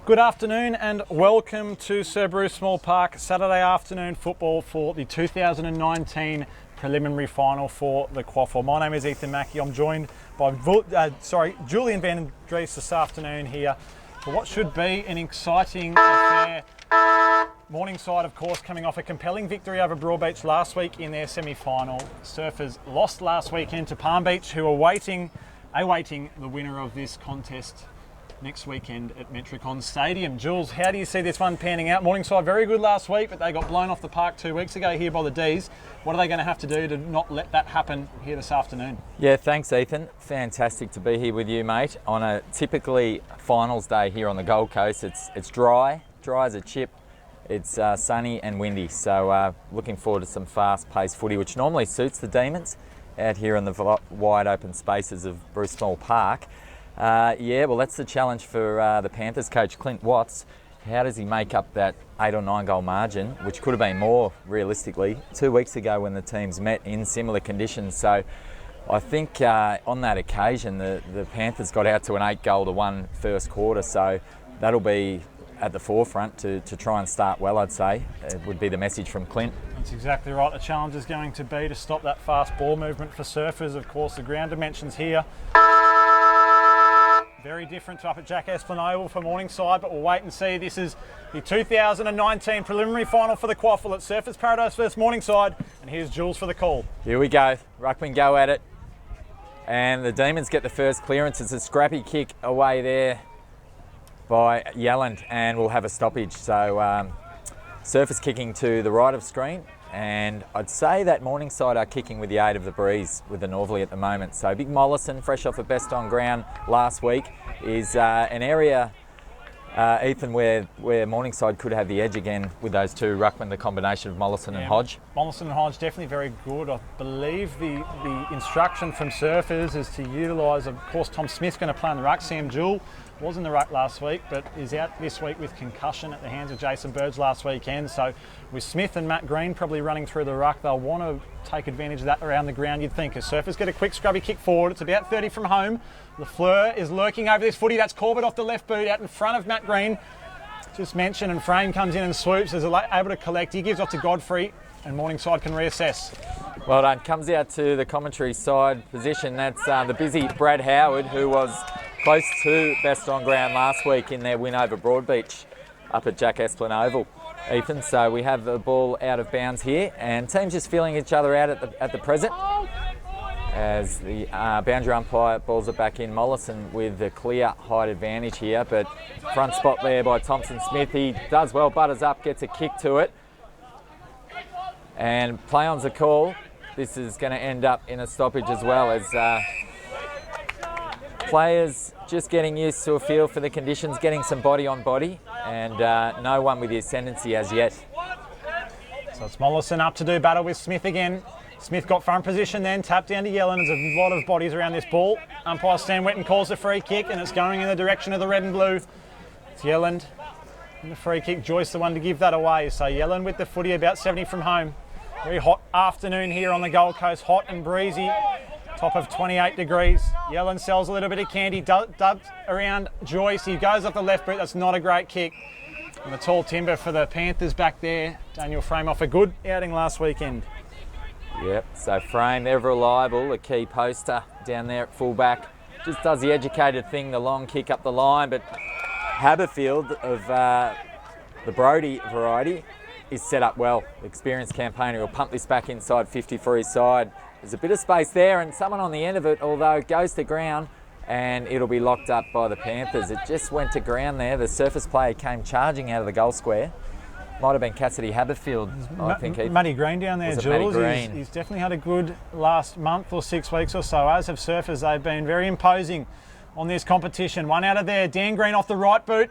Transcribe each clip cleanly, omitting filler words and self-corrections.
Good afternoon and welcome to Sir Bruce Small Park Saturday afternoon football for the 2019 preliminary final for the QAFL. My name is Ethan Mackey. I'm joined by Julian Van Dries this afternoon here for what should be an exciting affair. Morningside, of course, coming off a compelling victory over Broadbeach last week in their semi-final. Surfers lost last weekend to Palm Beach, who are awaiting the winner of this contest next weekend at Metricon Stadium. Jules, how do you see this one panning out? Morningside very good last week, but they got blown off the park 2 weeks ago here by the D's. What are they going to have to do to not let that happen here this afternoon? Yeah, thanks Ethan. Fantastic to be here with you, mate. On a typically finals day here on the Gold Coast, it's dry as a chip. It's sunny and windy, so looking forward to some fast-paced footy, which normally suits the Demons out here in the wide open spaces of Bruce Small Park. Well, that's the challenge for the Panthers coach, Clint Watts. How does he make up that 8 or 9 goal margin, which could have been more realistically 2 weeks ago when the teams met in similar conditions? So I think on that occasion, the Panthers got out to an 8-1 first quarter, so that'll be at the forefront to try and start well, I'd say. It would be the message from Clint. That's exactly right. The challenge is going to be to stop that fast ball movement for Surfers. Of course, the ground dimensions here very different to up at Jack Esplanade Oval for Morningside, but we'll wait and see. This is the 2019 preliminary final for the QAFL at Surfers Paradise versus Morningside, and here's Jules for the call. Here we go. Ruckman go at it, and the Demons get the first clearance. It's a scrappy kick away there by Yelland, and we'll have a stoppage. So Surfers kicking to the right of screen, and I'd say that Morningside are kicking with the aid of the breeze with the Northerly at the moment. So Big Mollison, fresh off the best on ground last week, is an area, Ethan, where Morningside could have the edge again with those two ruckmen, the combination of Mollison and Hodge. Mollison and Hodge definitely very good. I believe the instruction from Surfers is to utilise, of course, Tom Smith's going to play in the ruck. Sam Jewell was in the ruck last week, but is out this week with concussion at the hands of Jason Burge last weekend. So with Smith and Matt Green probably running through the ruck, they'll want to take advantage of that around the ground, you'd think. As Surfers get a quick scrubby kick forward, it's about 30 from home. Lafleur is lurking over this footy. That's Corbett off the left boot out in front of Matt Green. Just mentioned, and Frame comes in and swoops, is able to collect. He gives off to Godfrey, and Morningside can reassess. Well done. Comes out to the commentary side position. That's the busy Brad Howard, who was close to best on ground last week in their win over Broadbeach up at Jack Esplanade Oval, Ethan. So we have the ball out of bounds here, and teams just feeling each other out at the present. As the boundary umpire balls it back in. Mollison with the clear height advantage here, but front spot there by Thompson Smith. He does well, butters up, gets a kick to it, and play on's a call. This is going to end up in a stoppage as well, as players just getting used to a feel for the conditions, getting some body on body, and no one with the ascendancy as yet. So it's Mollison up to do battle with Smith again. Smith got front position then, tapped down to Yellen. There's a lot of bodies around this ball. Umpire Stan Wetton calls the free kick, and it's going in the direction of the red and blue. It's Yelland and the free kick. Joyce the one to give that away. So Yelland with the footy about 70 from home. Very hot afternoon here on the Gold Coast, hot and breezy. Top of 28 degrees. Yellen sells a little bit of candy, dubbed around Joyce. He goes off the left boot. That's not a great kick. And the tall timber for the Panthers back there. Daniel Frame off a good outing last weekend. Yep, so Frame, ever reliable, a key poster down there at fullback. Just does the educated thing, the long kick up the line, but Haberfield of the Brody variety is set up well. Experienced campaigner will pump this back inside 50 for his side. There's a bit of space there and someone on the end of it, although it goes to ground and it'll be locked up by the Panthers. It just went to ground there. The Surface player came charging out of the goal square. Might have been Cassidy Haberfield, I think. Matty Green down there, Jules. He's definitely had a good last month or 6 weeks or so, as have Surfers. They've been very imposing on this competition. One out of there, Dan Green off the right boot.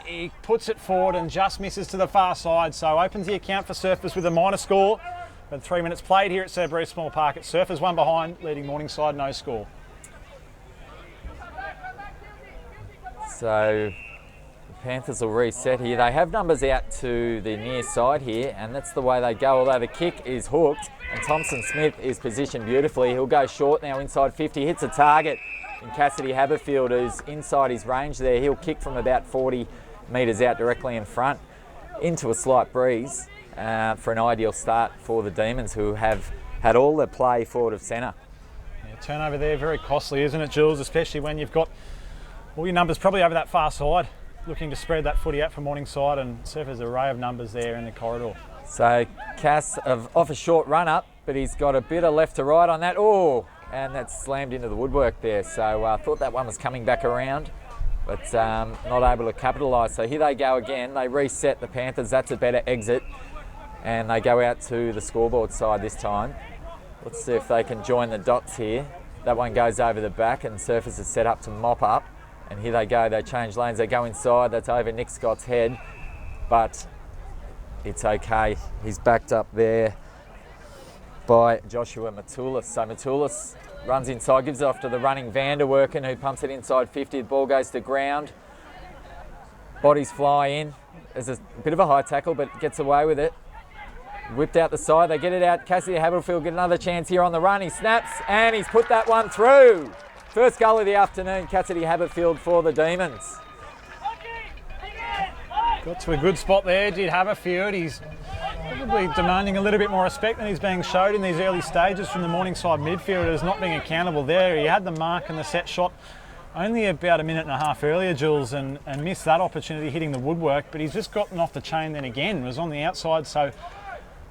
He puts it forward and just misses to the far side, so opens the account for Surfers with a minor score. But 3 minutes played here at Sir Bruce Small Park. It's Surfers one behind, leading Morningside no score. So Panthers will reset here. They have numbers out to the near side here, and that's the way they go, although the kick is hooked, and Thompson Smith is positioned beautifully. He'll go short now inside 50, hits a target, in Cassidy Haberfield, who's inside his range there. He'll kick from about 40 metres out directly in front into a slight breeze for an ideal start for the Demons, who have had all their play forward of centre. Yeah, turnover there, very costly, isn't it, Jules? Especially when you've got all your numbers probably over that far side, looking to spread that footy out for Morningside, and Surfer's array of numbers there in the corridor. So Cass off a short run up, but he's got a bit of left to right on that. Oh, and that's slammed into the woodwork there. So I thought that one was coming back around, but not able to capitalise. So here they go again. They reset the Panthers. That's a better exit. And they go out to the scoreboard side this time. Let's see if they can join the dots here. That one goes over the back, and Surfers are set up to mop up. And here they go. They change lanes. They go inside. That's over Nick Scott's head. But it's okay. He's backed up there by Joshua Matulis. So Matulis runs inside, gives it off to the running Vanderwerken, who pumps it inside 50. The ball goes to ground. Bodies fly in. There's a bit of a high tackle, but gets away with it. Whipped out the side. They get it out. Cassidy Haberfield get another chance here on the run. He snaps, and he's put that one through. First goal of the afternoon, Cassidy Haberfield for the Demons. Got to a good spot there, did Haberfield. He's probably demanding a little bit more respect than he's being showed in these early stages from the Morningside midfielders, not being accountable there. He had the mark and the set shot only about a minute and a half earlier, Jules, and missed that opportunity hitting the woodwork, but he's just gotten off the chain then again. It was on the outside, so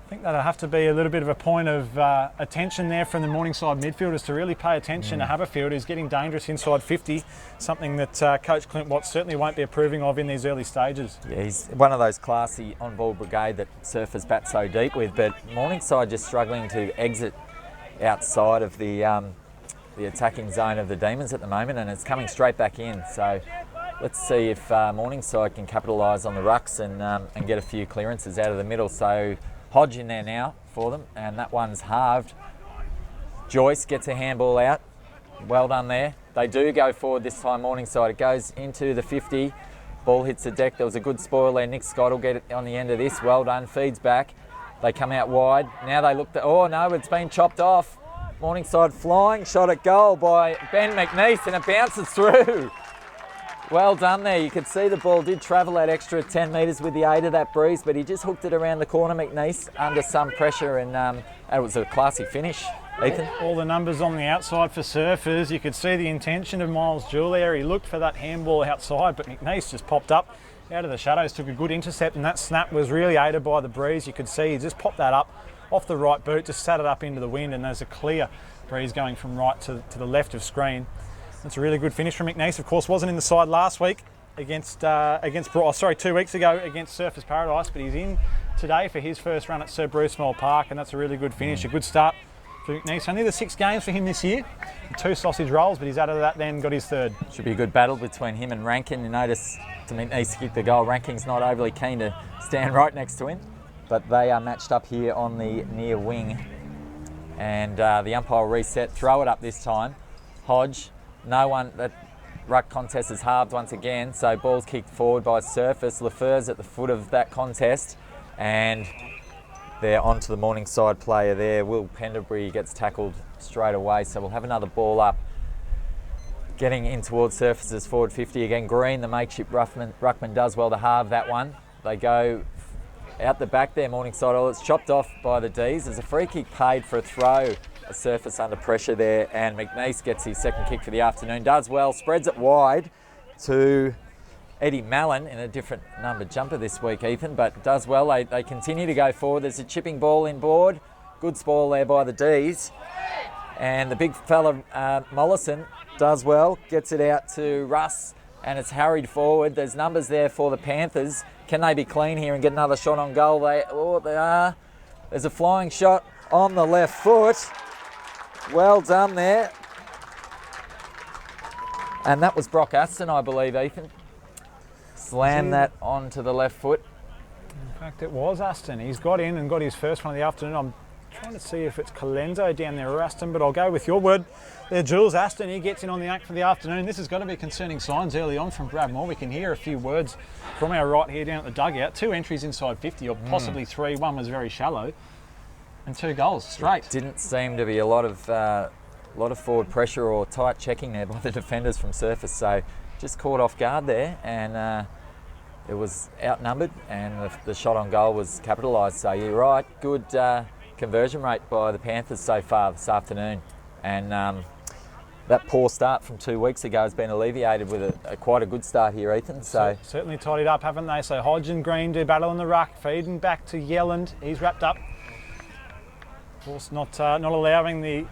I think that'll have to be a little bit of a point of attention there from the Morningside midfielders to really pay attention to Haberfield, who's getting dangerous inside 50, something that Coach Clint Watts certainly won't be approving of in these early stages. Yeah, he's one of those classy on-ball brigade that Surfers bat so deep with, but Morningside just struggling to exit outside of the attacking zone of the Demons at the moment, and it's coming straight back in. So let's see if Morningside can capitalise on the rucks and get a few clearances out of the middle. So Hodge in there now for them, and that one's halved. Joyce gets a handball out. Well done there. They do go forward this time, Morningside. It goes into the 50. Ball hits the deck. There was a good spoil there. Nick Scott will get it on the end of this. Well done. Feeds back. They come out wide. Now they look. Oh no, it's been chopped off. Morningside flying shot at goal by Ben McNeese, and it bounces through. Well done there. You could see the ball did travel that extra 10 metres with the aid of that breeze, but he just hooked it around the corner, McNeese, under some pressure, and it was a classy finish. Ethan? All the numbers on the outside for Surfers. You could see the intention of Miles Jewell there. He looked for that handball outside, but McNeese just popped up out of the shadows, took a good intercept, and that snap was really aided by the breeze. You could see he just popped that up off the right boot, just sat it up into the wind, and there's a clear breeze going from right to the left of screen. That's a really good finish from McNeese. Of course, wasn't in the side last week against 2 weeks ago against Surfers Paradise, but he's in today for his first run at Sir Bruce Moore Park, and that's a really good finish, a good start for McNeese. Only the 6 games for him this year, 2 sausage rolls, but he's out of that then got his 3rd. Should be a good battle between him and Rankin. You notice to McNeese kick the goal, Rankin's not overly keen to stand right next to him, but they are matched up here on the near wing, and the umpire will reset, throw it up this time. Hodge. No one, that ruck contest is halved once again, so ball's kicked forward by Surface. Lefeur's at the foot of that contest, and they're onto the Morningside player there. Will Penderbury gets tackled straight away, so we'll have another ball up. Getting in towards Surface's forward 50 again. Green, the makeshift ruckman, does well to halve that one. They go out the back there, Morningside. Oh, it's chopped off by the D's. There's a free kick paid for a throw. A Surface under pressure there, and McNeese gets his 2nd kick for the afternoon. Does well, spreads it wide to Eddie Mallon in a different numbered jumper this week, Ethan, but does well. They continue to go forward. There's a chipping ball inboard. Good spoil there by the D's. And the big fella, Mollison, does well, gets it out to Russ, and it's harried forward. There's numbers there for the Panthers. Can they be clean here and get another shot on goal? They are. There's a flying shot on the left foot. Well done there. And that was Brock Aston, I believe, Ethan. Slammed that onto the left foot. In fact, it was Aston. He's got in and got his first one of the afternoon. I'm trying to see if it's Colenso down there or Aston, but I'll go with your word there, Jules. Aston, he gets in on the act for the afternoon. This is going to be concerning signs early on from Brad Moore. We can hear a few words from our right here down at the dugout. 2 entries inside 50, or possibly 3. One was very shallow. And 2 goals straight. Didn't seem to be a lot of A lot of forward pressure or tight checking there by the defenders from Surfers. So just caught off guard there, and it was outnumbered, and the shot on goal was capitalised. So you're right, good conversion rate by the Panthers so far this afternoon. And that poor start from 2 weeks ago has been alleviated with quite a good start here, Ethan. So certainly tidied up, haven't they? So Hodge and Green do battle in the ruck, feeding back to Yelland. He's wrapped up. Of course, not allowing the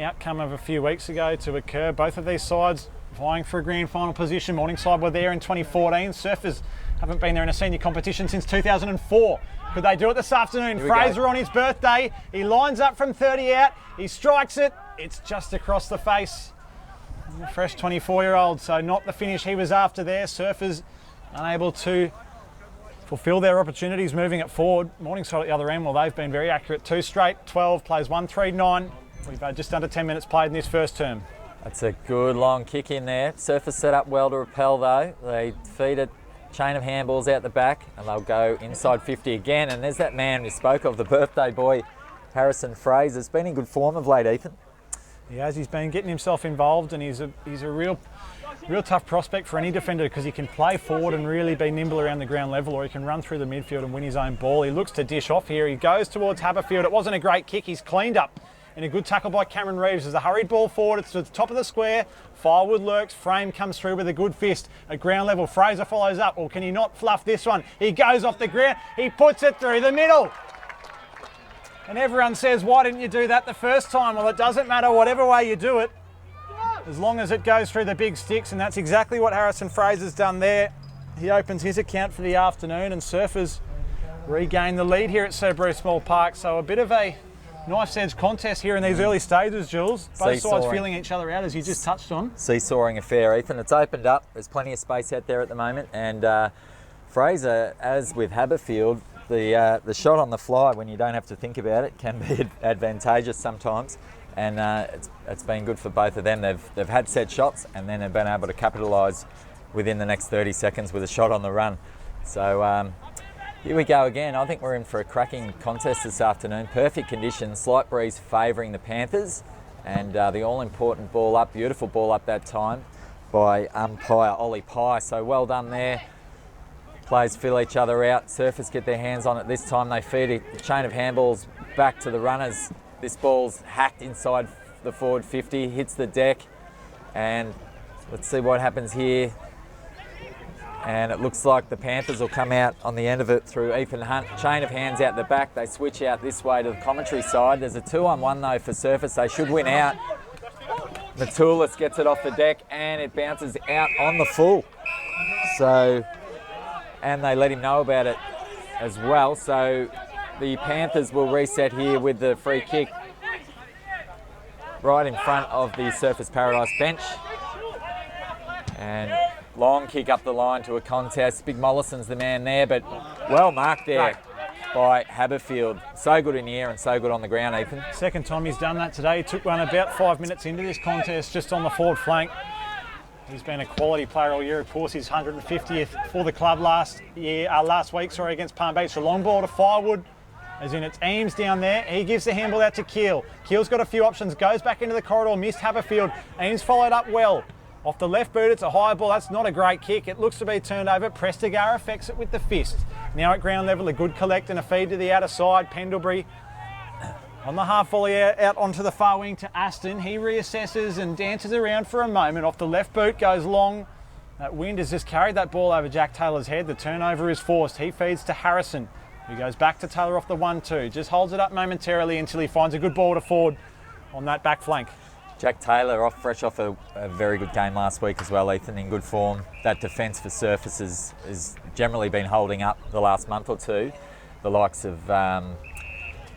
outcome of a few weeks ago to occur. Both of these sides vying for a grand final position. Morningside were there in 2014. Surfers haven't been there in a senior competition since 2004. Could they do it this afternoon? Fraser on his birthday. He lines up from 30 out. He strikes it. It's just across the face. A fresh 24-year-old, so not the finish he was after there. Surfers unable to fulfil their opportunities moving it forward. Morningside at the other end, well, they've been very accurate. 2 straight, 12, plays 1-3-9. We've had just under 10 minutes played in this first term. That's a good long kick in there. Surfers set up well to repel though. They feed it, chain of handballs out the back, and they'll go inside 50 again. And there's that man we spoke of, the birthday boy, Harrison Fraser. He's been in good form of late, Ethan. He has. He's been getting himself involved, and he's a real tough prospect for any defender because he can play forward and really be nimble around the ground level, or he can run through the midfield and win his own ball. He looks to dish off here. He goes towards Haberfield. It wasn't a great kick. He's cleaned up. And a good tackle by Cameron Reeves. There's a hurried ball forward. It's to the top of the square. Firewood lurks. Frame comes through with a good fist. At ground level, Fraser follows up. Or can he not fluff this one? He goes off the ground. He puts it through the middle. And everyone says, why didn't you do that the first time? Well, it doesn't matter whatever way you do it, as long as it goes through the big sticks. And that's exactly what Harrison Fraser's done there. He opens his account for the afternoon, and Surfers regain the lead here at Sudbury Small Park. So a bit of a knife's edge contest here in these early stages, Jules. Both sides feeling each other out, as you just touched on. Seesawing affair, Ethan. It's opened up. There's plenty of space out there at the moment. And Fraser, as with Haberfield, the shot on the fly, when you don't have to think about it, can be advantageous sometimes. And it's been good for both of them. They've had set shots, and then they've been able to capitalise within the next 30 seconds with a shot on the run. So here we go again. I think we're in for a cracking contest this afternoon. Perfect conditions, slight breeze favouring the Panthers, and the all-important ball up, beautiful ball up that time by umpire Ollie Pye. So well done there. Players fill each other out. Surfers get their hands on it this time. They feed a chain of handballs back to the runners. This ball's hacked inside the forward 50, hits the deck, and let's see what happens here. And it looks like the Panthers will come out on the end of it through Ethan Hunt. Chain of hands out the back. They switch out this way to the commentary side. There's a 2-on-1 though for Surfers. They should win out. Matulis gets it off the deck and it bounces out on the full. So, and they let him know about it as well. So the Panthers will reset here with the free kick right in front of the Surfers Paradise bench. And long kick up the line to a contest. Big Mollison's the man there, but well marked there by Haberfield. So good in the air and so good on the ground, Ethan. Second time he's done that today. He took one about 5 minutes into this contest, just on the forward flank. He's been a quality player all year. Of course, he's 150th for the club last week, against Palm Beach. A long ball to Firewood, as in it's Eames down there. He gives the handball out to Keel. Keel's got a few options, goes back into the corridor, missed Haberfield. Eames followed up well. Off the left boot, it's a high ball. That's not a great kick. It looks to be turned over. Prestigar affects it with the fist. Now at ground level, a good collect and a feed to the outer side. Pendlebury on the half volley out onto the far wing to Aston. He reassesses and dances around for a moment. Off the left boot, goes long. That wind has just carried that ball over Jack Taylor's head. The turnover is forced. He feeds to Harrison, who goes back to Taylor off the 1-2. Just holds it up momentarily until he finds a good ball to Ford on that back flank. Jack Taylor fresh off a very good game last week as well, Ethan, in good form. That defence for Surfers has generally been holding up the last month or two. The likes of,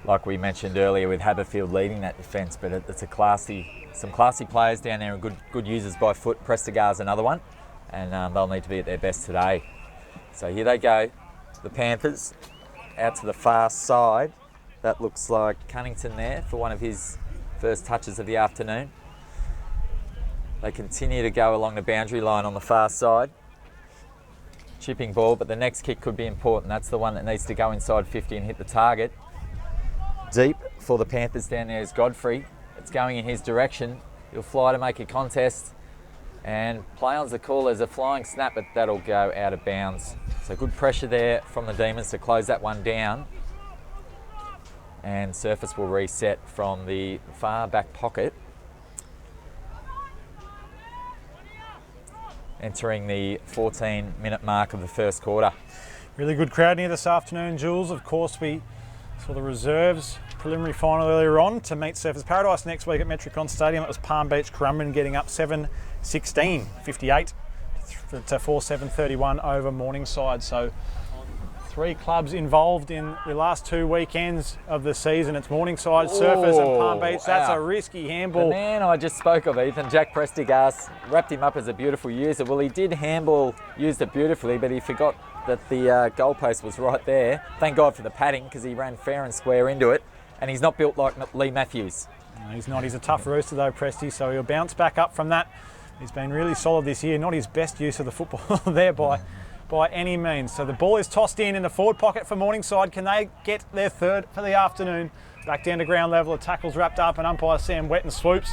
like we mentioned earlier, with Haberfield leading that defence, but it's some classy players down there and good users by foot. Prestigar's another one, and they'll need to be at their best today. So here they go, the Panthers out to the far side. That looks like Cunnington there for one of his first touches of the afternoon. They continue to go along the boundary line on the far side. Chipping ball, but the next kick could be important. That's the one that needs to go inside 50 and hit the target. Deep for the Panthers down there is Godfrey. It's going in his direction. He'll fly to make a contest and play on's the call. There's a flying snap, but that'll go out of bounds. So good pressure there from the Demons to close that one down. And Surface will reset from the far back pocket. Entering the 14-minute mark of the first quarter. Really good crowd here this afternoon, Jules. Of course, we saw the reserves preliminary final earlier on to meet Surfers Paradise next week at Metricon Stadium. It was Palm Beach Currumbin getting up 7-16, 58 to 4-7-31 over Morningside. So 3 clubs involved in the last 2 weekends of the season. It's Morningside, Surfers and Palm Beach. That's a risky handball. The man I just spoke of, Ethan, Jack Prestigas, wrapped him up as a beautiful user. Well, he did handball, used it beautifully, but he forgot that the goalpost was right there. Thank God for the padding, because he ran fair and square into it, and he's not built like Lee Matthews. No, he's not. He's a tough rooster though, Presti, so he'll bounce back up from that. He's been really solid this year. Not his best use of the football there by any means. So the ball is tossed in the forward pocket for Morningside. Can they get their third for the afternoon? Back down to ground level, the tackle's wrapped up, and umpire Sam Wetton swoops.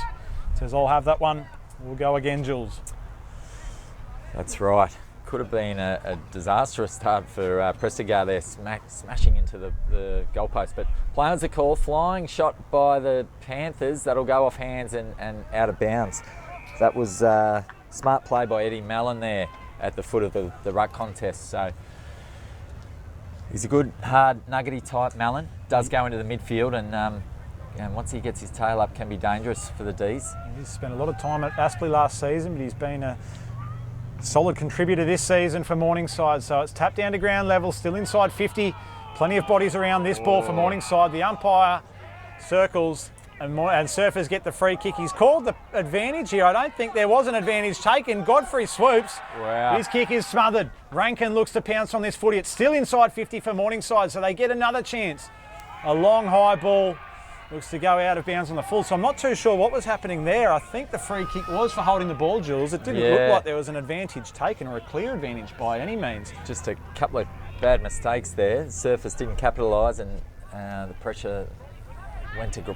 Says, I'll have that one. We'll go again, Jules. That's right. Could have been a disastrous start for Prestigar there, smashing into the goalpost. But play on's a call, flying shot by the Panthers. That'll go off hands and out of bounds. That was smart play by Eddie Mallon there at the foot of the ruck contest. So he's a good, hard, nuggety type Mallon. Does go into the midfield, and once he gets his tail up, can be dangerous for the D's. He's spent a lot of time at Aspley last season, but he's been a solid contributor this season for Morningside. So it's tapped down to ground level, still inside 50. Plenty of bodies around this ball for Morningside. The umpire circles and Surfers get the free kick. He's called the advantage here. I don't think there was an advantage taken. Godfrey swoops. Wow. His kick is smothered. Rankin looks to pounce on this footy. It's still inside 50 for Morningside, so they get another chance. A long high ball looks to go out of bounds on the full. So I'm not too sure what was happening there. I think the free kick was for holding the ball, Jules. It didn't look like there was an advantage taken or a clear advantage by any means. Just a couple of bad mistakes there. Surface didn't capitalise, and the pressure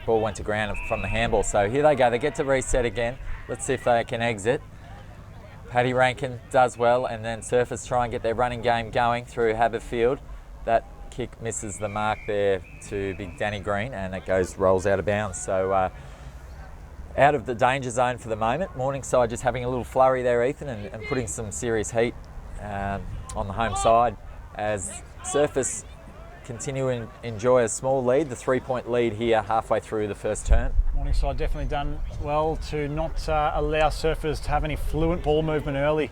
ball went to ground from the handball. So here they go. They get to reset again. Let's see if they can exit. Paddy Rankin does well, and then Surface try and get their running game going through Haberfield. That kick misses the mark there to big Danny Green, and it rolls out of bounds. So out of the danger zone for the moment. Morningside just having a little flurry there, Ethan, and putting some serious heat on the home side as Surface continue and enjoy a small lead, the 3-point lead here halfway through the first term. Morningside definitely done well to not allow Surfers to have any fluent ball movement early.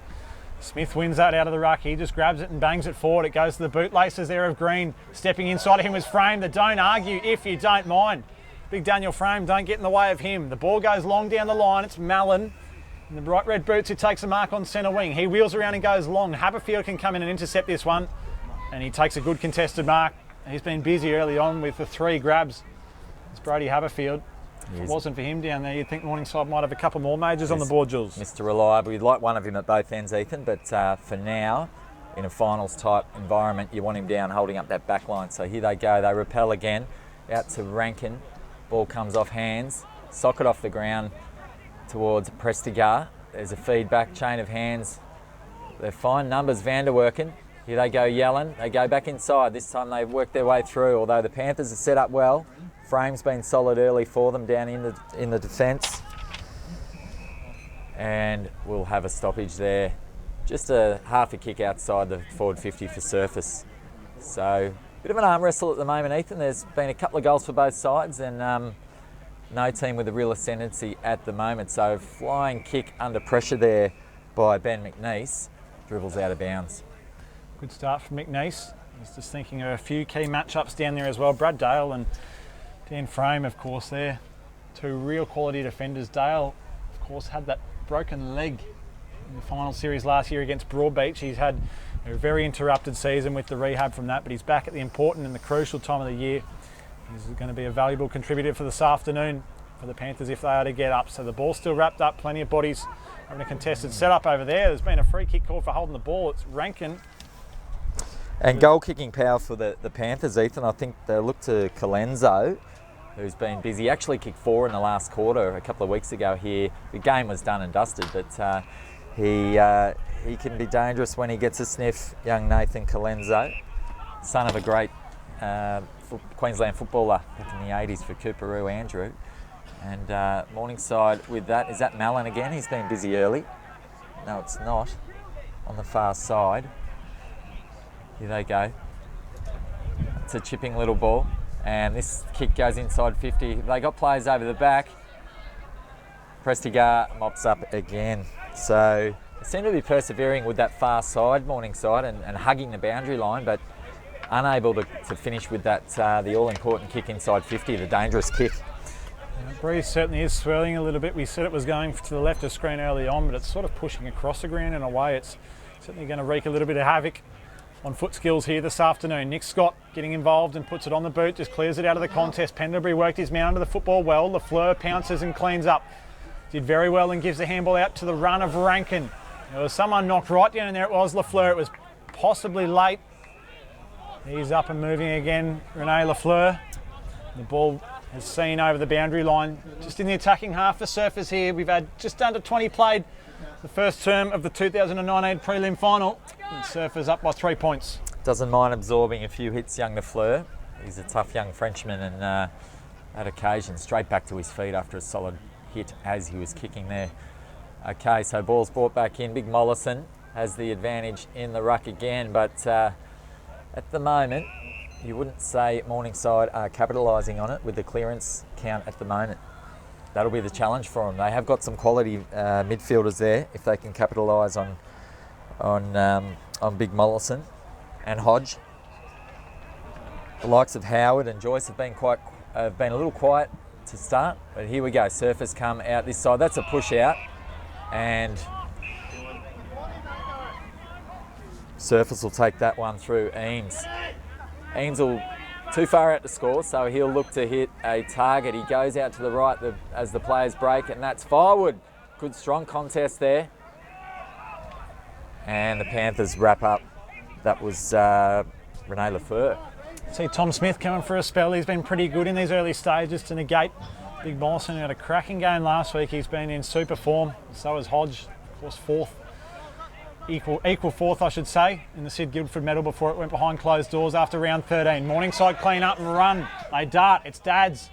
Smith wins that out of the ruck. He just grabs it and bangs it forward. It goes to the bootlaces there of Green. Stepping inside of him was Frame. The don't argue if you don't mind. Big Daniel Frame, don't get in the way of him. The ball goes long down the line. It's Mallon in the bright red boots who takes a mark on centre wing. He wheels around and goes long. Haberfield can come in and intercept this one. And he takes a good contested mark. He's been busy early on with the 3 grabs. It's Brody Haberfield. If it wasn't for him down there, you'd think Morningside might have a couple more majors on the board, Jules. Mr. Reliable. You'd like one of him at both ends, Ethan, but for now, in a finals type environment, you want him down holding up that back line. So here they go. They repel again. Out to Rankin. Ball comes off hands. Socket off the ground towards Prestigar. There's a feedback, chain of hands. They're fine numbers, Vanderwerken. Here they go yelling. They go back inside. This time they've worked their way through, although the Panthers are set up well. Frame's been solid early for them down in the defence. And we'll have a stoppage there. Just a half a kick outside the forward 50 for Surface. So, bit of an arm wrestle at the moment, Ethan. There's been a couple of goals for both sides, and no team with a real ascendancy at the moment. So, flying kick under pressure there by Ben McNeese. Dribbles out of bounds. Good start from McNeese. He's just thinking of a few key matchups down there as well. Brad Dale and Dan Frame, of course, there. 2 real quality defenders. Dale, of course, had that broken leg in the final series last year against Broadbeach. He's had a very interrupted season with the rehab from that, but he's back at the important and the crucial time of the year. He's going to be a valuable contributor for this afternoon for the Panthers if they are to get up. So the ball's still wrapped up, plenty of bodies having a contested setup over there. There's been a free kick call for holding the ball. It's Rankin. And goal kicking power for the Panthers, Ethan. I think they look to Colenso who's been busy. He actually kicked 4 in the last quarter a couple of weeks ago here. The game was done and dusted, but he can be dangerous when he gets a sniff. Young Nathan Colenso, son of a great Queensland footballer back in the 80s for Cooperoo Andrew. And Morningside with that. Is that Mallon again? He's been busy early. No, it's not. On the far side. Here they go. It's a chipping little ball. And this kick goes inside 50. They got players over the back. Prestigar mops up again. So they seem to be persevering with that far side, Morningside, and hugging the boundary line, but unable to finish with that the all-important kick inside 50, the dangerous kick. The breeze certainly is swirling a little bit. We said it was going to the left of screen early on, but it's sort of pushing across the ground in a way. It's certainly going to wreak a little bit of havoc on foot skills here this afternoon. Nick Scott getting involved and puts it on the boot, just clears it out of the contest. Pendlebury worked his man under the football well. Lafleur pounces and cleans up. Did very well and gives the handball out to the run of Rankin. There was someone knocked right down in there. It was Lafleur. It was possibly late. He's up and moving again, Rene Lafleur. The ball has seen over the boundary line. Just in the attacking half for Surfers here. We've had just under 20 played the first term of the 2019 prelim final. And Surfers up by 3 points. Doesn't mind absorbing a few hits, young Lafleur. He's a tough young Frenchman, and at occasion straight back to his feet after a solid hit as he was kicking there. Okay, so ball's brought back in. Big Mollison has the advantage in the ruck again, but at the moment, you wouldn't say Morningside are capitalising on it with the clearance count at the moment. That'll be the challenge for them. They have got some quality midfielders there if they can capitalise on Big Mollison and Hodge. The likes of Howard and Joyce have been a little quiet to start, but here we go. Surfers come out this side. That's a push out, and Surfers will take that one through Eames. Eames will too far out to score, so he'll look to hit a target. He goes out to the right as the players break, and that's Firewood. Good strong contest there. And the Panthers wrap up. That was Rene Lafleur. See Tom Smith coming for a spell. He's been pretty good in these early stages to negate Big Mollison. He had a cracking game last week. He's been in super form. So is Hodge, of course, fourth. Equal fourth, I should say, in the Sid Guildford medal before it went behind closed doors after round 13. Morningside clean up and run. They dart. It's Dads,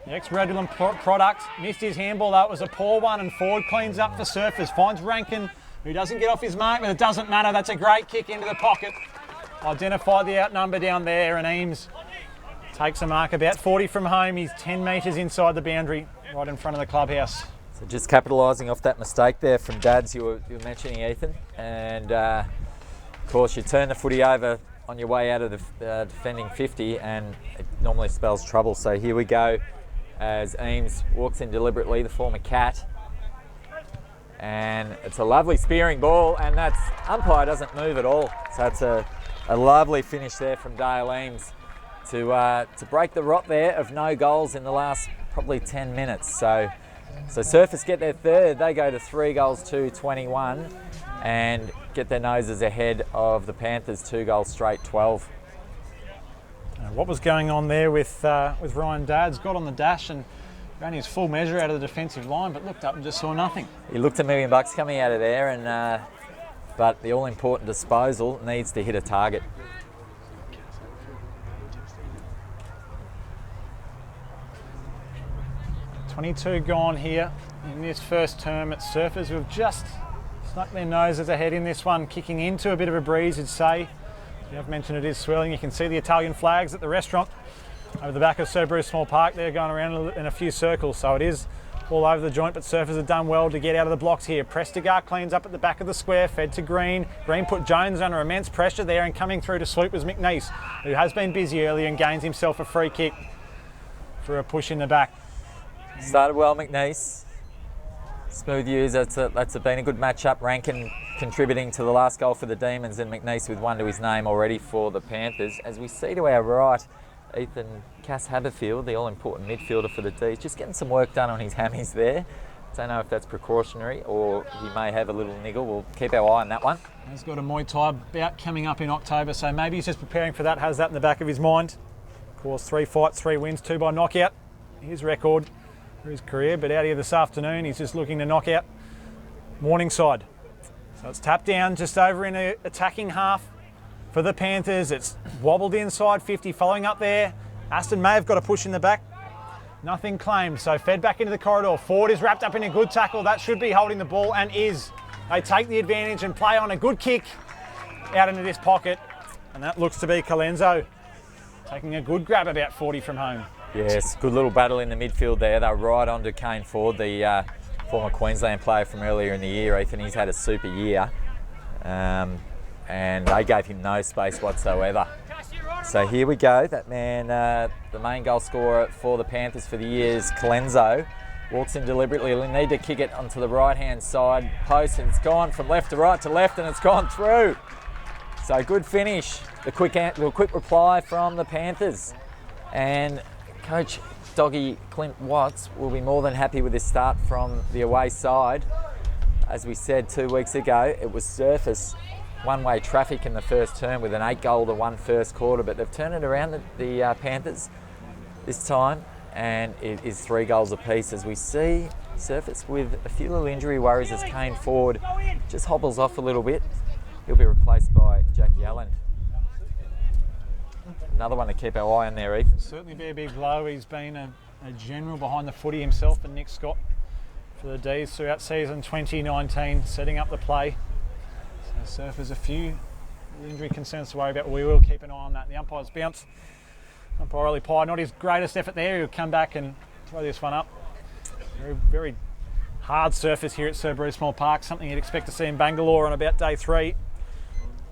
the ex-Redland product. Missed his handball, though. It was a poor one, and forward cleans up for Surfers. Finds Rankin, who doesn't get off his mark, but it doesn't matter. That's a great kick into the pocket. Identify the outnumber down there, and Eames takes a mark about 40 from home. He's 10 metres inside the boundary, right in front of the clubhouse. So just capitalising off that mistake there from Dads you were mentioning, Ethan. And of course you turn the footy over on your way out of the defending 50 and it normally spells trouble. So here we go as Eames walks in deliberately, the former Cat. And it's a lovely spearing ball, and that's umpire doesn't move at all. So it's a lovely finish there from Dale Eames to break the rot there of no goals in the last probably 10 minutes. So Surfers get their third. They go to 3 goals to 21 and get their noses ahead of the Panthers 2 goals straight 12. What was going on there with Ryan Dads? Got on the dash and ran his full measure out of the defensive line, but looked up and just saw nothing. He looked $1 million coming out of there, and but the all-important disposal needs to hit a target. .22 gone here in this first term at Surfers, who have just snuck their noses ahead in this one, kicking into a bit of a breeze, I'd say. I've mentioned it is swirling. You can see the Italian flags at the restaurant over the back of Cerberus Small Park. They're going around in a few circles, so it is all over the joint, but Surfers have done well to get out of the blocks here. Prestigar cleans up at the back of the square, fed to Green. Green put Jones under immense pressure there, and coming through to sweep was McNeese, who has been busy early and gains himself a free kick for a push in the back. Started well, McNeese. Smooth use. That's been a good matchup. Rankin contributing to the last goal for the Demons, and McNeese with one to his name already for the Panthers. As we see to our right, Ethan Cass Haberfield, the all-important midfielder for the D's, just getting some work done on his hammies there. Don't know if that's precautionary or he may have a little niggle. We'll keep our eye on that one. He's got a Muay Thai bout coming up in October, so maybe he's just preparing for that, has that in the back of his mind. Of course, 3 fights, 3 wins, 2 by knockout. his record for his career, but out here this afternoon he's just looking to knock out Morningside. So it's tapped down just over in the attacking half for the Panthers. It's wobbled inside 50, following up there. Aston may have got a push in the back. Nothing claimed, so fed back into the corridor. Ford is wrapped up in a good tackle. That should be holding the ball, and is. They take the advantage and play on a good kick out into this pocket, and that looks to be Colenso taking a good grab about 40 from home. Yes, good little battle in the midfield there. They're right onto Kane Ford, the former Queensland player from earlier in the year. Ethan, he's had a super year, and they gave him no space whatsoever. So here we go. That man, the main goal scorer for the Panthers for the year is Colenso. Walks in deliberately. He'll need to kick it onto the right-hand side post, and it's gone from left to right to left, and it's gone through. So good finish. The quick reply from the Panthers. And Coach Doggy Clint Watts will be more than happy with this start from the away side. As we said 2 weeks ago, it was surface one-way traffic in the first term with an 8-goal-to-1 first quarter, but they've turned it around, the Panthers, this time, and it is 3 goals apiece as we see surface with a few little injury worries as Kane Ford just hobbles off a little bit. He'll be replaced by Jackie Allen. Another one to keep our eye on there, Ethan. Certainly be a big blow. He's been a general behind the footy himself, and Nick Scott for the D's throughout season 2019, setting up the play. So Surfers a few injury concerns to worry about. We will keep an eye on that. The umpire's bounce. Umpire Ollie Pye, not his greatest effort there. He'll come back and throw this one up. Very, very hard surface here at Sir Bruce Small Park. Something you'd expect to see in Bangalore on about day 3.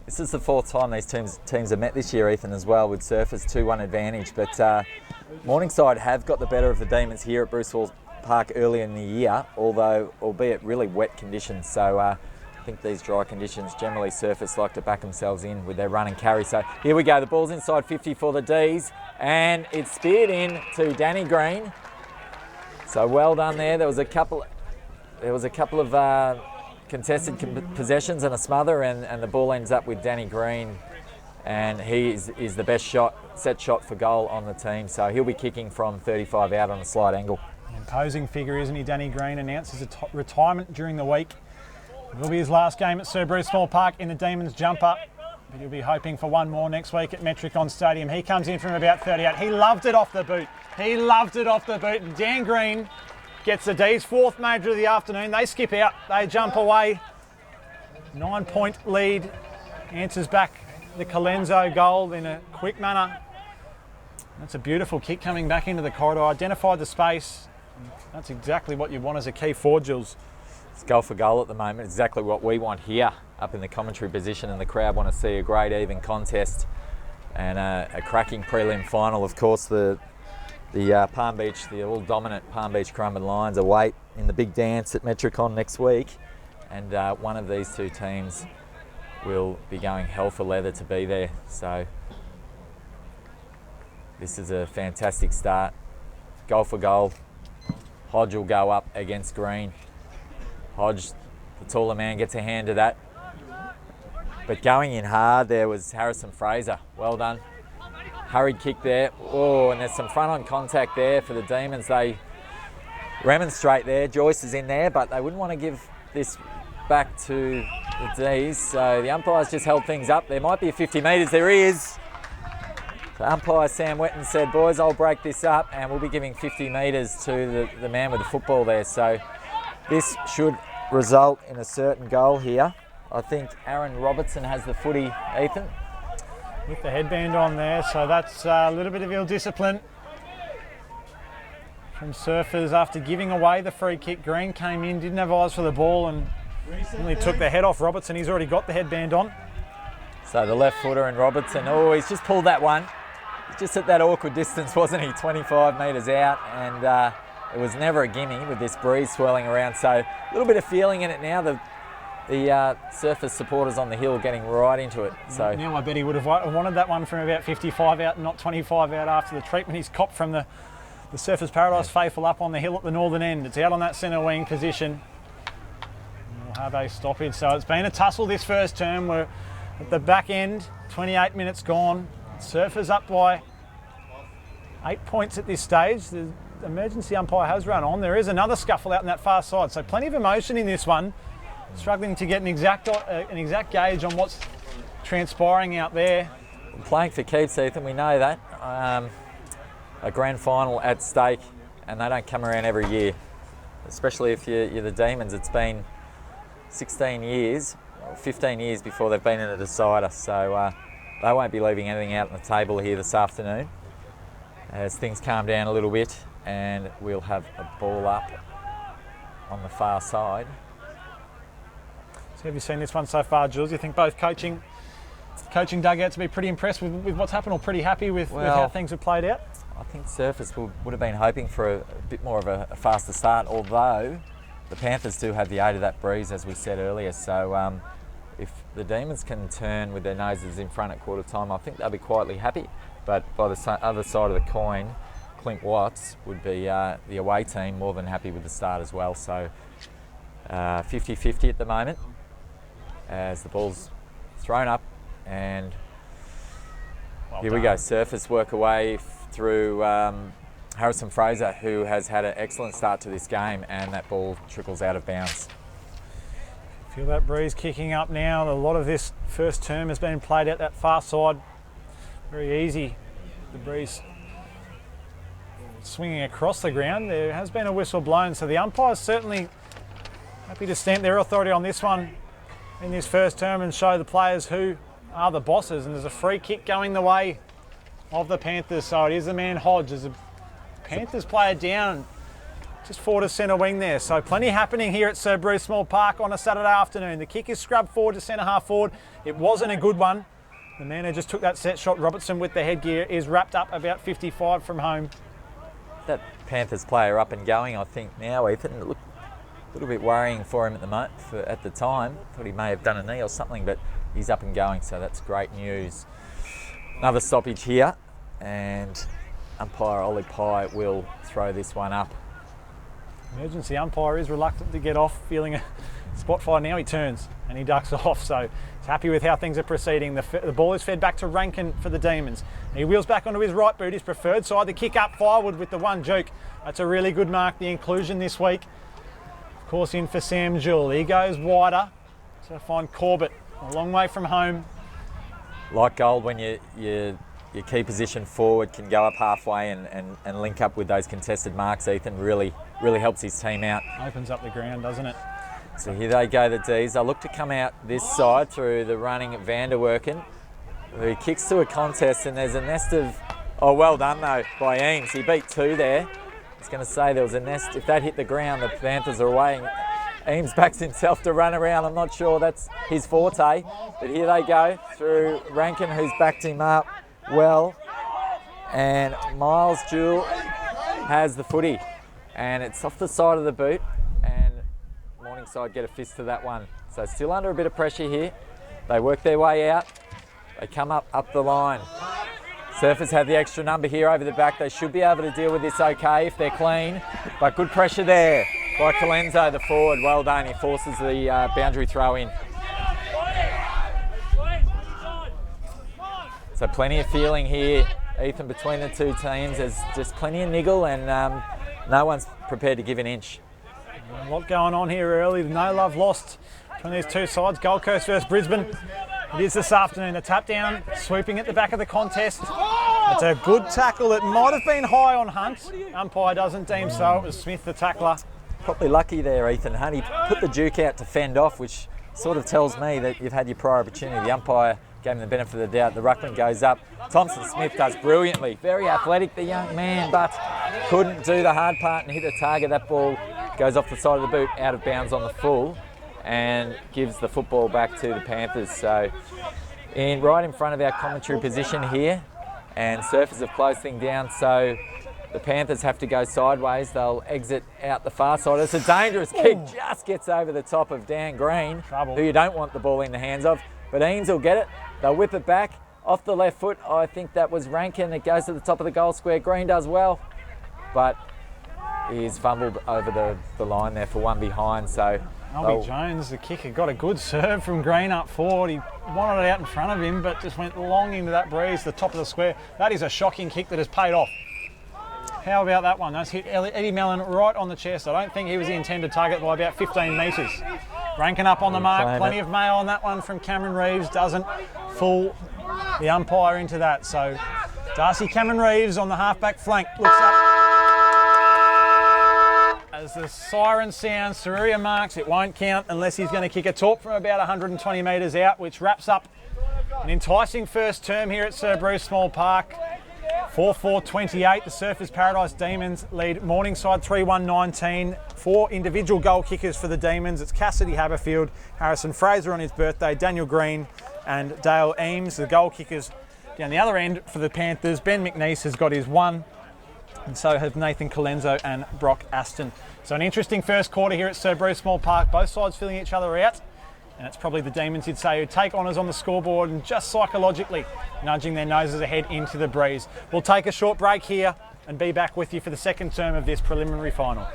This is the 4th time these teams have met this year, Ethan, as well, with surface 2-1 advantage. But Morningside have got the better of the Demons here at Bruce Small Park earlier in the year, although albeit really wet conditions. So I think these dry conditions, generally surface like to back themselves in with their run and carry. So here we go, the ball's inside 50 for the D's, and it's speared in to Danny Green. So well done there. There was a couple of contested possessions and a smother, and the ball ends up with Danny Green, and he is the best set shot for goal on the team. So he'll be kicking from 35 out on a slight angle. Imposing figure, isn't he? Danny Green announces a retirement during the week. It will be his last game at Sir Bruce Small Park in the Demons jumper, but he'll be hoping for one more next week at Metricon Stadium. He comes in from about 38. He loved it off the boot. And Dan Green gets the D's 4th major of the afternoon. They skip out, they jump away. 9-point lead, answers back the Colenso goal in a quick manner. That's a beautiful kick coming back into the corridor, identified the space. That's exactly what you want as a key forward, Jules. It's goal for goal at the moment, exactly what we want here up in the commentary position, and the crowd want to see a great even contest and a cracking prelim final. Of course, the Palm Beach, the all-dominant Palm Beach Currumbin Lions await in the big dance at Metricon next week, and one of these two teams will be going hell for leather to be there. So this is a fantastic start. Goal for goal. Hodge will go up against Green. Hodge, the taller man, gets a hand to that. But going in hard there was Harrison Fraser. Well done. Hurried kick there. Oh, and there's some front-on contact there for the Demons. They remonstrate there. Joyce is in there, but they wouldn't want to give this back to the D's. So the umpires just held things up. There might be 50 metres. There is. So umpire Sam Wetton said, boys, I'll break this up, and we'll be giving 50 metres to the man with the football there. So this should result in a certain goal here. I think Aaron Robertson has the footy, Ethan. With the headband on there, so that's a little bit of ill discipline from Surfers after giving away the free kick. Green came in, didn't have eyes for the ball, and really took the head off Robertson. He's already got the headband on. So the left footer and Robertson, oh, he's just pulled that one. He's just at that awkward distance, wasn't he? 25 metres out, and it was never a gimme with this breeze swirling around. So a little bit of feeling in it now. The Surfers supporters on the hill getting right into it. So now I bet he would have wanted that one from about 55 out and not 25 out after the treatment he's copped from the Surfers Paradise faithful up on the hill at the northern end. It's out on that centre wing position. We'll have a stoppage. So it's been a tussle this first term. We're at the back end, 28 minutes gone. Surfers up by 8 points at this stage. The emergency umpire has run on. There is another scuffle out in that far side, so plenty of emotion in this one. Struggling to get an exact gauge on what's transpiring out there. Playing for keeps, Ethan, we know that. A grand final at stake, and they don't come around every year, especially if you're the Demons. It's been 16 years, or 15 years before they've been in a decider, so they won't be leaving anything out on the table here this afternoon as things calm down a little bit, and we'll have a ball up on the far side. So have you seen this one so far, Jules? You think both coaching dugouts to be pretty impressed with what's happened, or pretty happy with how things have played out? I think Surfers would have been hoping for a bit more of a faster start, although the Panthers do have the aid of that breeze, as we said earlier. So if the Demons can turn with their noses in front at quarter time, I think they'll be quietly happy. But by the other side of the coin, Clint Watts would be the away team more than happy with the start as well. So 50-50 at the moment as the ball's thrown up, and here we go. Surfers work away through Harrison Fraser, who has had an excellent start to this game, and that ball trickles out of bounds. Feel that breeze kicking up now. A lot of this first term has been played out that far side. Very easy. The breeze swinging across the ground. There has been a whistle blown, so the umpire's certainly happy to stamp their authority on this one in this first term and show the players who are the bosses. And there's a free kick going the way of the Panthers, so it is the man Hodge. There's a Panthers player down just forward to centre wing there. So plenty happening here at Sir Bruce Small Park on a Saturday afternoon. The kick is scrubbed forward to centre half forward. It wasn't a good one. The man who just took that set shot, Robertson, with the headgear, is wrapped up about 55 from home. That Panthers player up and going, I think now, Ethan. It looked a little bit worrying for him at the time. Thought he may have done a knee or something, but he's up and going, so that's great news. Another stoppage here, and umpire Ollie Pye will throw this one up. Emergency umpire is reluctant to get off, feeling a spot fire. Now he turns and he ducks off, so he's happy with how things are proceeding. The ball is fed back to Rankin for the Demons. He wheels back onto his right boot, his preferred side. The kick up Firewood with the one juke. That's a really good mark, the inclusion this week. Of course, in for Sam Jewell. He goes wider to find Corbett, a long way from home. Like gold when your key position forward can go up halfway and link up with those contested marks, Ethan. Really helps his team out. Opens up the ground, doesn't it? So here they go, the D's. They'll look to come out this side through the running Vanderwerken, who kicks to a contest, and there's a nest of... Oh, well done, though, by Eames. He beat two there. I was going to say there was a nest. If that hit the ground, the Panthers are away. Eames backs himself to run around. I'm not sure that's his forte. But here they go through Rankin, who's backed him up well. And Miles Jewell has the footy. And it's off the side of the boot. And Morningside get a fist to that one. So still under a bit of pressure here. They work their way out. They come up the line. Surfers have the extra number here over the back. They should be able to deal with this okay if they're clean. But good pressure there by Colenso, the forward. Well done. He forces the boundary throw in. So plenty of feeling here, Ethan, between the two teams. There's just plenty of niggle, and no one's prepared to give an inch. A lot going on here early. No love lost between these two sides. Gold Coast versus Brisbane. It is this afternoon. A tap down, swooping at the back of the contest. It's a good tackle. It might have been high on Hunt. Umpire doesn't deem so. It was Smith, the tackler. Probably lucky there, Ethan Hunt. He put the Duke out to fend off, which sort of tells me that you've had your prior opportunity. The umpire gave him the benefit of the doubt. The ruckman goes up. Thompson Smith does brilliantly. Very athletic, the young man, but couldn't do the hard part and hit the target. That ball goes off the side of the boot, out of bounds on the full, and gives the football back to the Panthers. So right in front of our commentary position here, and Surfers have closed things down, so the Panthers have to go sideways. They'll exit out the far side. It's a dangerous kick, just gets over the top of Dan Green, who you don't want the ball in the hands of, but Eames will get it. They'll whip it back off the left foot. I think that was Rankin. It goes to the top of the goal square. Green does well, but he's fumbled over the line there for one behind, so Albie Jones, the kicker, got a good serve from Green up forward. He wanted it out in front of him, but just went long into that breeze, the top of the square. That is a shocking kick that has paid off. How about that one? That's hit Eddie Mellon right on the chest. I don't think he was the intended target by about 15 metres. Ranking up on the mark. Plenty of mail on that one from Cameron Reeves. Doesn't fool the umpire into that. So Darcy Cameron Reeves on the halfback flank. Looks up. As the siren sounds, Saruria marks. It won't count unless he's going to kick a torp from about 120 metres out, which wraps up an enticing first term here at Sir Bruce Small Park. 4-4-28, the Surfers Paradise Demons lead Morningside 3-1-19. 4 individual goal kickers for the Demons. It's Cassidy Haberfield, Harrison Fraser on his birthday, Daniel Green and Dale Eames. The goal kickers down the other end for the Panthers. Ben McNeese has got his one, and so have Nathan Colenso and Brock Aston. So an interesting first quarter here at Sir Bruce Small Park. Both sides filling each other out. And it's probably the Demons, you'd say, who take honours on the scoreboard and just psychologically nudging their noses ahead into the breeze. We'll take a short break here and be back with you for the second term of this preliminary final.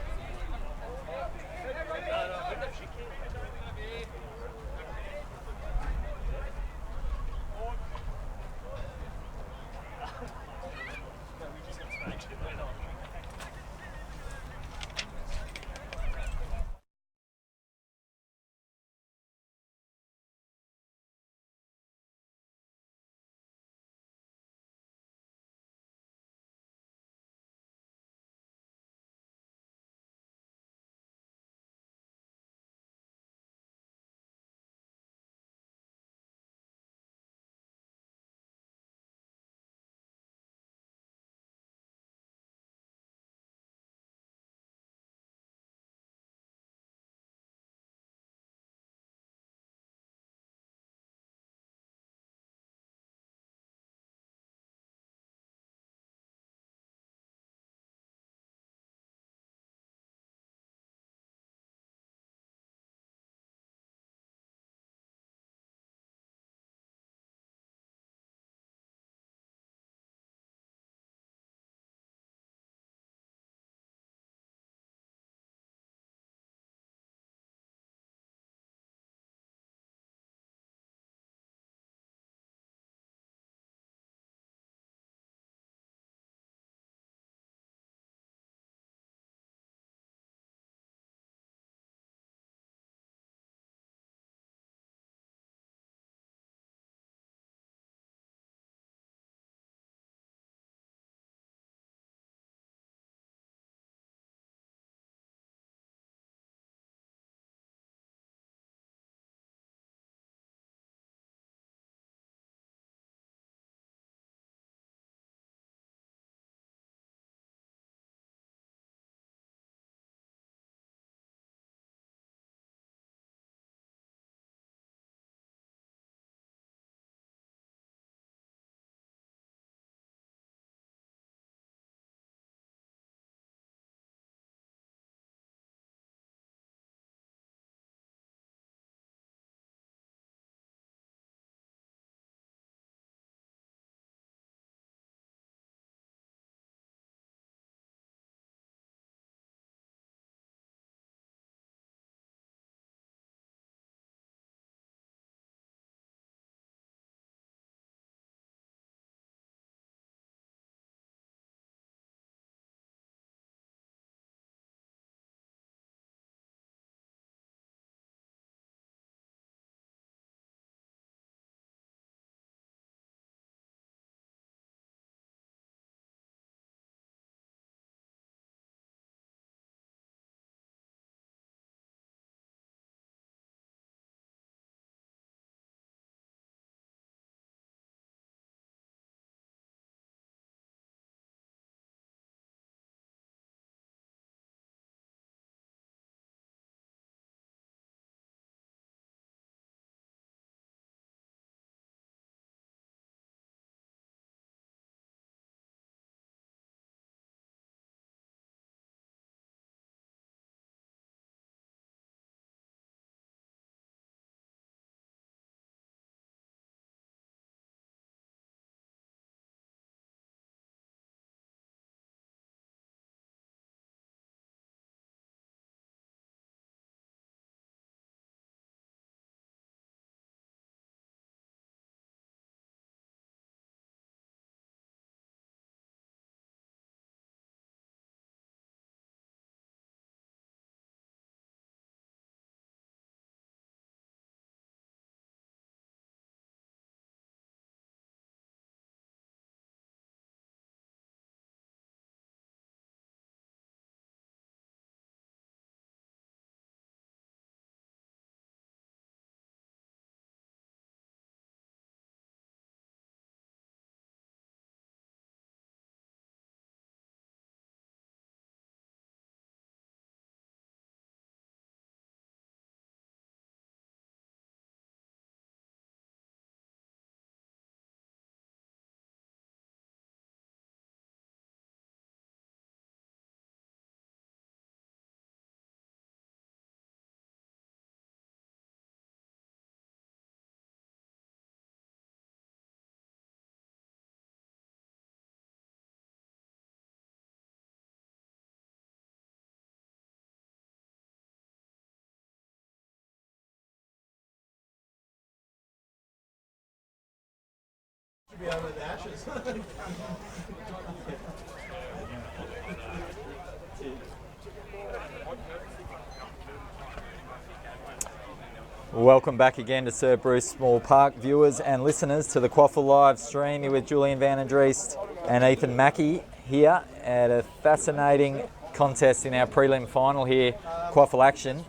Welcome back again to Sir Bruce Small Park, viewers and listeners to the Quaffle live stream here with Julian Van Andreest and Ethan Mackey here at a fascinating contest in our prelim final here, Quaffle action.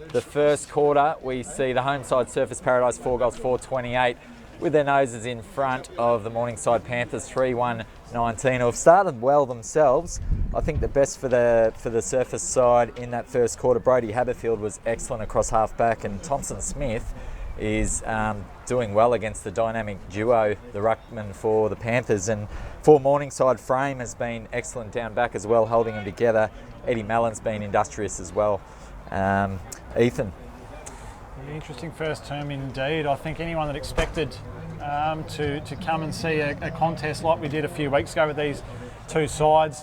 The first quarter, we see the home side Surfers Paradise 4 goals 4-28 with their noses in front of the Morningside Panthers 3-1-19, who have started well themselves. I think the best for the Surfers side in that first quarter, Brody Haberfield was excellent across half back, and Thompson Smith is doing well against the dynamic duo, the ruckman for the Panthers. And for Morningside, Frame has been excellent down back as well, holding them together. Eddie Mallon's been industrious as well. Ethan. Interesting first term indeed. I think anyone that expected to come and see a contest like we did a few weeks ago with these two sides,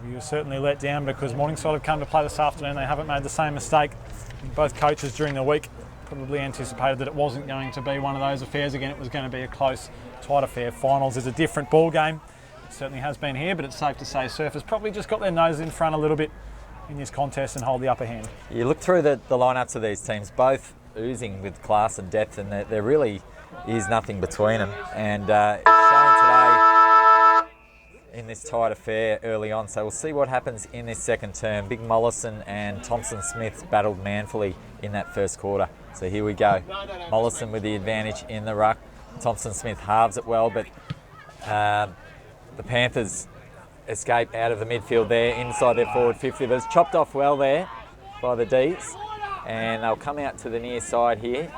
you were certainly let down, because Morningside have come to play this afternoon. They haven't made the same mistake. Both coaches during the week probably anticipated that it wasn't going to be one of those affairs again. It was going to be a close, tight affair. Finals is a different ball game. It certainly has been here, but it's safe to say Surfers probably just got their nose in front a little bit in this contest and hold the upper hand. You look through the lineups of these teams, both oozing with class and depth, and there really is nothing between them. And it's shown today in this tight affair early on. So we'll see what happens in this second term. Big Mollison and Thompson Smith battled manfully in that first quarter. So here we go. Mollison with the advantage in the ruck. Thompson Smith halves it well, but the Panthers escape out of the midfield there, inside their forward 50. But it's chopped off well there by the Ds. And they'll come out to the near side here.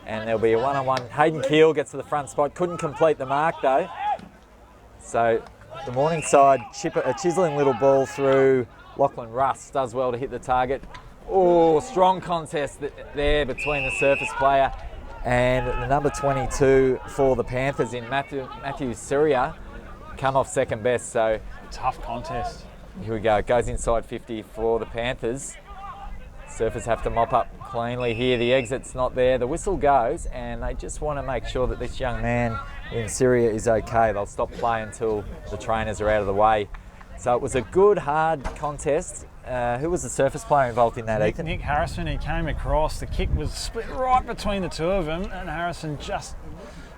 And there'll be a one-on-one. Hayden Keel gets to the front spot. Couldn't complete the mark though. So the Morningside a chiseling little ball through. Lachlan Russ does well to hit the target. Oh, strong contest there between the Surfers player and the number 22 for the Panthers in Matthew Syria. Come off second best, so tough contest. Here we go. It goes inside 50 for the Panthers. Surfers have to mop up cleanly here. The exit's not there. The whistle goes, and they just want to make sure that this young man in Syria is okay. They'll stop play until the trainers are out of the way. So it was a good, hard contest. Who was the Surfers player involved in that, Ethan? Nick Harrison. He came across. The kick was split right between the two of them, and Harrison just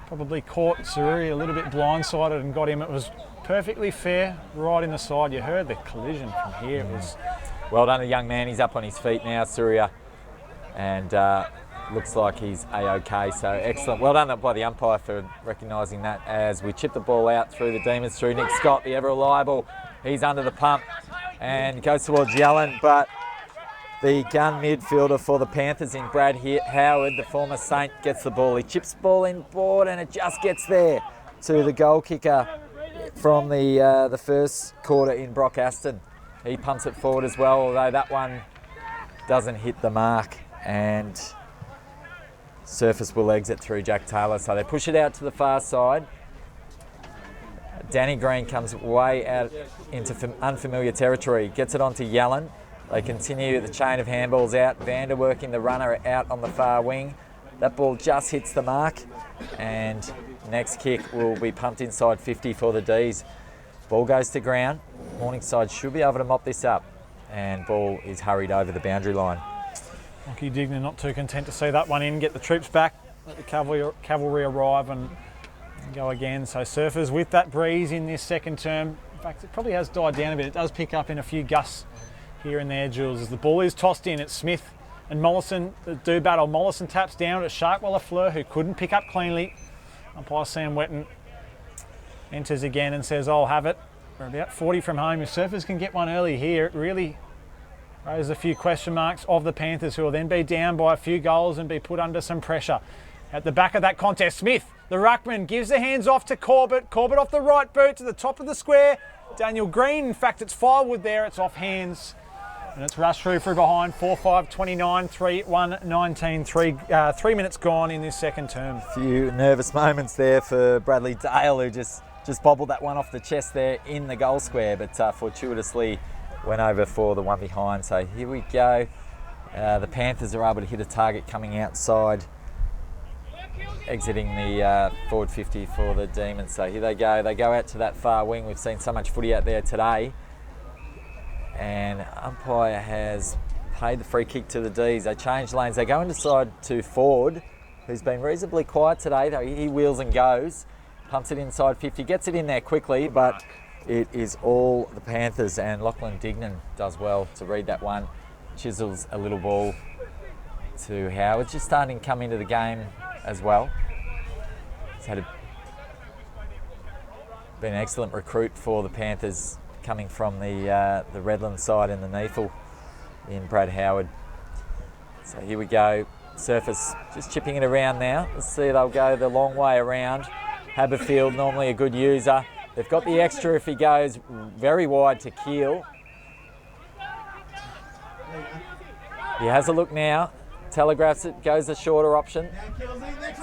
probably caught Syria a little bit blindsided and got him. It was perfectly fair, right in the side. You heard the collision from here. It was well done, the young man. He's up on his feet now, Syria, and looks like he's A-OK. So excellent. Well done by the umpire for recognising that as we chip the ball out through the Demons through Nick Scott, the ever reliable. He's under the pump and goes towards Yellen, but the gun midfielder for the Panthers in Brad Howard, the former Saint, gets the ball. He chips the ball in board and it just gets there to the goal kicker from the first quarter in Brock Aston. He pumps it forward as well, although that one doesn't hit the mark, and Surfers will exit through Jack Taylor. So they push it out to the far side. Danny Green comes way out into unfamiliar territory, gets it onto Yellen. They continue the chain of handballs out. Vander working the runner out on the far wing. That ball just hits the mark, and next kick will be pumped inside 50 for the Ds. Ball goes to ground. Morningside should be able to mop this up, and ball is hurried over the boundary line. Lockie Dignan not too content to see that one in, get the troops back, let the cavalry arrive and go again. So Surfers with that breeze in this second term. In fact, it probably has died down a bit. It does pick up in a few gusts here and there, Jules. As the ball is tossed in, it's Smith and Mollison that do battle. Mollison taps down at Sharkwell Fleur, who couldn't pick up cleanly. Umpire Sam Wetton enters again and says, I'll have it. We're about 40 from home. If Surfers can get one early here, it really raises a few question marks of the Panthers, who will then be down by a few goals and be put under some pressure. At the back of that contest, Smith, the ruckman, gives the hands off to Corbett. Corbett off the right boot to the top of the square. Daniel Green, in fact, it's Firewood there. It's off hands. And it's Rush through behind, 4-5-29, 3-1-19, 3 minutes gone in this second term. A few nervous moments there for Bradley Dale, who just bobbled that one off the chest there in the goal square, but fortuitously went over for the one behind. So here we go. The Panthers are able to hit a target coming outside exiting the forward 50 for the Demons. So here they go. They go out to that far wing. We've seen so much footy out there today. And umpire has paid the free kick to the D's. They change lanes. They go inside to Ford, who's been reasonably quiet today. He wheels and goes, pumps it inside 50, gets it in there quickly, but it is all the Panthers, and Lachlan Dignan does well to read that one. Chisels a little ball to Howard, just starting to come into the game as well. He's been an excellent recruit for the Panthers, coming from the Redland side in the Neefle in Brad Howard. So here we go. Surface just chipping it around now. Let's see, they'll go the long way around. Haberfield, normally a good user. They've got the extra if he goes very wide to Keel. He has a look now. Telegraphs it, goes the shorter option.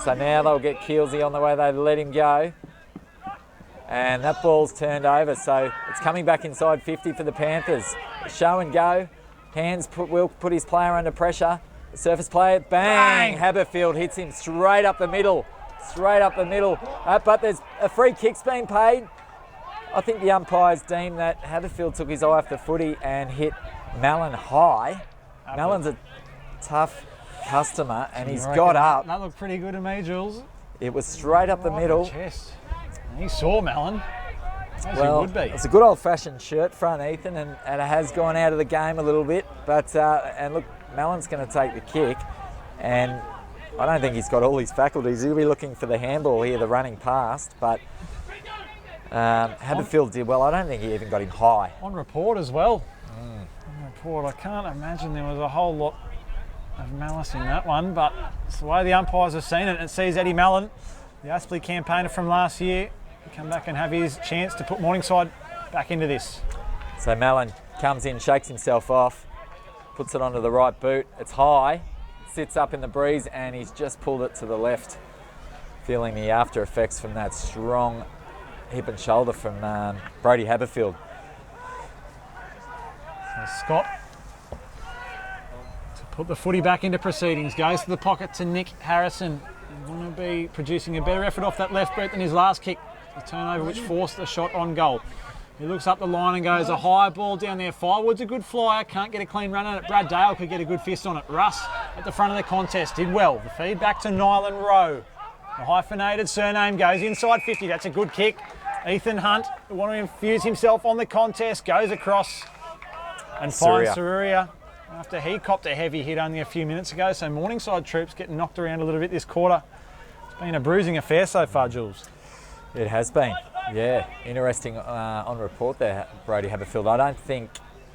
So now they'll get Keelsey on the way they let him go. And that ball's turned over, so it's coming back inside 50 for the Panthers. Show and go. Hands will put his player under pressure. The surface play, bang! Haberfield hits him straight up the middle. Straight up the middle. But there's a free kick's been paid. I think the umpires deemed that Haberfield took his eye off the footy and hit Mallon high. Mallon's a tough customer, and he's got up. That looked pretty good to me, Jules. It was straight up the middle. Chest. He saw Mallon, as well, he would be. It's a good old-fashioned shirt front, Ethan, and it has gone out of the game a little bit. But and look, Mallon's going to take the kick, and I don't think he's got all his faculties. He'll be looking for the handball here, the running past, but Haberfield did well. I don't think he even got him high. On report as well. On report, I can't imagine there was a whole lot of malice in that one, but it's the way the umpires have seen it. It sees Eddie Mallon, the Aspley campaigner from last year, come back and have his chance to put Morningside back into this. So Mallon comes in, shakes himself off, puts it onto the right boot. It's high, sits up in the breeze, and he's just pulled it to the left, feeling the after effects from that strong hip and shoulder from Brodie Haberfield. So Scott, to put the footy back into proceedings, goes to the pocket to Nick Harrison. He's going to be producing a better effort off that left boot than his last kick. The turnover which forced the shot on goal. He looks up the line and goes, a high ball down there. Firewood's a good flyer, can't get a clean run on it. Brad Dale could get a good fist on it. Russ at the front of the contest did well. The feed back to Nylan Rowe. The hyphenated surname goes inside 50. That's a good kick. Ethan Hunt, who want to infuse himself on the contest, goes across and finds Saruria after he copped a heavy hit only a few minutes ago. So Morningside troops getting knocked around a little bit this quarter. It's been a bruising affair so far, Jules. It has been, yeah. Interesting on report there, Brodie Haberfield. I don't think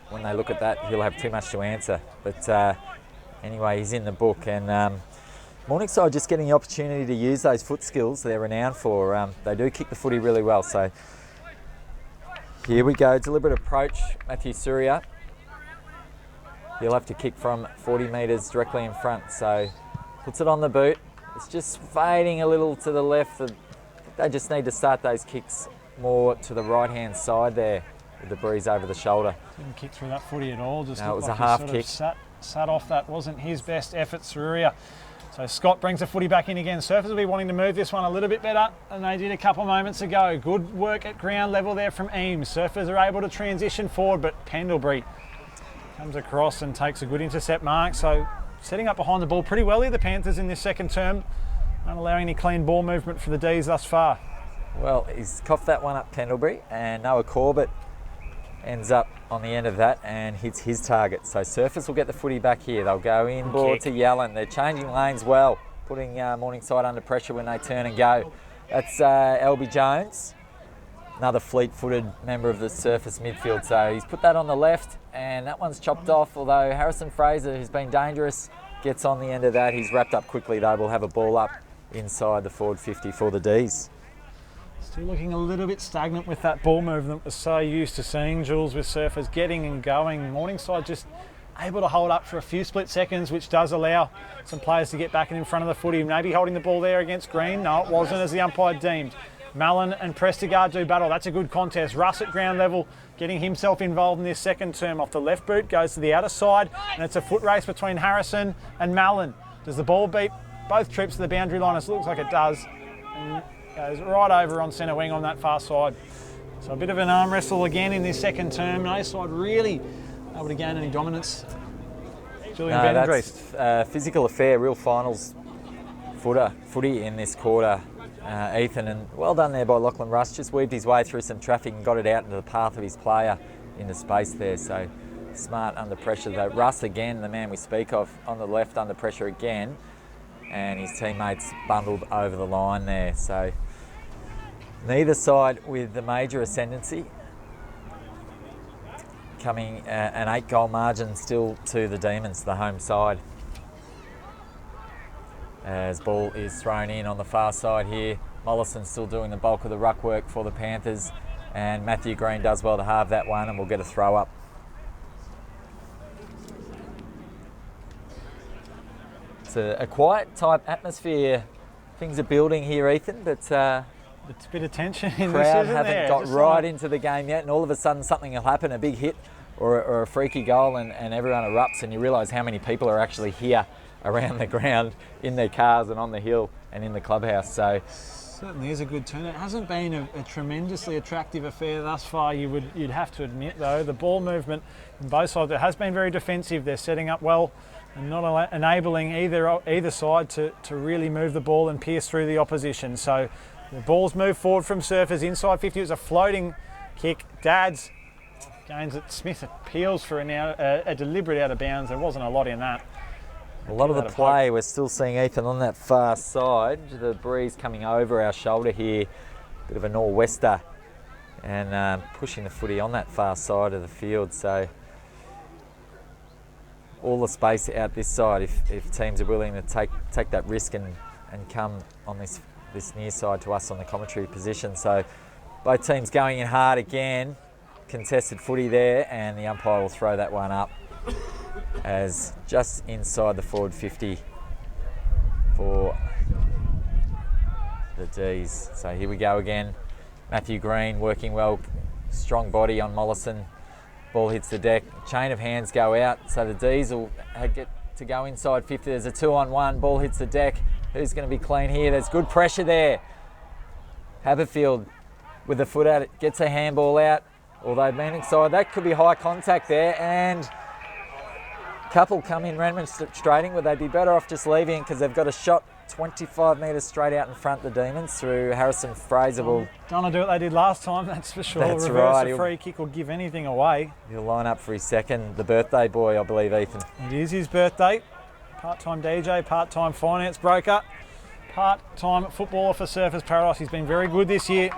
when they look at that he'll have too much to answer. But anyway, he's in the book, and Morningside just getting the opportunity to use those foot skills they're renowned for. They do kick the footy really well. So here we go, deliberate approach, Matthew Surya. He'll have to kick from 40 metres directly in front. So puts it on the boot. It's just fading a little to the left. They just need to start those kicks more to the right-hand side there with the breeze over the shoulder. Didn't kick through that footy at all. Just no, it was like a half kick. Sat off. That wasn't his best effort, Saruria. So Scott brings the footy back in again. Surfers will be wanting to move this one a little bit better than they did a couple of moments ago. Good work at ground level there from Eames. Surfers are able to transition forward, but Pendlebury comes across and takes a good intercept mark. So setting up behind the ball pretty well here, the Panthers in this second term. Not allowing any clean ball movement for the D's thus far. Well, he's coughed that one up, Pendlebury, and Noah Corbett ends up on the end of that and hits his target. So Surfers will get the footy back here. They'll go in ball to Yellen. They're changing lanes well, putting Morningside under pressure when they turn and go. That's Elby Jones, another fleet-footed member of the Surface midfield. So he's put that on the left, and that one's chopped off, although Harrison Fraser, who's been dangerous, gets on the end of that. He's wrapped up quickly, though. We'll have a ball up inside the forward 50 for the D's. Still looking a little bit stagnant with that ball movement. We're so used to seeing Jules with Surfers getting and going. Morningside just able to hold up for a few split seconds, which does allow some players to get back in front of the footy. Maybe holding the ball there against Green. No, it wasn't, as the umpire deemed. Mallon and Prestigard do battle. That's a good contest. Russ at ground level getting himself involved in this second term. Off the left boot, goes to the outer side, and it's a foot race between Harrison and Mallon. Does the ball beat both trips to the boundary line, as it looks like it does, and goes right over on centre wing on that far side. So a bit of an arm wrestle again in this second term. No side really able to gain any dominance. Julian Van der Driest. That's physical affair, real finals footy in this quarter, Ethan, and well done there by Lachlan Russ. Just weaved his way through some traffic and got it out into the path of his player into space there. So smart under pressure though. Russ again, the man we speak of, on the left under pressure again, and his teammates bundled over the line there. So neither side with the major ascendancy. Coming an 8-goal margin still to the Demons, the home side. As ball is thrown in on the far side here. Mollison still doing the bulk of the ruck work for the Panthers, and Matthew Green does well to halve that one, and we'll get a throw up. It's a quiet type atmosphere. Things are building here, Ethan, but it's a bit of tension in this, crowd isn't haven't there? got Just right into the game yet, and all of a sudden something will happen, a big hit or a freaky goal, and everyone erupts, and you realise how many people are actually here around the ground, in their cars and on the hill and in the clubhouse. So certainly is a good turn. It hasn't been a tremendously attractive affair thus far, you'd have to admit though. The ball movement on both sides, it has been very defensive. They're setting up well and not enabling either side to really move the ball and pierce through the opposition. So the ball's moved forward from Surfers inside 50. It was a floating kick. Dad's gains it. Smith appeals for a deliberate out of bounds. There wasn't a lot in that. A lot of the play, we're still seeing Ethan on that far side. The breeze coming over our shoulder here, bit of a nor'wester, and pushing the footy on that far side of the field. So all the space out this side, if teams are willing to take that risk and come on this near side to us on the commentary position. So both teams going in hard again, contested footy there, and the umpire will throw that one up as just inside the forward 50 for the D's. So here we go again. Matthew Green working well, strong body on Mollison. Ball hits the deck, chain of hands go out, so the D's will get to go inside 50. There's a 2-on-1, ball hits the deck. Who's going to be clean here? There's good pressure there. Haberfield with the foot out, it gets a handball out, although being side, that could be high contact there, and couple come in remonstrating, would they be better off just leaving because they've got a shot 25 metres straight out in front, the Demons, through Harrison Fraser. Don't want to do what they did last time, that's for sure. That's Reverse right. a free kick or give anything away. He'll line up for his second, the birthday boy, I believe, Ethan. It is his birthday. Part-time DJ, part-time finance broker, part-time footballer for Surfers Paradise. He's been very good this year.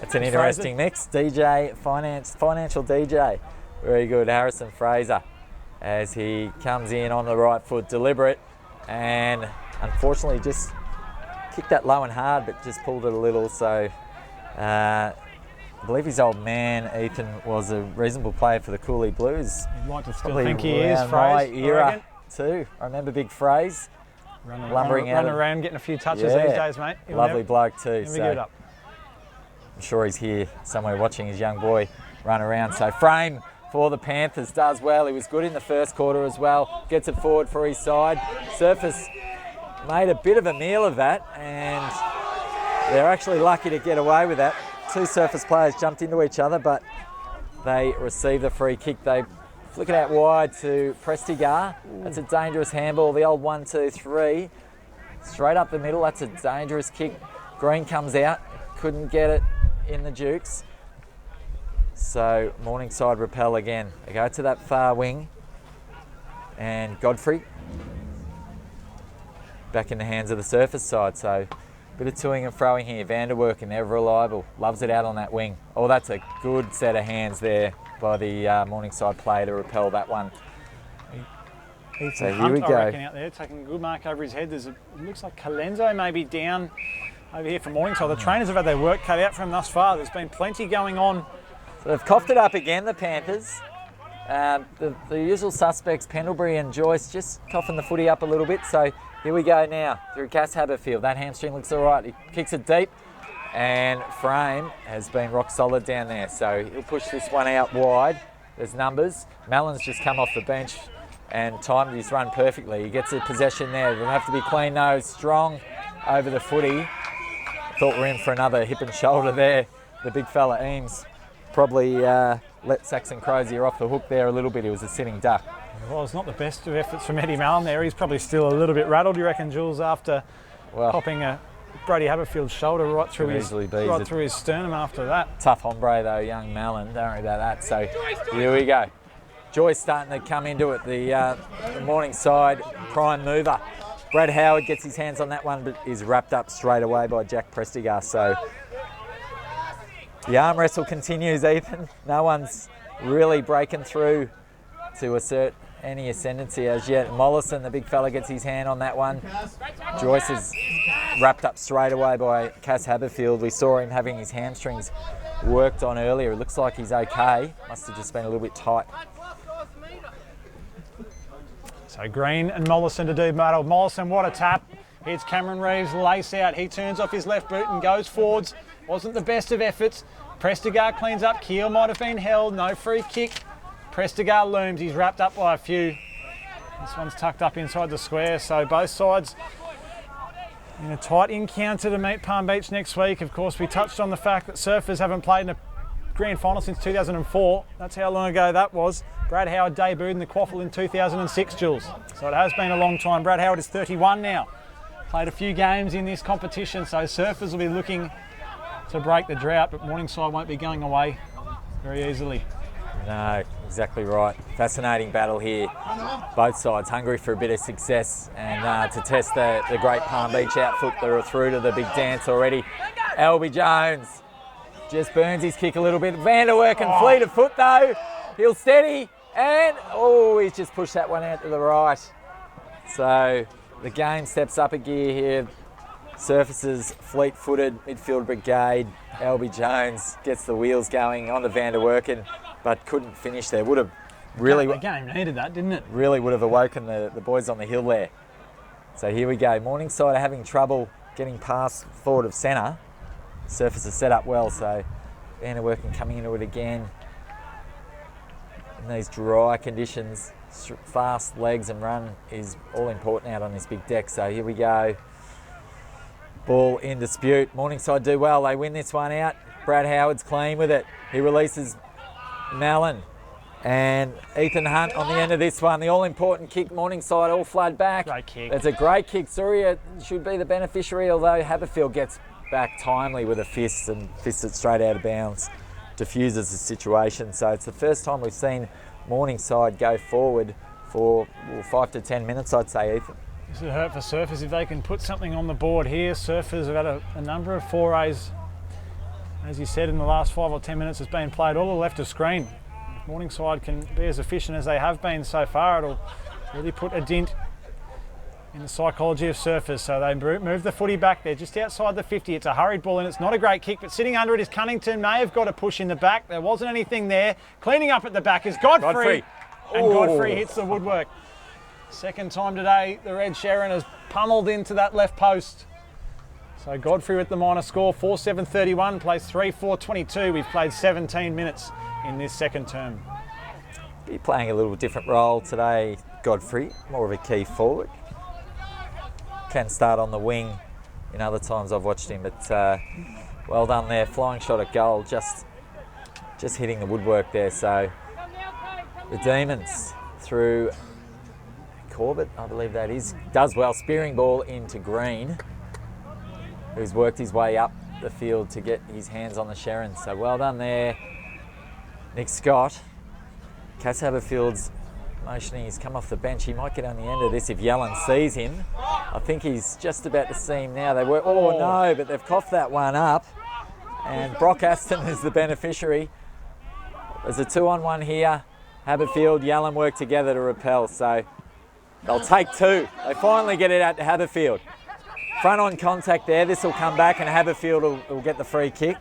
It's an interesting mix. DJ, financial DJ. Very good, Harrison Fraser, as he comes in on the right foot, deliberate, and unfortunately just kicked that low and hard, but just pulled it a little. So I believe his old man, Ethan, was a reasonable player for the Cooley Blues. You'd like to still Probably think he is, my Fraser, era too. I remember Big Fraser. Lumbering out around, getting a few touches these days, mate. Lovely bloke too. Never give it up. I'm sure he's here somewhere watching his young boy run around. So frame for the Panthers does well. He was good in the first quarter as well. Gets it forward for his side. Surfers made a bit of a meal of that, and they're actually lucky to get away with that. Two Surfers players jumped into each other, but they received the free kick. They flick it out wide to Prestigar. That's a dangerous handball. The old 1-2-3. Straight up the middle. That's a dangerous kick. Green comes out. Couldn't get it in the Dukes. So Morningside repel again. They go to that far wing. And Godfrey back in the hands of the Surfers side. So a bit of toing and froing here. Vanderwerk and ever reliable. Loves it out on that wing. Oh, that's a good set of hands there by the Morningside player to repel that one. So here we go. I reckon out there, taking a good mark over his head. It looks like Calenzo maybe down over here for Morningside. The trainers have had their work cut out for him thus far. There's been plenty going on. So they've coughed it up again, the Panthers. The usual suspects, Pendlebury and Joyce, just coughing the footy up a little bit. So here we go now through Cass Haberfield. That hamstring looks all right. He kicks it deep, and Frame has been rock solid down there. So he'll push this one out wide. There's numbers. Mallon's just come off the bench and timed his run perfectly. He gets a possession there. It'll have to be clean though, strong over the footy. Thought we're in for another hip and shoulder there. The big fella Eames probably let Saxon Crozier off the hook there a little bit. He was a sitting duck. Well, it's not the best of efforts from Eddie Mallon there. He's probably still a little bit rattled, you reckon, Jules, after popping a Brady Haberfield's shoulder right through his sternum after that. Tough hombre though, young Mallon. Don't worry about that. So here we go. Joy's starting to come into it. The Morningside prime mover. Brad Howard gets his hands on that one, but is wrapped up straight away by Jack Prestigar. So the arm wrestle continues, Ethan. No one's really breaking through to assert any ascendancy as yet. Mollison, the big fella, gets his hand on that one. Joyce is wrapped up straight away by Cass Haberfield. We saw him having his hamstrings worked on earlier. It looks like he's okay. Must have just been a little bit tight. So Green and Mollison to do battle. Mollison, what a tap. Hits Cameron Reeves, lace out. He turns off his left boot and goes forwards. Wasn't the best of efforts. Prestigar cleans up. Keel might have been held. No free kick. Prestigar looms. He's wrapped up by a few. This one's tucked up inside the square. So both sides in a tight encounter to meet Palm Beach next week. Of course, we touched on the fact that Surfers haven't played in a grand final since 2004. That's how long ago that was. Brad Howard debuted in the Quaffle in 2006, Jules. So it has been a long time. Brad Howard is 31 now. Played a few games in this competition, so Surfers will be looking to break the drought, but Morningside won't be going away very easily. No, exactly right. Fascinating battle here. Both sides hungry for a bit of success and to test the great Palm Beach outfit. They're through to the big dance already. Albie Jones just burns his kick a little bit. Vanderwerk and fleet of foot though. He'll steady and he's just pushed that one out to the right. So the game steps up a gear here. Surfaces fleet-footed midfield brigade. Albie Jones gets the wheels going on to Vanderwerken, but couldn't finish there. Would have really the game needed that, didn't it? Really would have awoken the boys on the hill there. So here we go. Morningside are having trouble getting past forward of centre. Surface is set up well, so Vanderwerken coming into it again. In these dry conditions, fast legs and run is all important out on this big deck. So here we go. Ball in dispute. Morningside do well. They win this one out. Brad Howard's clean with it. He releases Mallon and Ethan Hunt on the end of this one. The all-important kick. Morningside all flood back. Great kick. It's a great kick. Surya should be the beneficiary, although Haberfield gets back timely with a fist and fists it straight out of bounds. Diffuses the situation. So it's the first time we've seen Morningside go forward for 5 to 10 minutes, I'd say, Ethan. This would hurt for Surfers if they can put something on the board here. Surfers have had a number of forays, as you said, in the last 5 or 10 minutes has been played all the left of screen. If Morningside can be as efficient as they have been so far, it'll really put a dent in the psychology of Surfers. So they move the footy back there, just outside the 50. It's a hurried ball and it's not a great kick, but sitting under it is Cunnington. May have got a push in the back. There wasn't anything there. Cleaning up at the back is Godfrey. And Godfrey hits the woodwork. Second time today, the Red Sharon has pummeled into that left post. So Godfrey with the minor score, 4-7-31, plays 3-4-22. We've played 17 minutes in this second term. Be playing a little different role today, Godfrey, more of a key forward. Can start on the wing in other times I've watched him, but well done there. Flying shot at goal, just hitting the woodwork there. So the Demons through Corbett, I believe that is, does well. Spearing ball into Green, who's worked his way up the field to get his hands on the Sharon. So well done there, Nick Scott. Cass Haberfield's motioning, he's come off the bench. He might get on the end of this if Yellen sees him. I think he's just about to see him now. But they've coughed that one up. And Brock Aston is the beneficiary. There's a 2-on-1 here. Haberfield, Yellen work together to repel. So they'll take 2. They finally get it out to Haberfield. Front on contact there. This will come back and Haberfield will get the free kick.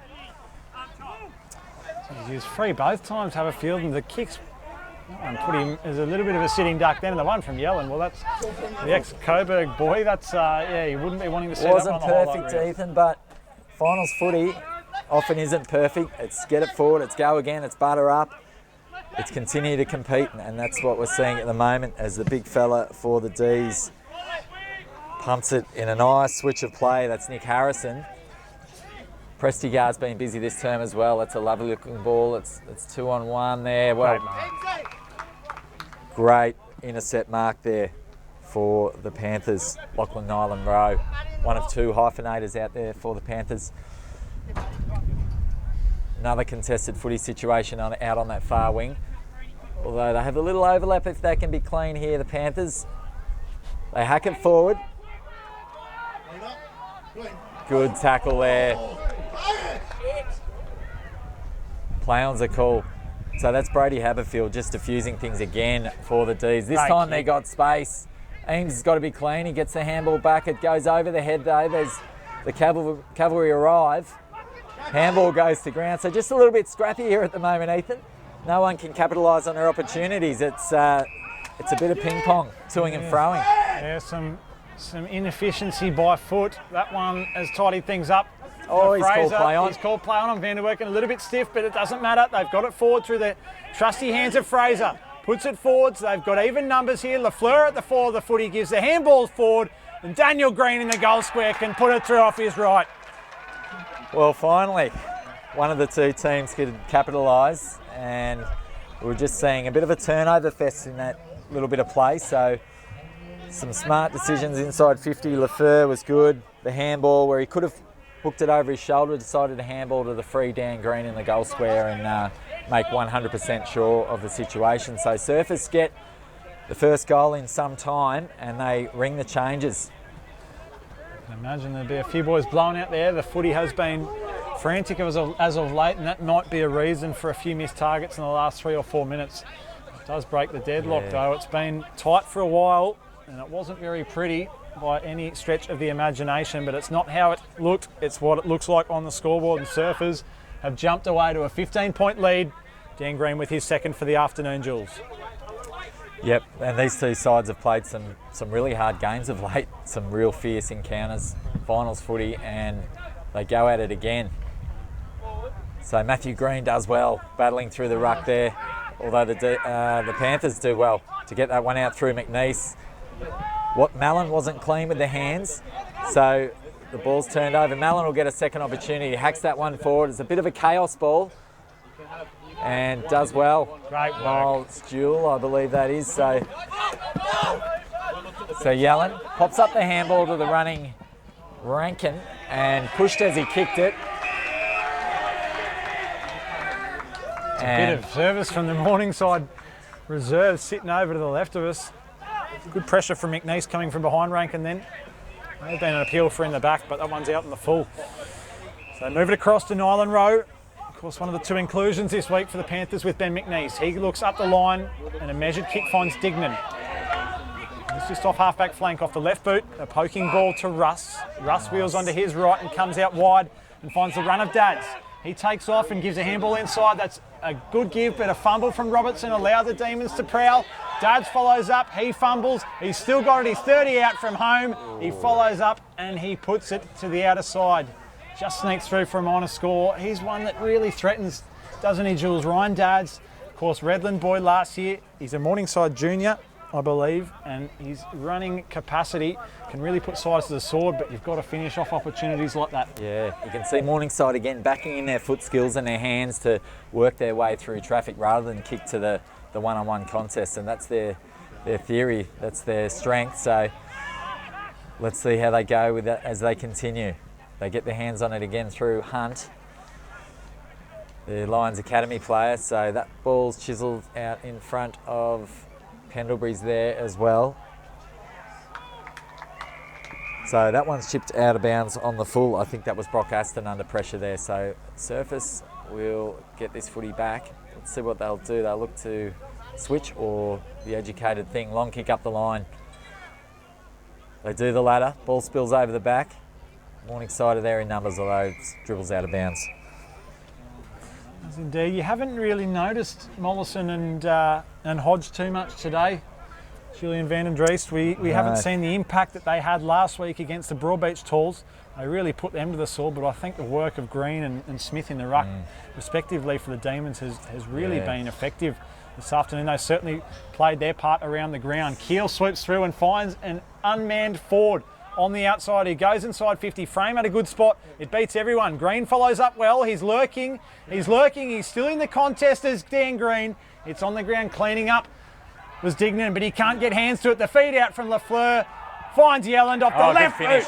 He was free both times, Haberfield, and the kicks put him as a little bit of a sitting duck then, and the one from Yellen, well, that's the ex-Coburg boy. That's, he wouldn't be wanting to see that one. Wasn't perfect, Ethan, but finals footy often isn't perfect. It's get it forward, it's go again, it's butter up. it's continue to compete, and that's what we're seeing at the moment as the big fella for the D's pumps it in a nice switch of play. That's Nick Harrison. Prestigard's been busy this term as well. That's a lovely looking ball. It's 2-on-1 there. Well, great intercept mark there for the Panthers. Lachlan Nyland Rowe, one of two hyphenators out there for the Panthers. Another contested footy situation out on that far wing. Although they have a little overlap if they can be clean here, the Panthers. They hack it forward. Good tackle there. Play-ons are cool. So that's Brady Haberfield just diffusing things again for the D's. This time they got space. Eames has got to be clean. He gets the handball back. It goes over the head though. There's the cavalry arrive. Handball goes to ground. So just a little bit scrappy here at the moment, Ethan. No one can capitalise on their opportunities. It's a bit of ping pong, toing and froing. Yeah, some inefficiency by foot. That one has tidied things up. Oh, he's called play on. He's called play on Van der Werken. A little bit stiff, but it doesn't matter. They've got it forward through the trusty hands of Fraser. Puts it forwards. They've got even numbers here. Lafleur at the fore of the footy gives the handballs forward, and Daniel Green in the goal square can put it through off his right. Well, finally, one of the two teams could capitalise, and we were just seeing a bit of a turnover fest in that little bit of play. So some smart decisions inside 50. Lafleur was good. The handball where he could have hooked it over his shoulder, decided to handball to the free Dan Green in the goal square and make 100% sure of the situation. So Surfers get the first goal in some time and they ring the changes. I can imagine there'll be a few boys blown out there. The footy has been frantic as of late, and that might be a reason for a few missed targets in the last 3 or 4 minutes. It does break the deadlock though. It's been tight for a while and it wasn't very pretty by any stretch of the imagination, but it's not how it looked, it's what it looks like on the scoreboard, and Surfers have jumped away to a 15-point lead. Dan Green with his second for the afternoon, Jules. Yep, and these two sides have played some really hard games of late, some real fierce encounters, finals footy, and they go at it again. So Matthew Green does well, battling through the ruck there, although the Panthers do well to get that one out through McNeese. Mallon wasn't clean with the hands, so the ball's turned over. Mallon will get a second opportunity. He hacks that one forward. It's a bit of a chaos ball and does well. Great work. Miles Jewell, I believe that is. So Yellen pops up the handball to the running Rankin and pushed as he kicked it. It's a bit of service from the Morningside reserves sitting over to the left of us. Good pressure from McNeese coming from behind Rankin then. There's been an appeal for in the back, but that one's out in the full. So move it across to Nyland Rowe. Of course, one of the two inclusions this week for the Panthers with Ben McNeese. He looks up the line and a measured kick finds Dignan. It's just off half-back flank off the left boot. A poking ball to Russ. Russ wheels onto his right and comes out wide and finds the run of Dads. He takes off and gives a handball inside. That's a good give, but a fumble from Robertson allowed the Demons to prowl. Dads follows up, he fumbles. He's still got it, he's 30 out from home. He follows up and he puts it to the outer side. Just sneaks through for a minor score. He's one that really threatens, doesn't he, Jules? Ryan Dads, of course, Redland boy last year. He's a Morningside junior, I believe, and his running capacity can really put sides to the sword, but you've got to finish off opportunities like that. Yeah, you can see Morningside again backing in their foot skills and their hands to work their way through traffic rather than kick to the one-on-one contest, and that's their theory, that's their strength. So let's see how they go with that as they continue. They get their hands on it again through Hunt, the Lions Academy player, so that ball's chiselled out in front of Pendlebury's there as well. So that one's chipped out of bounds on the full. I think that was Brock Aston under pressure there. So Surface will get this footy back. Let's see what they'll do. They'll look to switch or the educated thing. Long kick up the line. They do the latter. Ball spills over the back. Morningside are there in numbers, although it dribbles out of bounds. As indeed. You haven't really noticed Mollison and Hodge too much today. Julian Van den Driest, we haven't seen the impact that they had last week against the Broadbeach Tools. They really put them to the sword, but I think the work of Green and Smith in the ruck, respectively, for the Demons has really been effective this afternoon. They certainly played their part around the ground. Keel swoops through and finds an unmanned forward on the outside. He goes inside 50. Frame at a good spot. It beats everyone. Green follows up well. He's lurking. He's still in the contest as Dan Green. It's on the ground cleaning up. Was Dignan, but he can't get hands to it. The feed out from Lafleur finds Yelland off the left boot.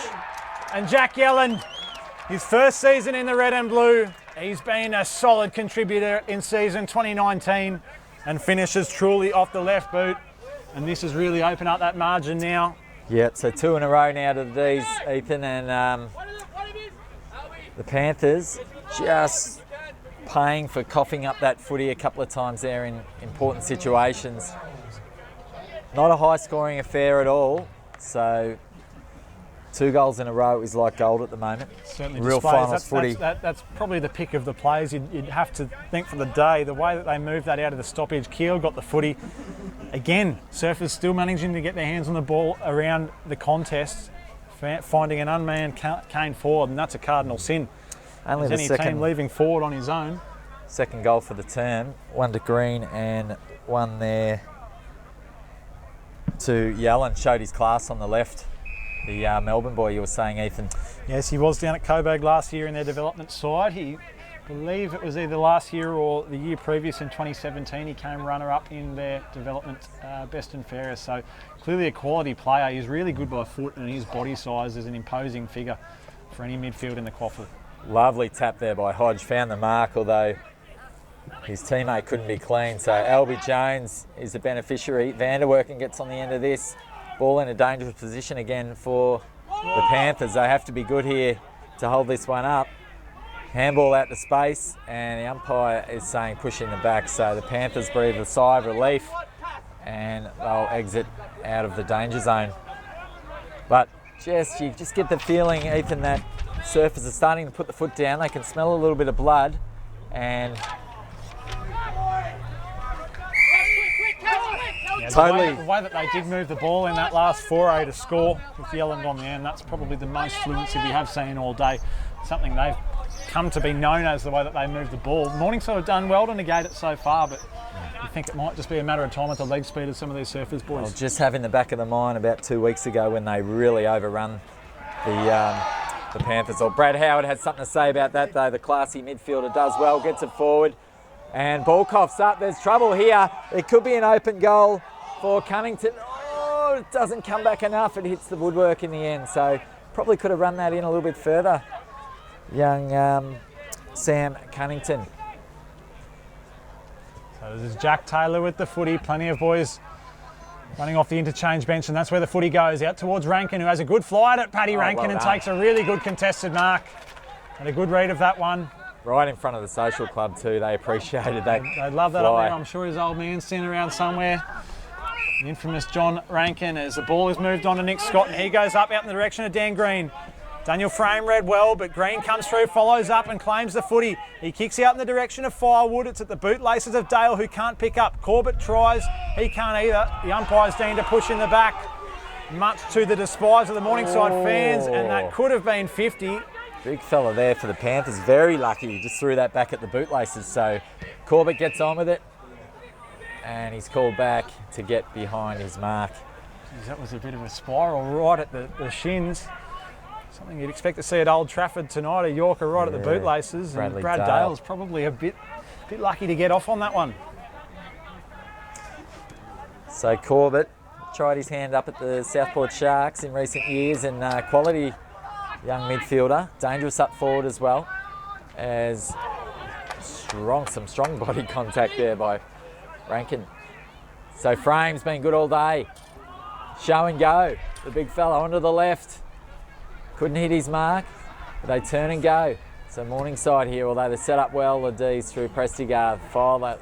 And Jack Yelland, his first season in the red and blue, he's been a solid contributor in season 2019 and finishes truly off the left boot. And this has really opened up that margin now. Yeah, so 2 in a row now to these, Ethan, and the Panthers just paying for coughing up that footy a couple of times there in important situations. Not a high-scoring affair at all, so 2 goals in a row is like gold at the moment. Certainly real displays. finals footy. That's probably the pick of the players. You'd have to think for the day, the way that they moved that out of the stoppage. Keel got the footy. Again, Surfers still managing to get their hands on the ball around the contest, finding an unmanned Kane forward, and that's a cardinal sin. Only the any second team leaving forward on his own. Second goal for the term. 1 to Green and 1 there to Yellen. Showed his class on the left. The Melbourne boy you were saying, Ethan. Yes, he was down at Coburg last year in their development side. I believe it was either last year or the year previous in 2017. He came runner-up in their development best and fairest. So clearly a quality player. He's really good by foot, and his body size is an imposing figure for any midfield in the quaffle. Lovely tap there by Hodge. Found the mark, although his teammate couldn't be clean. So Albie Jones is the beneficiary. Vanderwerken gets on the end of this. Ball in a dangerous position again for the Panthers. They have to be good here to hold this one up. Handball out to space, and the umpire is saying push in the back. So the Panthers breathe a sigh of relief, and they'll exit out of the danger zone. But you just get the feeling, Ethan, that Surfers are starting to put the foot down. They can smell a little bit of blood, and totally. The way that they did move the ball in that last foray to score with Yelland on the end, that's probably the most fluency we have seen all day. Something they've come to be known as, the way that they move the ball. Morningside have done well to negate it so far, but you think it might just be a matter of time with the leg speed of some of these Surfers boys. I'll just have in the back of the mind about 2 weeks ago when they really overrun the Panthers. Or Brad Howard had something to say about that, though. The classy midfielder does well, gets it forward, and ball coughs up. There's trouble here. It could be an open goal for Cunnington. Oh, it doesn't come back enough. It hits the woodwork in the end, so probably could have run that in a little bit further. Young Sam Cunnington. So this is Jack Taylor with the footy. Plenty of boys running off the interchange bench, and that's where the footy goes. Out towards Rankin, who has a good fly at Paddy Rankin and takes a really good contested mark. And a good read of that one. Right in front of the social club too. They appreciated that. They love that fly. up there. I'm sure his old man's standing around somewhere. The infamous John Rankin, as the ball is moved on to Nick Scott, and he goes up out in the direction of Dan Green. Daniel Frame read well, but Green comes through, follows up and claims the footy. He kicks out in the direction of Firewood. It's at the bootlaces of Dale, who can't pick up. Corbett tries, he can't either. The umpire's deemed to push in the back, much to the despise of the Morningside fans, and that could have been 50. Big fella there for the Panthers. Very lucky. He just threw that back at the bootlaces. So Corbett gets on with it, and he's called back to get behind his mark. Jeez, that was a bit of a spiral right at the shins. Something you'd expect to see at Old Trafford tonight, a Yorker right at the bootlaces. And Brad Dale's probably a bit lucky to get off on that one. So Corbett tried his hand up at the Southport Sharks in recent years, and quality young midfielder, dangerous up forward as well, as some strong body contact there by Rankin. So Frame's been good all day. Show and go, the big fella onto the left. Couldn't hit his mark, but they turn and go. So Morningside here, although they set up well, the D's through Prestigard, file that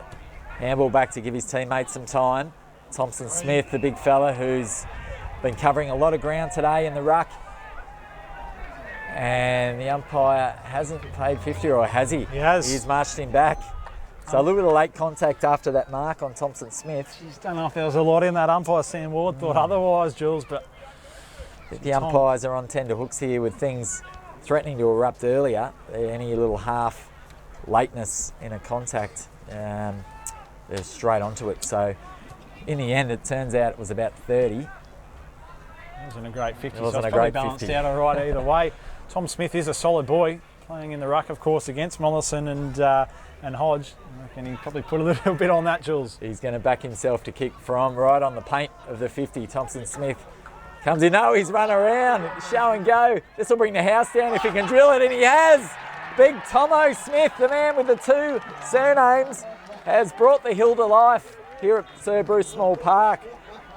handball back to give his teammates some time. Thompson Smith, the big fella who's been covering a lot of ground today in the ruck. And the umpire hasn't paid 50, or has he? He has. He's marched him back. So a little bit of late contact after that mark on Thompson Smith. Just don't know if there was a lot in that umpire. Sam Ward thought otherwise, Jules, but the umpires are on tender hooks here with things threatening to erupt earlier. Any little half lateness in a contact, they're straight onto it. So in the end, it turns out it was about 30. It wasn't a great 50, It wasn't so it's a probably great balanced 50. out all right either way. Tom Smith is a solid boy, playing in the ruck, of course, against Mollison and Hodge. I reckon he probably put a little bit on that, Jules. He's going to back himself to kick from right on the paint of the 50. Thompson Smith comes in. No, he's run around. Show and go. This will bring the house down if he can drill it, and he has. Big Tomo Smith, the man with the 2 surnames, has brought the hill to life here at Sir Bruce Small Park.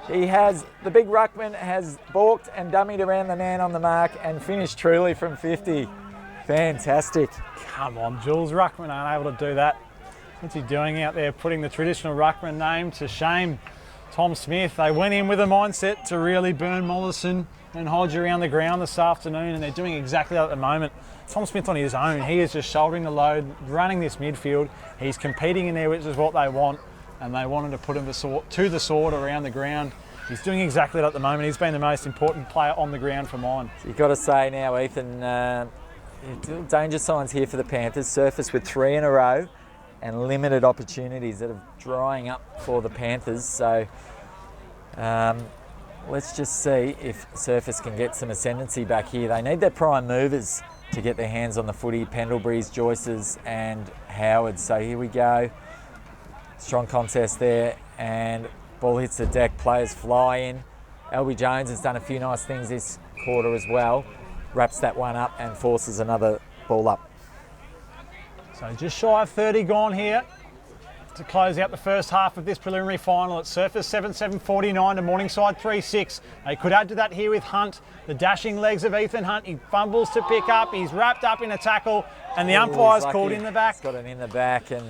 The big ruckman has balked and dummied around the man on the mark and finished truly from 50. Fantastic. Come on, Jules. Ruckman aren't able to do that. What's he doing out there, putting the traditional ruckman name to shame? Tom Smith, they went in with a mindset to really burn Mollison and Hodge around the ground this afternoon, and they're doing exactly that at the moment. Tom Smith on his own, he is just shouldering the load, running this midfield. He's competing in there, which is what they want, and they wanted to put him to the sword around the ground. He's doing exactly that at the moment. He's been the most important player on the ground for mine. So you've got to say now, Ethan, danger signs here for the Panthers. Surface with 3 in a row and limited opportunities that are drying up for the Panthers. So let's just see if Surface can get some ascendancy back here. They need their prime movers to get their hands on the footy. Pendlebury's, Joyce's and Howard. So here we go. Strong contest there, and ball hits the deck. Players fly in. Albie Jones has done a few nice things this quarter as well. Wraps that one up and forces another ball up. So just shy of 30 gone here to close out the first half of this preliminary final. At Surface 7-7-49 to Morningside 3-6. They could add to that here with Hunt. The dashing legs of Ethan Hunt. He fumbles to pick up. He's wrapped up in a tackle, and the umpire's called in the back. He's got it in the back and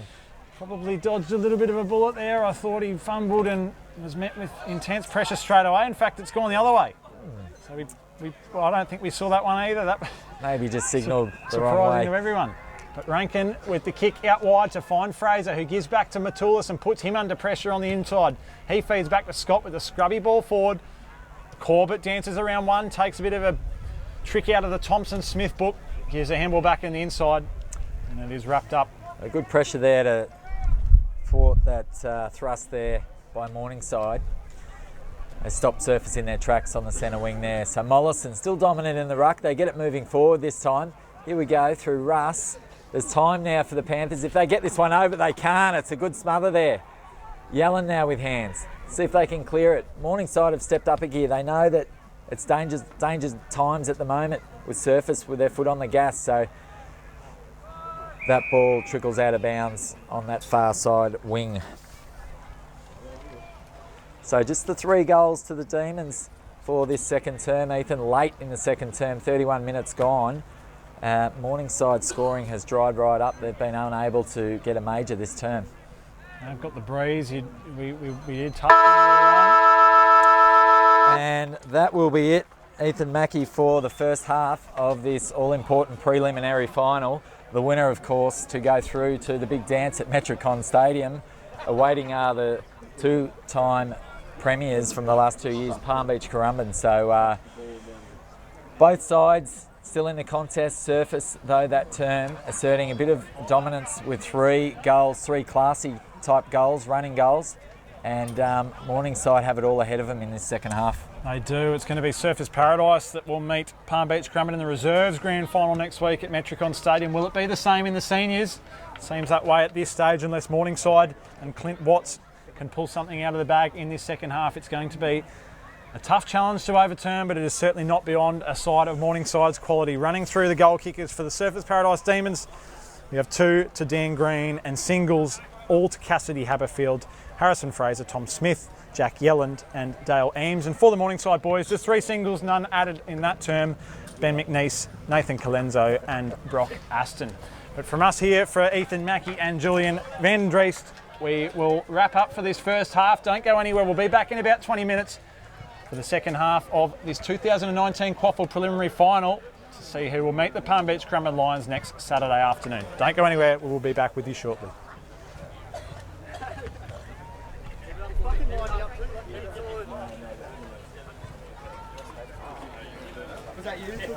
probably dodged a little bit of a bullet there. I thought he fumbled and was met with intense pressure straight away. In fact, it's gone the other way. So I don't think we saw that one either. That maybe just signalled the wrong way. Surprising to everyone. But Rankin with the kick out wide to find Fraser, who gives back to Matulis and puts him under pressure on the inside. He feeds back to Scott with a scrubby ball forward. Corbett dances around one, takes a bit of a trick out of the Thompson-Smith book, gives a handball back in the inside, and it is wrapped up. A good pressure there to thwart that thrust there by Morningside. They stop Surface in their tracks on the centre wing there. So Mollison still dominant in the ruck. They get it moving forward this time. Here we go through Russ. There's time now for the Panthers. If they get this one over, they can't. It's a good smother there. Yellen now with hands. See if they can clear it. Morningside have stepped up a gear. They know that it's dangerous times at the moment with Surface with their foot on the gas. So that ball trickles out of bounds on that far side wing. So just the 3 goals to the Demons for this second term. Ethan late in the second term, 31 minutes gone. Morningside scoring has dried right up. They've been unable to get a major this term. They've got the breeze. We did touch on. And that will be it, Ethan Mackey, for the first half of this all-important preliminary final. The winner, of course, to go through to the big dance at Metricon Stadium. Awaiting are the 2-time premiers from the last 2 years, Palm Beach Currumbin. So both sides still in the contest. Surface, though, that term asserting a bit of dominance with 3 goals, 3 classy type goals, running goals, and Morningside have it all ahead of them in this second half. They do. It's going to be Surface Paradise that will meet Palm Beach Currumbin in the reserves grand final next week at Metricon Stadium. Will it be the same in the seniors? Seems that way at this stage, unless Morningside and Clint Watts can pull something out of the bag in this second half. It's going to be a tough challenge to overturn, but it is certainly not beyond a side of Morningside's quality. Running through the goal kickers for the Surface Paradise Demons, we have 2 to Dan Green and singles all to Cassidy Haberfield, Harrison Fraser, Tom Smith, Jack Yelland and Dale Eames. And for the Morningside boys, just 3 singles, none added in that term. Ben McNeese, Nathan Colenso and Brock Aston. But from us here, for Ethan Mackey and Julian Van Driest, we will wrap up for this first half. Don't go anywhere. We'll be back in about 20 minutes for the second half of this 2019 Quaffle preliminary final to see who will meet the Palm Beach Currumbin Lions next Saturday afternoon. Don't go anywhere. We will be back with you shortly. Was that you?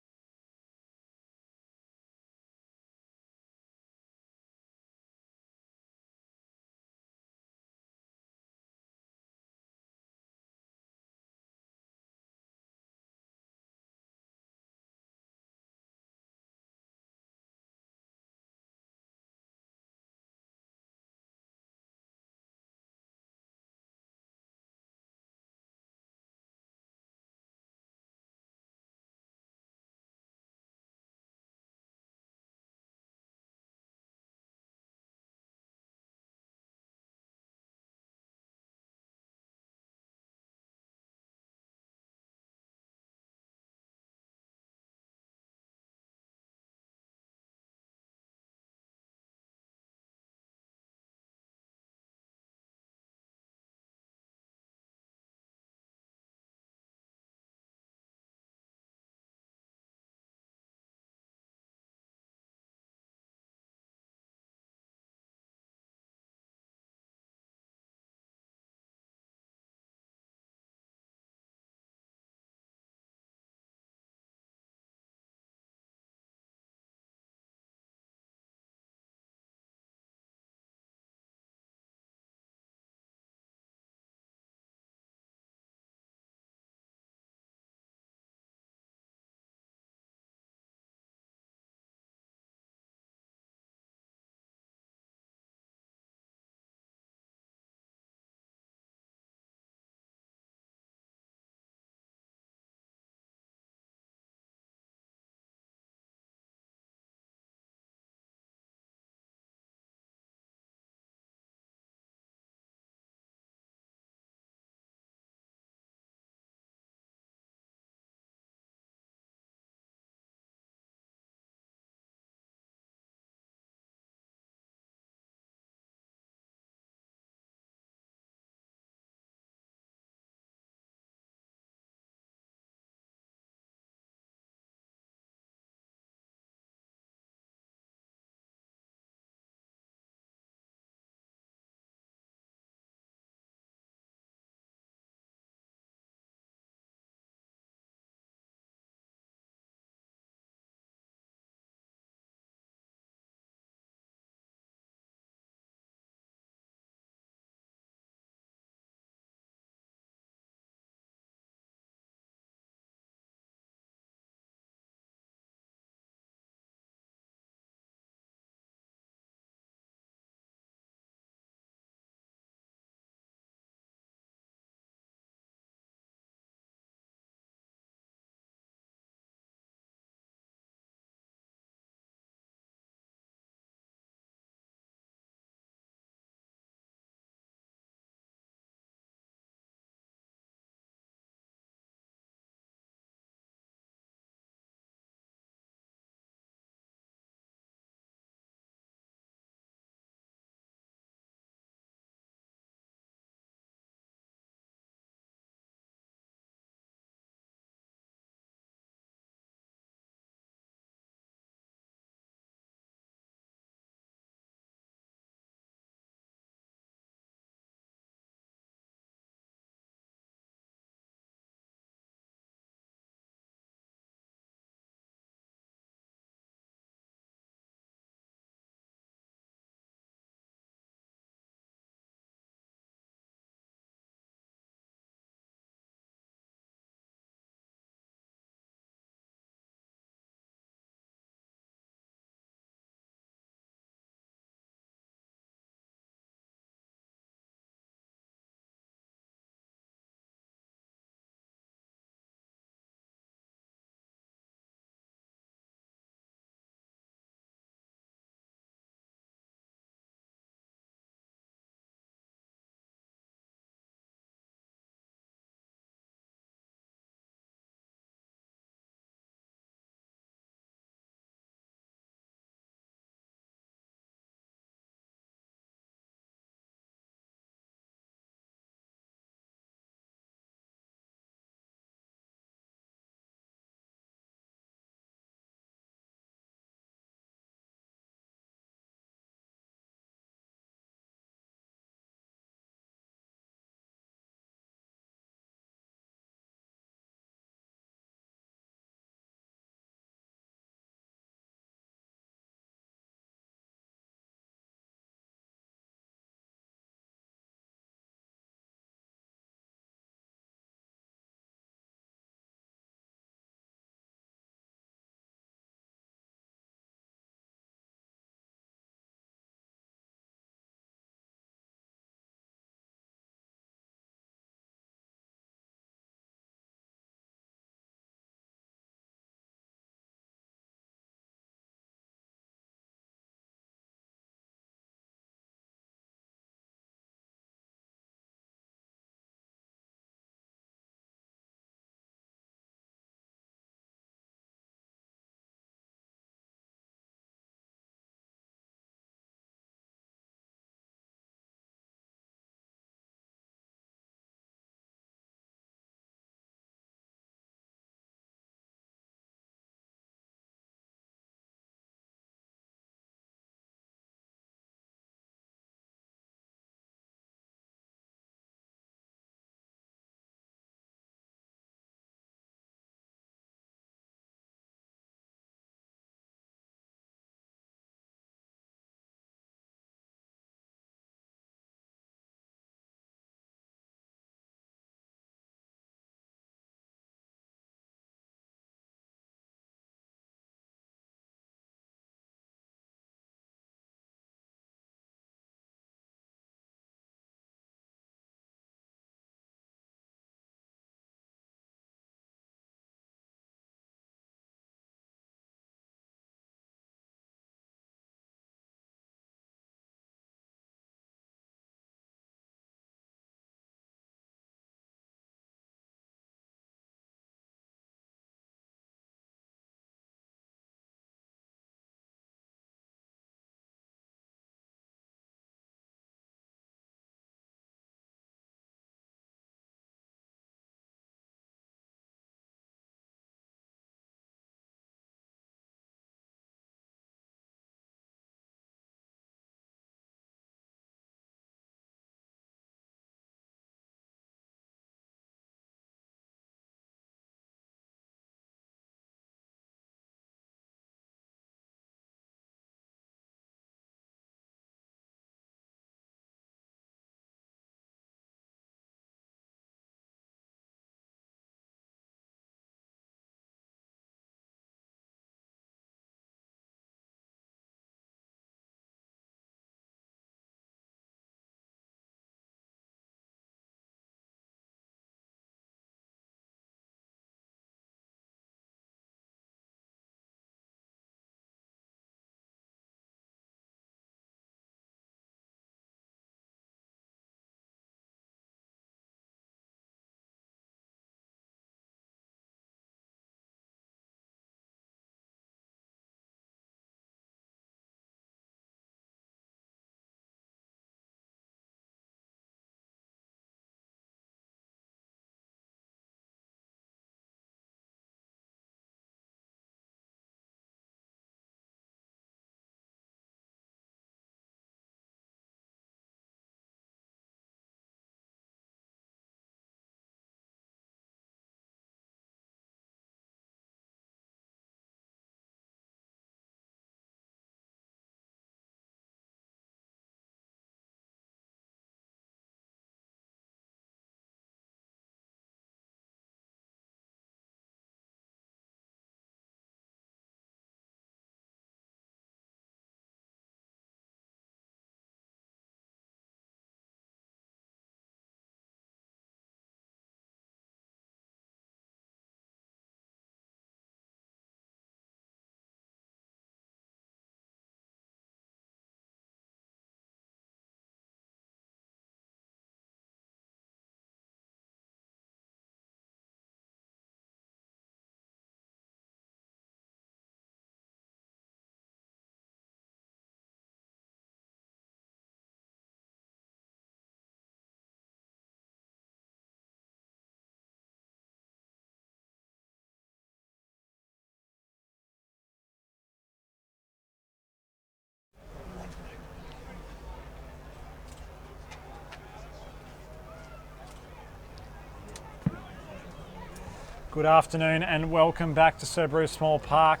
Good afternoon and welcome back to Sir Bruce Small Park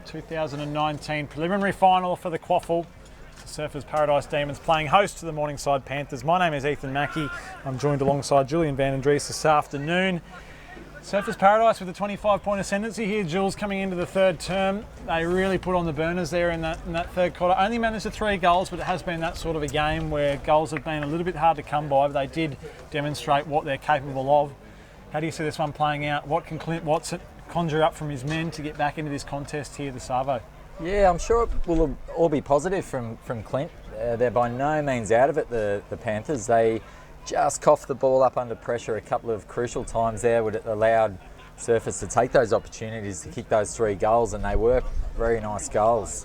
2019 preliminary final for the Quaffle. Surfers Paradise Demons playing host to the Morningside Panthers. My name is Ethan Mackey. I'm joined alongside Julian Van Andries this afternoon. Surfers Paradise with a 25-point ascendancy here. Jules coming into the third term. They really put on the burners there in that third quarter. Only managed to 3 goals, but it has been that sort of a game where goals have been a little bit hard to come by, but they did demonstrate what they're capable of. How do you see this one playing out? What can Clint Watson conjure up from his men to get back into this contest here this Savo? Yeah, I'm sure it will all be positive from Clint. They're by no means out of it, the Panthers. They just coughed the ball up under pressure a couple of crucial times there, would allowed Surfers to take those opportunities to kick those 3 goals, and they were very nice goals.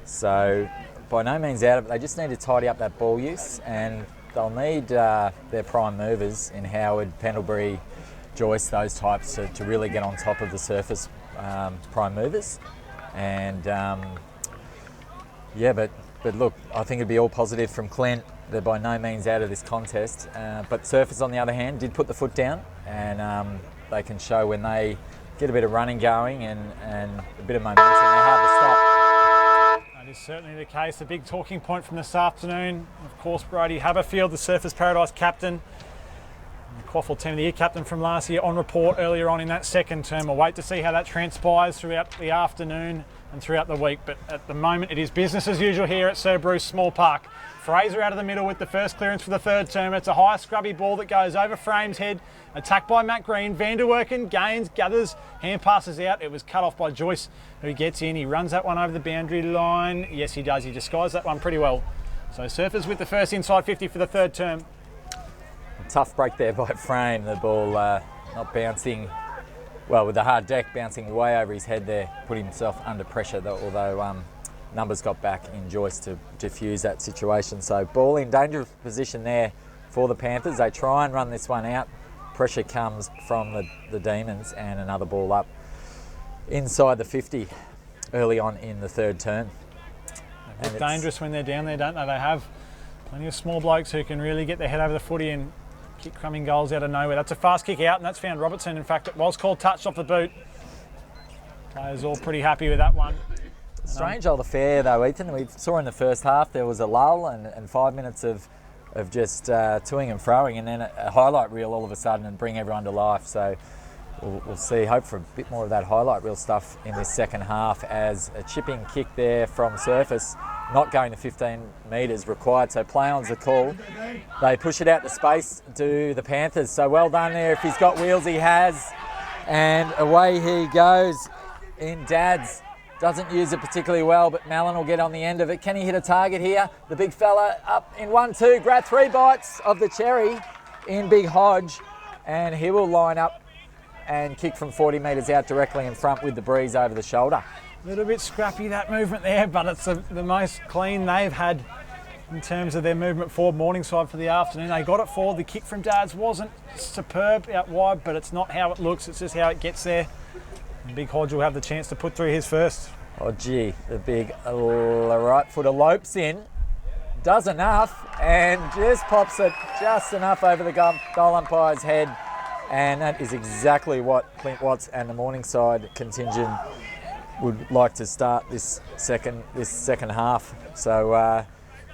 So by no means out of it. They just need to tidy up that ball use, and they'll need their prime movers in Howard, Pendlebury, Joyce, those types to really get on top of the Surfers prime movers. And but look, I think it'd be all positive from Clint. They're by no means out of this contest. But Surfers, on the other hand, did put the foot down, and they can show when they get a bit of running going and a bit of momentum, they're hard to stop. That is certainly the case. A big talking point from this afternoon, of course, Brody Haberfield, the Surfers Paradise captain, the Quaffle Team of the Year captain from last year, on report earlier on in that second term. We'll wait to see how that transpires throughout the afternoon and throughout the week, but at the moment it is business as usual here at Sir Bruce Small Park. Fraser out of the middle with the first clearance for the third term. It's a high scrubby ball that goes over Frame's head. Attacked by Matt Green. Vanderwerken gains, gathers, hand passes out. It was cut off by Joyce, who gets in. He runs that one over the boundary line. Yes, he does. He disguised that one pretty well. So Surfers with the first inside 50 for the third term. Tough break there by Frame. The ball not bouncing, well, with the hard deck bouncing way over his head there, put himself under pressure, although numbers got back in Joyce to diffuse that situation. So ball in dangerous position there for the Panthers. They try and run this one out. Pressure comes from the Demons, and another ball up inside the 50 early on in the third term. They look dangerous when they're down there, don't they? They have plenty of small blokes who can really get their head over the footy and kick crumbing goals out of nowhere. That's a fast kick out, and that's found Robertson. In fact, it was called touch off the boot. Players all pretty happy with that one. Strange old affair though, Ethan. We saw in the first half there was a lull and 5 minutes of just toing and froing, and then a highlight reel all of a sudden and bring everyone to life. So we'll see, hope for a bit more of that highlight reel stuff in this second half, as a chipping kick there from Surface, not going to 15 metres required, so play on's the call. They push it out to space to the Panthers, so well done there. If he's got wheels, he has, and away he goes in Dads. Doesn't use it particularly well, but Mallon will get on the end of it. Can he hit a target here? The big fella up in 1-2. Grab 3 bites of the cherry in Big Hodge, and he will line up and kick from 40 metres out directly in front with the breeze over the shoulder. A little bit scrappy, that movement there, but it's the most clean they've had in terms of their movement forward. Morningside for the afternoon. They got it forward. The kick from Dads wasn't superb out wide, but it's not how it looks, it's just how it gets there. Big Hodge will have the chance to put through his first. Oh gee, the big right footer lopes in, does enough, and just pops it just enough over the goal umpire's head, and that is exactly what Clint Watts and the Morningside contingent would like to start this second half. So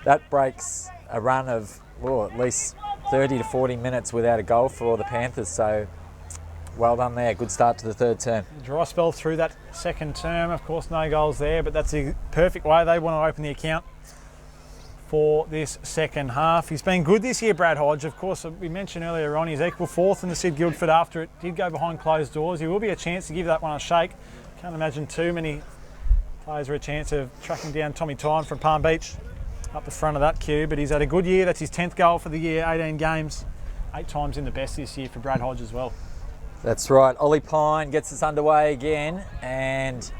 that breaks a run of at least 30 to 40 minutes without a goal for the Panthers. So well done there, good start to the third term. Dry spell through that second term, of course no goals there, but that's the perfect way they want to open the account for this second half. He's been good this year, Brad Hodge. Of course, we mentioned earlier on, he's equal 4th in the Sid Guildford after it did go behind closed doors. He will be a chance to give that one a shake. Can't imagine too many players are a chance of tracking down Tommy Tyne from Palm Beach up the front of that queue, but he's had a good year. That's his 10th goal for the year, 18 games, 8 times in the best this year for Brad Hodge as well. That's right. Ollie Pine gets us underway again, and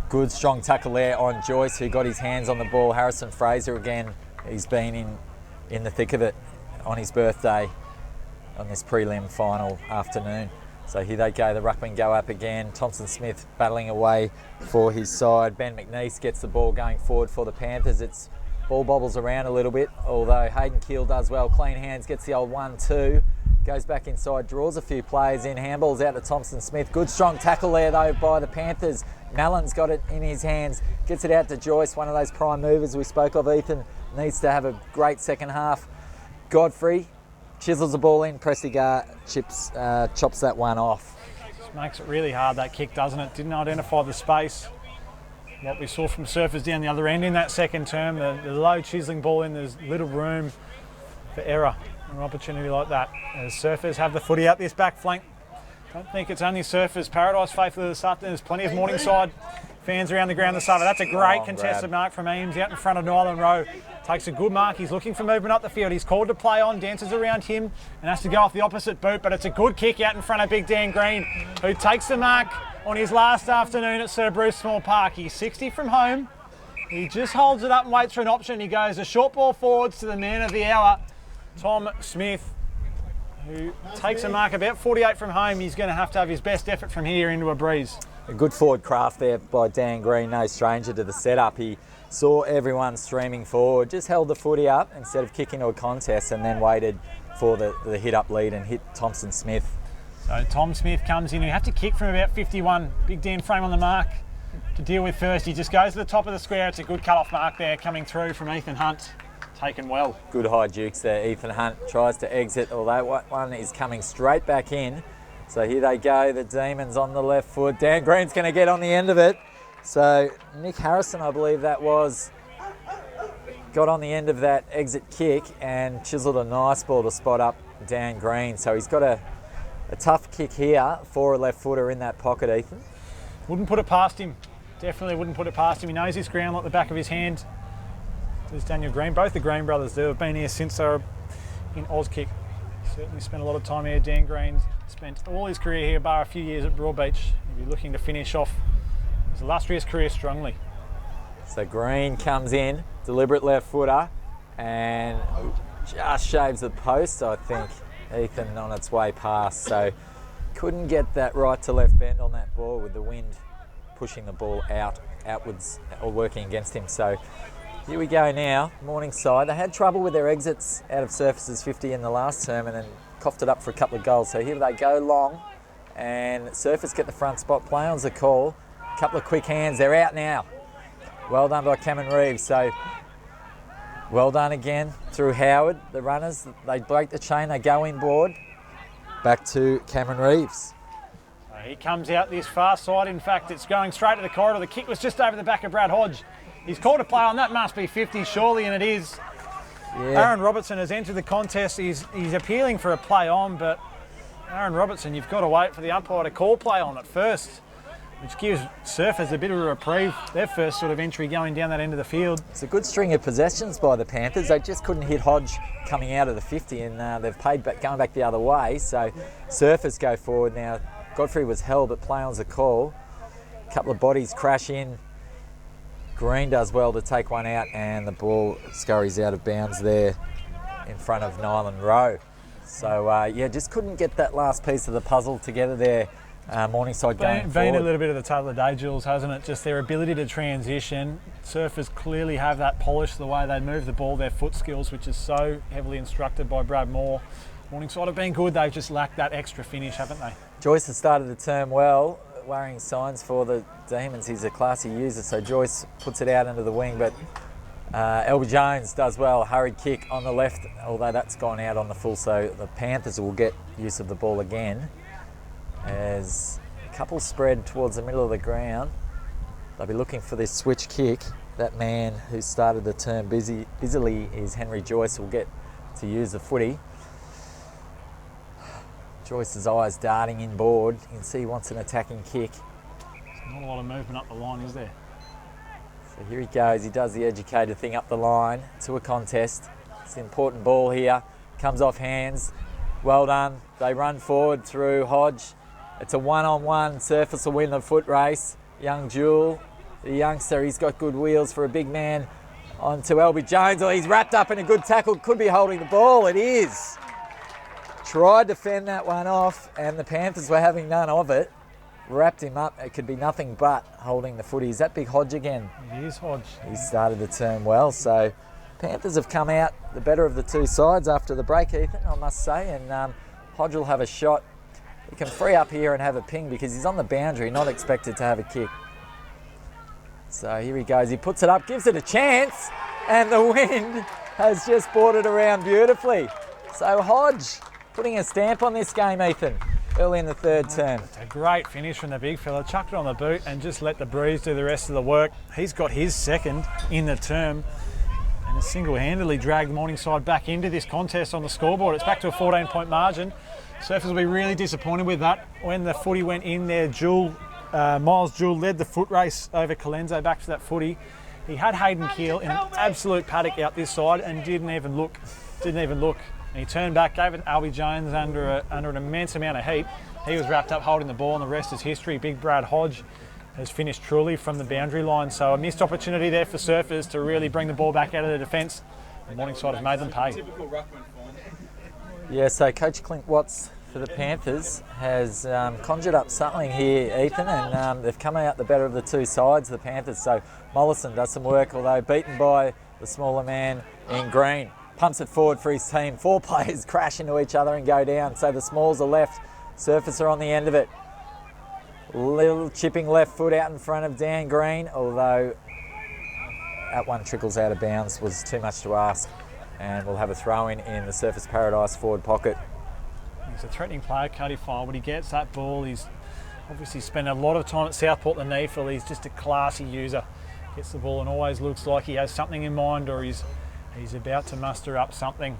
good strong tackle there on Joyce, who got his hands on the ball. Harrison Fraser again, he's been in the thick of it on his birthday on this prelim final afternoon. So here they go, the ruckmen go up again. Thompson Smith battling away for his side. Ben McNeese gets the ball going forward for the Panthers. It's ball bobbles around a little bit, although Hayden Keel does well. Clean hands, gets the old 1-2. goes back inside, draws a few players in, handballs out to Thompson Smith. Good strong tackle there though by the Panthers. Mallon's got it in his hands, gets it out to Joyce, one of those prime movers we spoke of. Ethan needs to have a great second half. Godfrey chisels the ball in, Prestigar chops that one off. Just makes it really hard, that kick, doesn't it? Didn't identify the space. What we saw from Surfers down the other end in that second term, the low chiselling ball in, there's little room for error. An opportunity like that as Surfers have the footy out this back flank. Don't think it's only Surfers. Paradise faithful this afternoon. There's plenty of Morningside fans around the ground this afternoon. That's a great contested mark from Eames out in front of Nyland Rowe. Takes a good mark. He's looking for movement up the field. He's called to play on, dances around him and has to go off the opposite boot, but it's a good kick out in front of Big Dan Green, who takes the mark on his last afternoon at Sir Bruce Small Park. He's 60 from home. He just holds it up and waits for an option. He goes a short ball forwards to the man of the hour, Tom Smith, who takes a mark about 48 from home. He's going to have his best effort from here into a breeze. A good forward craft there by Dan Green, no stranger to the setup. He saw everyone streaming forward, just held the footy up instead of kicking to a contest, and then waited for the hit up lead and hit Thompson Smith. So Tom Smith comes in. You have to kick from about 51. Big Dan frame on the mark to deal with first. He just goes to the top of the square. It's a good cut-off mark there coming through from Ethan Hunt. Taken well. Good high dukes there. Ethan Hunt tries to exit, although one is coming straight back in. So here they go, the Demons on the left foot. Dan Green's going to get on the end of it. So Nick Harrison, I believe that was, got on the end of that exit kick and chiselled a nice ball to spot up Dan Green. So he's got a tough kick here for a left footer in that pocket, Ethan. Wouldn't put it past him. Definitely wouldn't put it past him. He knows his ground like the back of his hand. There's Daniel Green. Both the Green brothers do have been here since they were in Auskick. Certainly spent a lot of time here. Dan Green spent all his career here, bar a few years at Broadbeach. He'll be looking to finish off his illustrious career strongly. So Green comes in, deliberate left footer, and just shaves the post, I think. Ethan on its way past, so couldn't get that right to left bend on that ball with the wind pushing the ball outwards or working against him. So here we go now, Morningside. They had trouble with their exits out of Surfers 50 in the last term and then coughed it up for a couple of goals. So here they go long, and Surfers get the front spot. Play on's the call. A couple of quick hands. They're out now. Well done by Cameron Reeves. So well done again through Howard. The runners, they break the chain. They go inboard. Back to Cameron Reeves. He comes out this far side. In fact, it's going straight to the corridor. The kick was just over the back of Brad Hodge. He's called a play on. That must be 50 surely, and it is. Yeah. Aaron Robertson has entered the contest. He's appealing for a play on, but Aaron Robertson, you've got to wait for the umpire to call play on at first, which gives Surfers a bit of a reprieve. Their first sort of entry going down that end of the field. It's a good string of possessions by the Panthers. They just couldn't hit Hodge coming out of the 50, and they've paid back, going back the other way. So Surfers go forward now. Godfrey was held, but play on's a call. A couple of bodies crash in. Green does well to take one out, and the ball scurries out of bounds there in front of Nyland Rowe. So, yeah, just couldn't get that last piece of the puzzle together there. Morningside going forward. Been a little bit of the tale of the day, Jules, hasn't it? Just their ability to transition. Surfers clearly have that polish, the way they move the ball, their foot skills, which is so heavily instructed by Brad Moore. Morningside have been good. They've just lacked that extra finish, haven't they? Joyce has started the term well. Worrying signs for the Demons. He's a classy user, so Joyce puts it out into the wing, but Elby Jones does well. Hurried kick on the left, although that's gone out on the full, so the Panthers will get use of the ball again. As a couple spread towards the middle of the ground, they'll be looking for this switch kick. That man who started the term busily is Henry Joyce, will get to use the footy. Joyce's eyes darting inboard. You can see he wants an attacking kick. There's not a lot of movement up the line, is there? So here he goes. He does the educated thing up the line to a contest. It's an important ball here. Comes off hands. Well done. They run forward through Hodge. It's a one-on-one. Surface will win the foot race. Young Jewel, the youngster, he's got good wheels for a big man. On to Elby Jones. Oh, he's wrapped up in a good tackle. Could be holding the ball. It is. Tried to fend that one off, and the Panthers were having none of it. Wrapped him up. It could be nothing but holding the footy. Is that big Hodge again? It is Hodge. He started the term well, so Panthers have come out the better of the two sides after the break, Ethan, I must say, and Hodge will have a shot. He can free up here and have a ping because he's on the boundary, not expected to have a kick. So here he goes. He puts it up, gives it a chance, and the wind has just brought it around beautifully. So Hodge putting a stamp on this game, Ethan, early in the third term. It's a great finish from the big fella. Chucked it on the boot and just let the breeze do the rest of the work. He's got his second in the term and has single-handedly dragged Morningside back into this contest on the scoreboard. It's back to a 14-point margin. Surfers will be really disappointed with that. When the footy went in there, Miles Jewell led the foot race over Colenso back to that footy. He had Hayden Keel in an absolute paddock out this side and didn't even look. And he turned back, gave it to Albie Jones under an immense amount of heat. He was wrapped up holding the ball, and the rest is history. Big Brad Hodge has finished truly from the boundary line. So a missed opportunity there for Surfers to really bring the ball back out of the defence. And Morningside have made them pay. Yeah, so Coach Clint Watts for the Panthers has conjured up something here, Ethan, and they've come out the better of the two sides, the Panthers. So Mollison does some work, although beaten by the smaller man in green. Pumps it forward for his team. 4 players crash into each other and go down. So the Smalls are left. Surfers are on the end of it. Little chipping left foot out in front of Dan Green, although that one trickles out of bounds, was too much to ask. And we'll have a throw in the Surfers Paradise forward pocket. He's a threatening player, Cody File. When he gets that ball, he's obviously spent a lot of time at Southport, the Neefle. He's just a classy user. Gets the ball and always looks like he has something in mind, or he's about to muster up something.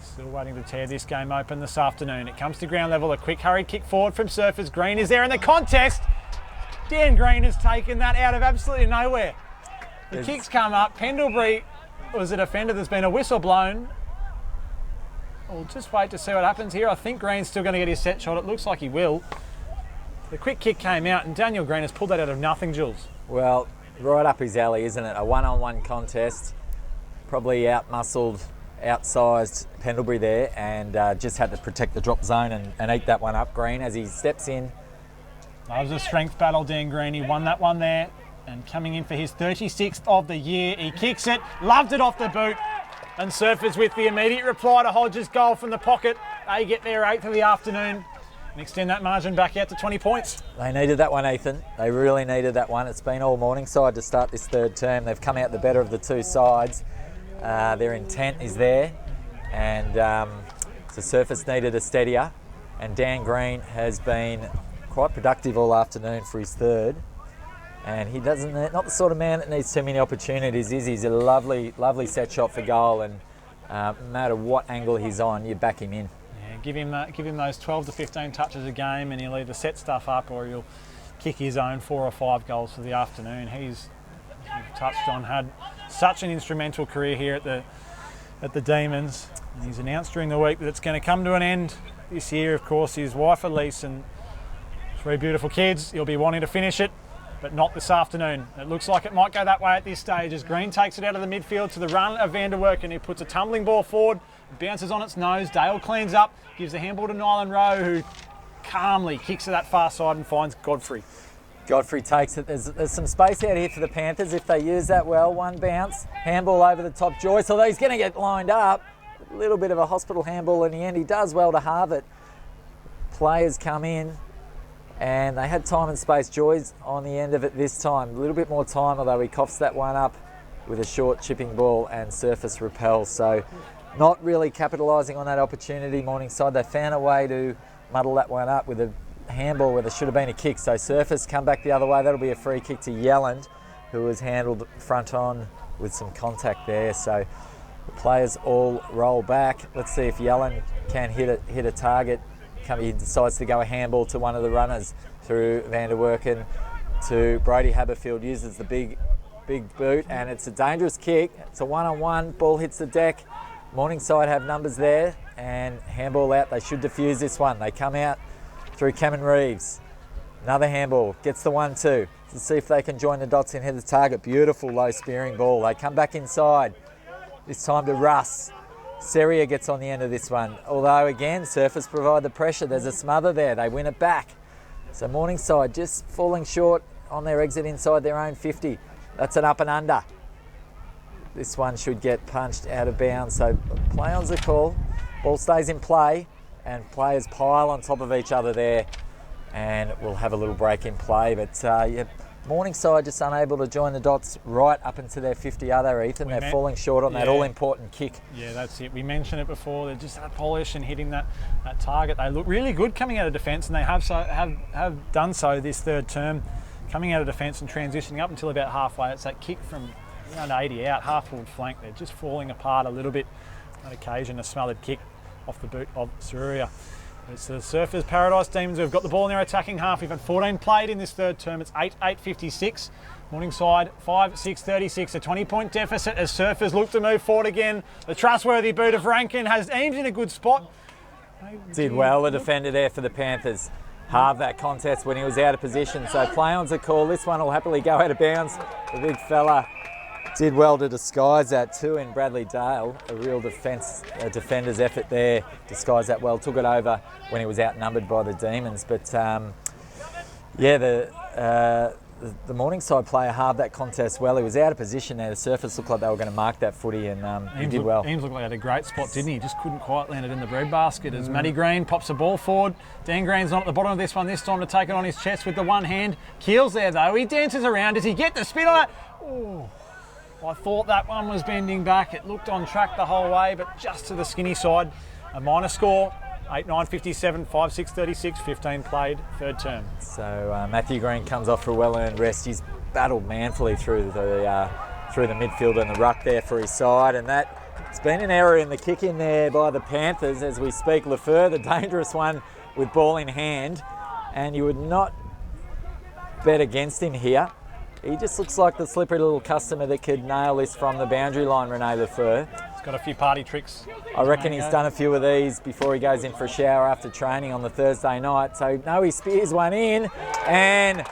Still waiting to tear this game open this afternoon. It comes to ground level. A quick hurried kick forward from Surfers. Green is there in the contest. Dan Green has taken that out of absolutely nowhere. The kick's come up. Pendlebury was a defender. There's been a whistle blown. We'll just wait to see what happens here. I think Green's still going to get his set shot. It looks like he will. The quick kick came out and Daniel Green has pulled that out of nothing, Jules. Well, right up his alley, isn't it? A one-on-one contest. Probably out-muscled, outsized Pendlebury there, and just had to protect the drop zone and eat that one up. Green as he steps in. Loves a strength battle, Dan Green. He won that one there, and coming in for his 36th of the year. He kicks it, loved it off the boot, and Surfers with the immediate reply to Hodge's goal from the pocket. They get their 8th of the afternoon and extend that margin back out to 20 points. They needed that one, Ethan. They really needed that one. It's been all Morningside to start this third term. They've come out the better of the two sides. Their intent is there, and the Surfers needed a steadier, and Dan Green has been quite productive all afternoon for his third, and he doesn't, not the sort of man that needs too many opportunities, is he? He's a lovely set shot for goal, and no matter what angle he's on, you back him in. Yeah, give him those 12 to 15 touches a game, and he'll either set stuff up or he'll kick his own 4 or 5 goals for the afternoon. He's, as you've touched on, had such an instrumental career here at the Demons. And he's announced during the week that it's going to come to an end this year. Of course, his wife Elise and 3 beautiful kids. He'll be wanting to finish it, but not this afternoon. It looks like it might go that way at this stage as Green takes it out of the midfield to the run of Van der Werk, and he puts a tumbling ball forward, bounces on its nose. Dale cleans up, gives the handball to Nylan Rowe, who calmly kicks to that far side and finds Godfrey. Godfrey takes it. There's some space out here for the Panthers if they use that well. One bounce, handball over the top. Joyce, although he's going to get lined up. A little bit of a hospital handball in the end. He does well to halve it. Players come in and they had time and space. Joyce on the end of it this time. A little bit more time, although he coughs that one up with a short chipping ball and Surface repels. So not really capitalising on that opportunity, Morningside. They found a way to muddle that one up with a handball where there should have been a kick. So Surface come back the other way. That'll be a free kick to Yelland, who was handled front on with some contact there. So the players all roll back. Let's see if Yelland can hit a target. He decides to go a handball to one of the runners through Van der Werken to Brody Haberfield. Uses the big boot, and it's a dangerous kick. It's a one-on-one. Ball hits the deck. Morningside have numbers there, and handball out. They should defuse this one. They come out through Cameron Reeves. Another handball, gets the 1-2. Let's see if they can join the dots and hit the target. Beautiful low spearing ball. They come back inside. This time to Russ. Seria gets on the end of this one. Although again, Surfers provide the pressure. There's a smother there. They win it back. So Morningside just falling short on their exit inside their own 50. That's an up and under. This one should get punched out of bounds. So play on's the call. Ball stays in play. and players pile on top of each other there, and we'll have a little break in play. But yeah, Morningside just unable to join the dots right up into their 50 other, Ethan. They're falling short on that all-important kick. Yeah, that's it. We mentioned it before. They're just that polish and hitting that target. They look really good coming out of defence, and they have done so this third term, coming out of defence and transitioning up until about halfway. It's that kick from around 80 out, half-forward flank. They're just falling apart a little bit on occasion. A smothered kick off the boot of Sururia. It's the Surfers Paradise Demons who've got the ball in their attacking half. We've had 14 played in this third term. It's 8-8-56. Morningside 5-6-36. A 20-point deficit as Surfers look to move forward again. The trustworthy boot of Rankin has aimed in a good spot. Did well, the defender there for the Panthers. Halved that contest when he was out of position. So play on's a call. This one will happily go out of bounds. The big fella did well to disguise that too in Bradley Dale. A real defender's effort there. Disguised that well. Took it over when he was outnumbered by the Demons. But yeah, the Morningside player halved that contest well. He was out of position there. The Surfers looked like they were going to mark that footy, and he did well. Eames looked like he had a great spot, didn't he? He just couldn't quite land it in the breadbasket as Matty Green pops the ball forward. Dan Green's not at the bottom of this one this time to take it on his chest with the one hand. Keel's there though. He dances around. Does he get the spin on it? Oh. I thought that one was bending back. It looked on track the whole way, but just to the skinny side. A minor score, 8-9-57, 5-6-36, 15 played, third term. So Matthew Green comes off for a well-earned rest. He's battled manfully through the midfield and the ruck there for his side, and it's been an error in the kick in there by the Panthers as we speak. Lafleur, the dangerous one with ball in hand, and you would not bet against him here. He just looks like the slippery little customer that could nail this from the boundary line, Rene Lafleur. He's got a few party tricks. I reckon he's done a few of these before he goes in for a shower after training on the Thursday night. So, no, he spears one in and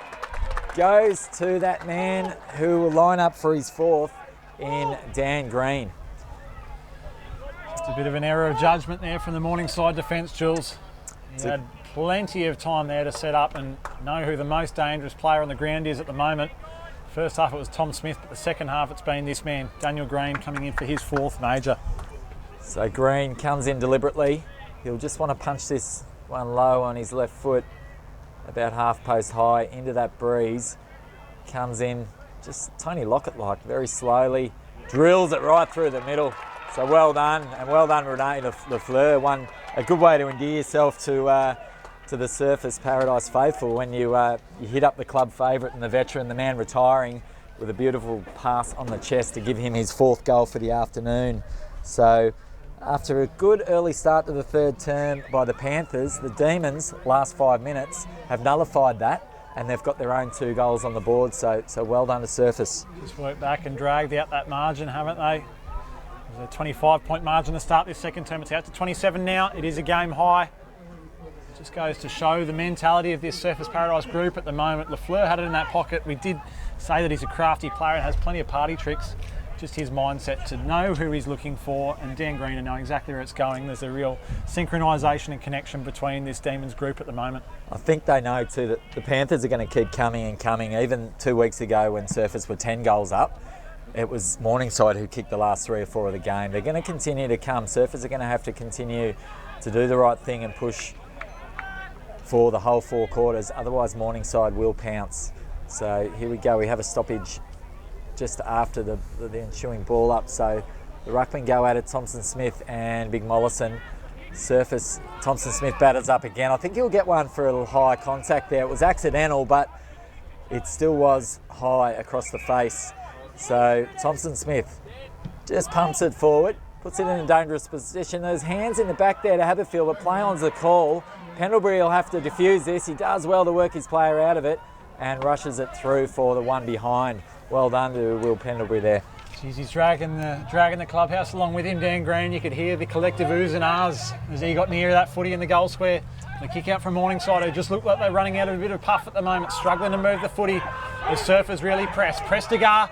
goes to that man who will line up for his fourth in Dan Green. Just a bit of an error of judgment there from the Morningside defence, Jules. He had plenty of time there to set up and know who the most dangerous player on the ground is at the moment. First half it was Tom Smith, but the second half it's been this man, Daniel Green, coming in for his fourth major. So Green comes in deliberately. He'll just want to punch this one low on his left foot, about half post high, into that breeze. Comes in just Tony Lockett-like, very slowly, drills it right through the middle. So well done, and well done Rene Lafleur. A good way to endear yourself to the Surfers Paradise faithful when you hit up the club favourite and the veteran, the man retiring, with a beautiful pass on the chest to give him his fourth goal for the afternoon. So after a good early start to the third term by the Panthers, the Demons, last 5 minutes, have nullified that and they've got their own 2 goals on the board. So well done to Surfers. Just worked back and dragged out that margin, haven't they? It was a 25-point margin to start this second term. It's out to 27 now. It is a game high. Just goes to show the mentality of this Surfers Paradise group at the moment. Lafleur had it in that pocket. We did say that he's a crafty player and has plenty of party tricks. Just his mindset to know who he's looking for, and Dan Green to know exactly where it's going. There's a real synchronisation and connection between this Demons group at the moment. I think they know too that the Panthers are going to keep coming and coming. Even 2 weeks ago when Surfers were 10 goals up, it was Morningside who kicked the last 3 or 4 of the game. They're going to continue to come. Surfers are going to have to continue to do the right thing and push for the whole 4 quarters, otherwise Morningside will pounce. So here we go, we have a stoppage just after the ensuing ball up. So the ruckmen go at it, Thompson Smith and Big Mollison. Surface, Thompson Smith batters up again. I think he'll get one for a little high contact there. It was accidental, but it still was high across the face. So Thompson Smith just pumps it forward, puts it in a dangerous position. There's hands in the back there to Haberfield, but play on's the call. Pendlebury will have to defuse this. He does well to work his player out of it and rushes it through for the one behind. Well done to Will Pendlebury there. Jeez, he's dragging the clubhouse along with him, Dan Green. You could hear the collective oohs and ahs as he got near that footy in the goal square. The kick out from Morningside, who just looked like they're running out of a bit of puff at the moment, struggling to move the footy. The Surfers really press. Prestigar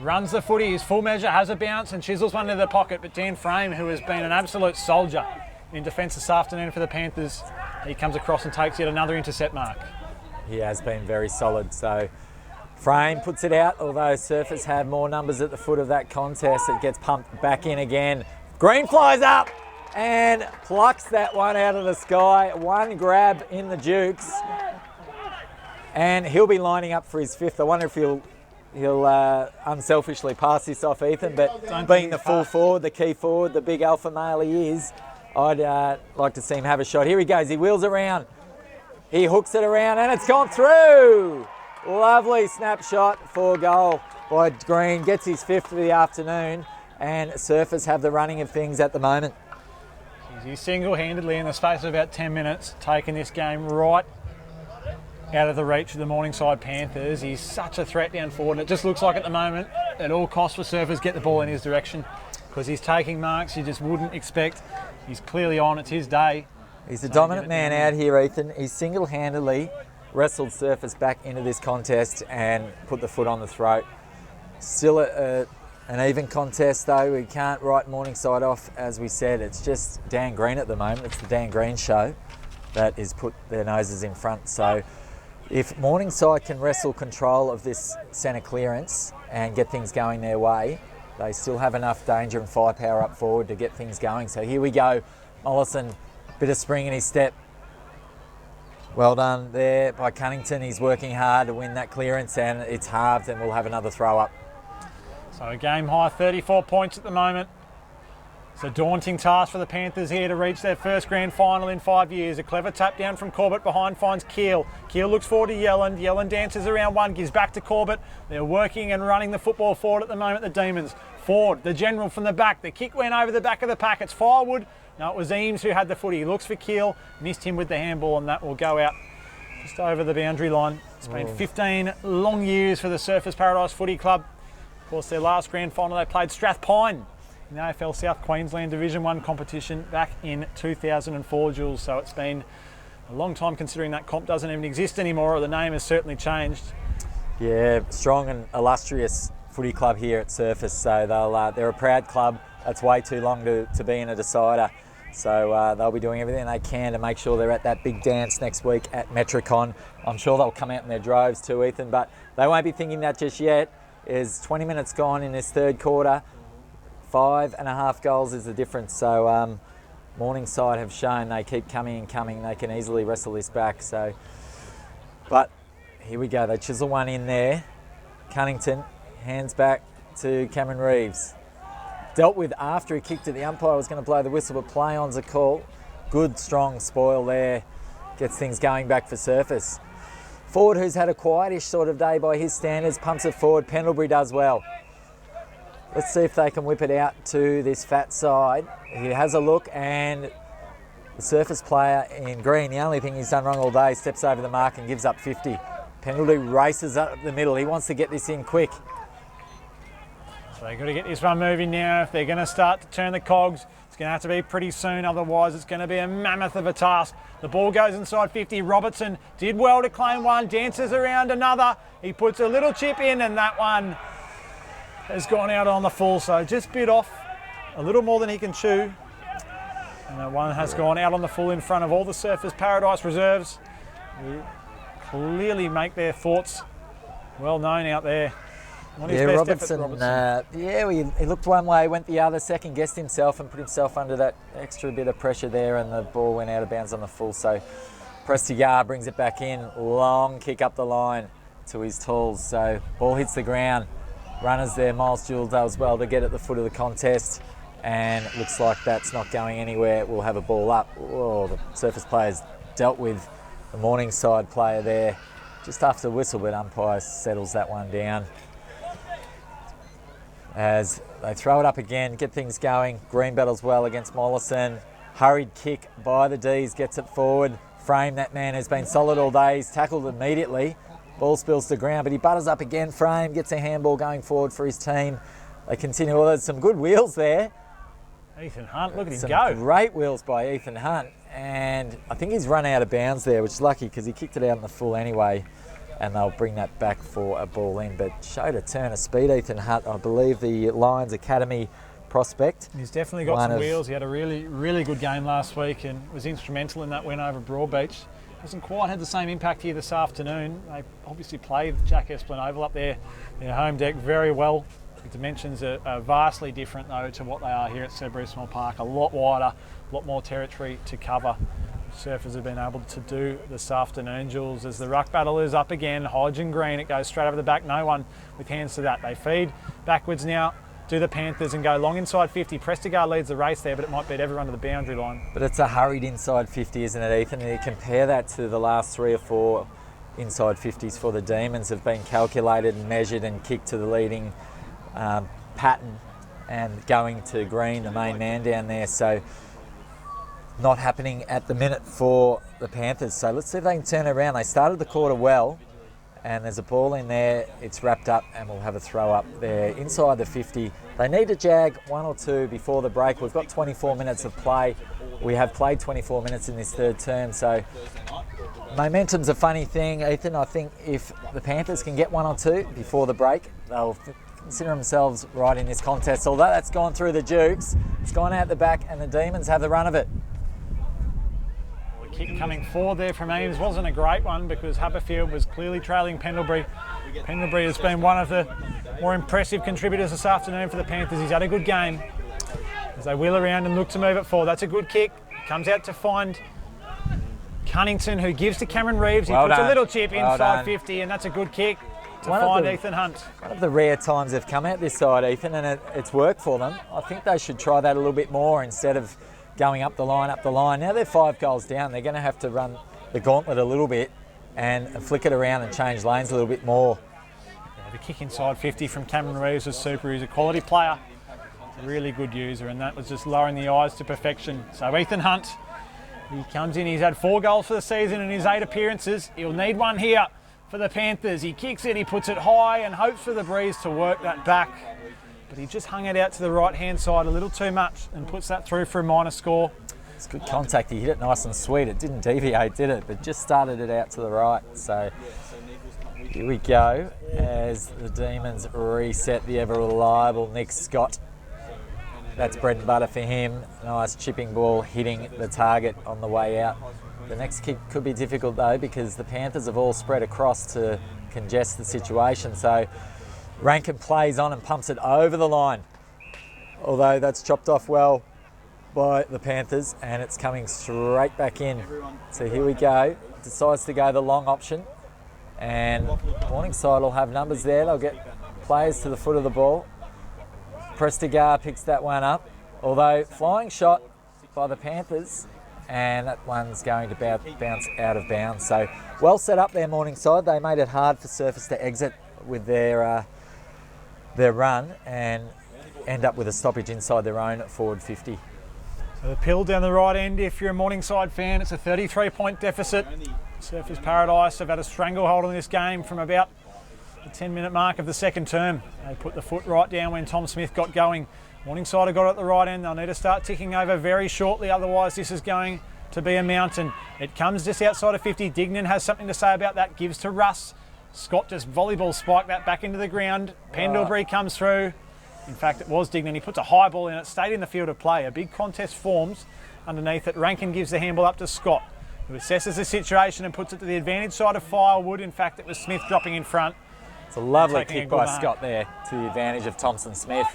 runs the footy, his full measure, has a bounce and chisels one into the pocket, but Dan Frame, who has been an absolute soldier in defence this afternoon for the Panthers, he comes across and takes yet another intercept mark. He has been very solid. So Frame puts it out, although Surfers have more numbers at the foot of that contest. It gets pumped back in again. Green flies up and plucks that one out of the sky. One grab in the Dukes, and he'll be lining up for his fifth. I wonder if he'll unselfishly pass this off Ethan, but being the full forward, the key forward, the big alpha male he is, I'd like to see him have a shot. Here he goes, he wheels around, he hooks it around, and it's gone through. Lovely snapshot for goal by Green, gets his fifth of the afternoon, and Surfers have the running of things at the moment. He's single-handedly in the space of about 10 minutes taken this game right out of the reach of the Morningside Panthers. He's such a threat down forward, and it just looks like at the moment at all costs for Surfers get the ball in his direction because he's taking marks you just wouldn't expect. He's clearly on, it's his day. He's the dominant man out here, Ethan. He's single-handedly wrestled Surfers back into this contest and put the foot on the throat. Still an even contest though. We can't write Morningside off, as we said. It's just Dan Green at the moment. It's the Dan Green show that has put their noses in front. So if Morningside can wrestle control of this centre clearance and get things going their way, they still have enough danger and firepower up forward to get things going. So here we go. Mollison, bit of spring in his step. Well done there by Cunnington. He's working hard to win that clearance, and it's halved, and we'll have another throw up. So a game high 34 points at the moment. It's a daunting task for the Panthers here to reach their first grand final in 5 years. A clever tap down from Corbett behind finds Keel. Keel looks forward to Yelland. Yelland dances around one, gives back to Corbett. They're working and running the football forward at the moment, the Demons. Ford, the general from the back. The kick went over the back of the pack. It's Firewood. No, it was Eames who had the footy. He looks for Keel, missed him with the handball, and that will go out just over the boundary line. It's been 15 long years for the Surfers Paradise Footy Club. Of course, their last grand final they played Strathpine in the AFL South Queensland Division 1 competition back in 2004, Jules. So it's been a long time considering that comp doesn't even exist anymore, or the name has certainly changed. Yeah, strong and illustrious footy club here at Surfers. So they're a proud club. That's way too long to be in a decider. So they'll be doing everything they can to make sure they're at that big dance next week at Metricon. I'm sure they'll come out in their droves too, Ethan, but they won't be thinking that just yet. There's 20 minutes gone in this third quarter. 5.5 goals is the difference. So Morningside have shown they keep coming and coming. They can easily wrestle this back. So, but here we go. They chisel one in there. Cunnington hands back to Cameron Reeves. Dealt with after he kicked it. The umpire was going to blow the whistle, but play on's a call. Good, strong spoil there. Gets things going back for Surfers. Ford, who's had a quietish sort of day by his standards, pumps it forward. Pendlebury does well. Let's see if they can whip it out to this fat side. He has a look, and the Surfers player in green, the only thing he's done wrong all day, steps over the mark and gives up 50. Pendlebury races up the middle. He wants to get this in quick. So they've got to get this one moving now. If they're going to start to turn the cogs, it's going to have to be pretty soon. Otherwise, it's going to be a mammoth of a task. The ball goes inside 50. Robertson did well to claim one, dances around another. He puts a little chip in, and that one has gone out on the full. So just bit off a little more than he can chew. And that one has gone out on the full in front of all the Surfers Paradise reserves, who clearly make their thoughts well known out there. Yeah, Robertson. He looked one way, went the other, second guessed himself and put himself under that extra bit of pressure there, and the ball went out of bounds on the full. So Prestigar brings it back in. Long kick up the line to his tools. So ball hits the ground. Runners there. Miles Jewell does well to get at the foot of the contest, and it looks like that's not going anywhere. We'll have a ball up. Oh, the Surfers players dealt with the Morningside player there just after the whistle, but umpire settles that one down. As they throw it up again, get things going. Green battles well against Mollison. Hurried kick by the D's, gets it forward. Frame, that man has been solid all day. He's tackled immediately. Ball spills to the ground, but he butters up again. Frame gets a handball going forward for his team. They continue. Well, there's some good wheels there. Ethan Hunt, look at him some go. Great wheels by Ethan Hunt. And I think he's run out of bounds there, which is lucky because he kicked it out in the full anyway. And they'll bring that back for a ball in. But showed a turn of speed, Ethan Hunt. I believe the Lions Academy prospect. He's definitely got some wheels. He had a really, really good game last week and was instrumental in that win over Broadbeach. Hasn't quite had the same impact here this afternoon. They obviously played Jack Esplin Oval up there, their home deck, very well The dimensions are vastly different though to what they are here at Sudbury Small Park. A lot wider, a lot more territory to cover. Surfers have been able to do this afternoon, Jules, as the ruck battle is up again. Hodge and Green, it goes straight over the back. No one with hands to that. They feed backwards now. Do the Panthers and go long inside 50. Prestigard leads the race there, but it might beat everyone to the boundary line. But it's a hurried inside 50, isn't it, Ethan? And you compare that to the last 3 or 4 inside 50s for the Demons have been calculated and measured and kicked to the leading pattern and going to Green, the main man down there. So not happening at the minute for the Panthers. So let's see if they can turn it around. They started the quarter well, and there's a ball in there. It's wrapped up, and we'll have a throw up there inside the 50. They need to jag 1 or 2 before the break. We've got 24 minutes of play. We have played 24 minutes in this third term, so momentum's a funny thing, Ethan. I think if the Panthers can get 1 or 2 before the break, they'll consider themselves right in this contest. Although that's gone through the Dukes, it's gone out the back, and the Demons have the run of it. Kick coming forward there from Ames wasn't a great one because Haberfield was clearly trailing Pendlebury. Pendlebury has been one of the more impressive contributors this afternoon for the Panthers. He's had a good game as they wheel around and look to move it forward. That's a good kick. Comes out to find Cunnington, who gives to Cameron Reeves. He puts a little chip inside 50, and that's a good kick to find Ethan Hunt. One of the rare times they've come out this side, Ethan, and it's worked for them. I think they should try that a little bit more instead of going up the line. Now they're 5 goals down. They're going to have to run the gauntlet a little bit and flick it around and change lanes a little bit more. Yeah, the kick inside 50 from Cameron Reeves was super. He's a quality player, a really good user, and that was just lowering the eyes to perfection. So Ethan Hunt, he comes in. He's had 4 goals for the season in his 8 appearances. He'll need one here for the Panthers. He kicks it, he puts it high and hopes for the breeze to work that back. But he just hung it out to the right-hand side a little too much and puts that through for a minor score. It's good contact. He hit it nice and sweet. It didn't deviate, did it? But just started it out to the right. So here we go as the Demons reset the ever-reliable Nick Scott. That's bread and butter for him. Nice chipping ball hitting the target on the way out. The next kick could be difficult, though, because the Panthers have all spread across to congest the situation. So Rankin plays on and pumps it over the line, although that's chopped off well by the Panthers, and it's coming straight back in. So here we go. Decides to go the long option, and Morningside will have numbers there. They'll get players to the foot of the ball. Prestigard picks that one up, although flying shot by the Panthers, and that one's going to bounce out of bounds. So well set up there, Morningside. They made it hard for Surfers to exit with their run and end up with a stoppage inside their own forward 50. So the pill down the right end, if you're a Morningside fan, it's a 33-point deficit. Surfers Paradise have had a stranglehold on this game from about the 10-minute mark of the second term. They put the foot right down when Tom Smith got going. Morningside have got it at the right end. They'll need to start ticking over very shortly, otherwise this is going to be a mountain. It comes just outside of 50. Dignan has something to say about that, gives to Russ. Scott just volleyball spiked that back into the ground. Pendlebury comes through. In fact, it was Dignan. He puts a high ball in. It stayed in the field of play. A big contest forms underneath it. Rankin gives the handball up to Scott, who assesses the situation and puts it to the advantage side of Firewood. In fact, it was Smith dropping in front. It's a lovely kick by Scott there to the advantage of Thompson Smith.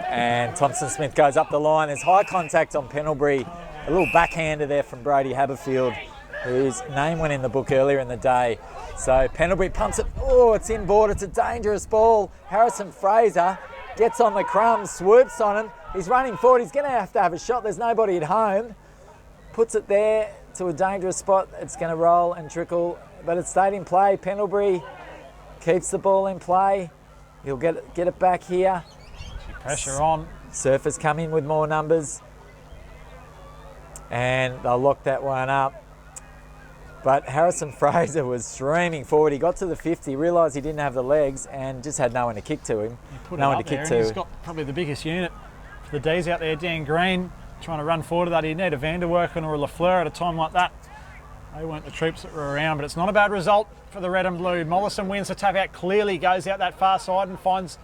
And Thompson Smith goes up the line. There's high contact on Pendlebury. A little backhander there from Brody Haberfield, whose name went in the book earlier in the day. So Pendlebury pumps it. Oh, it's inboard. It's a dangerous ball. Harrison Fraser gets on the crumbs, swoops on him. He's running forward. He's going to have a shot. There's nobody at home. Puts it there to a dangerous spot. It's going to roll and trickle, but it stayed in play. Pendlebury keeps the ball in play. He'll get it back here. Pressure on. Surfers come in with more numbers, and they'll lock that one up. But Harrison Fraser was streaming forward. He got to the 50, realised he didn't have the legs, and just had no one to kick to him. No one to kick to. He's got probably the biggest unit for the D's out there. Dan Green trying to run forward to that. He'd need a Vanderwerken or a Lafleur at a time like that. They weren't the troops that were around, but it's not a bad result for the red and blue. Mollison wins the tap out clearly, goes out that far side and finds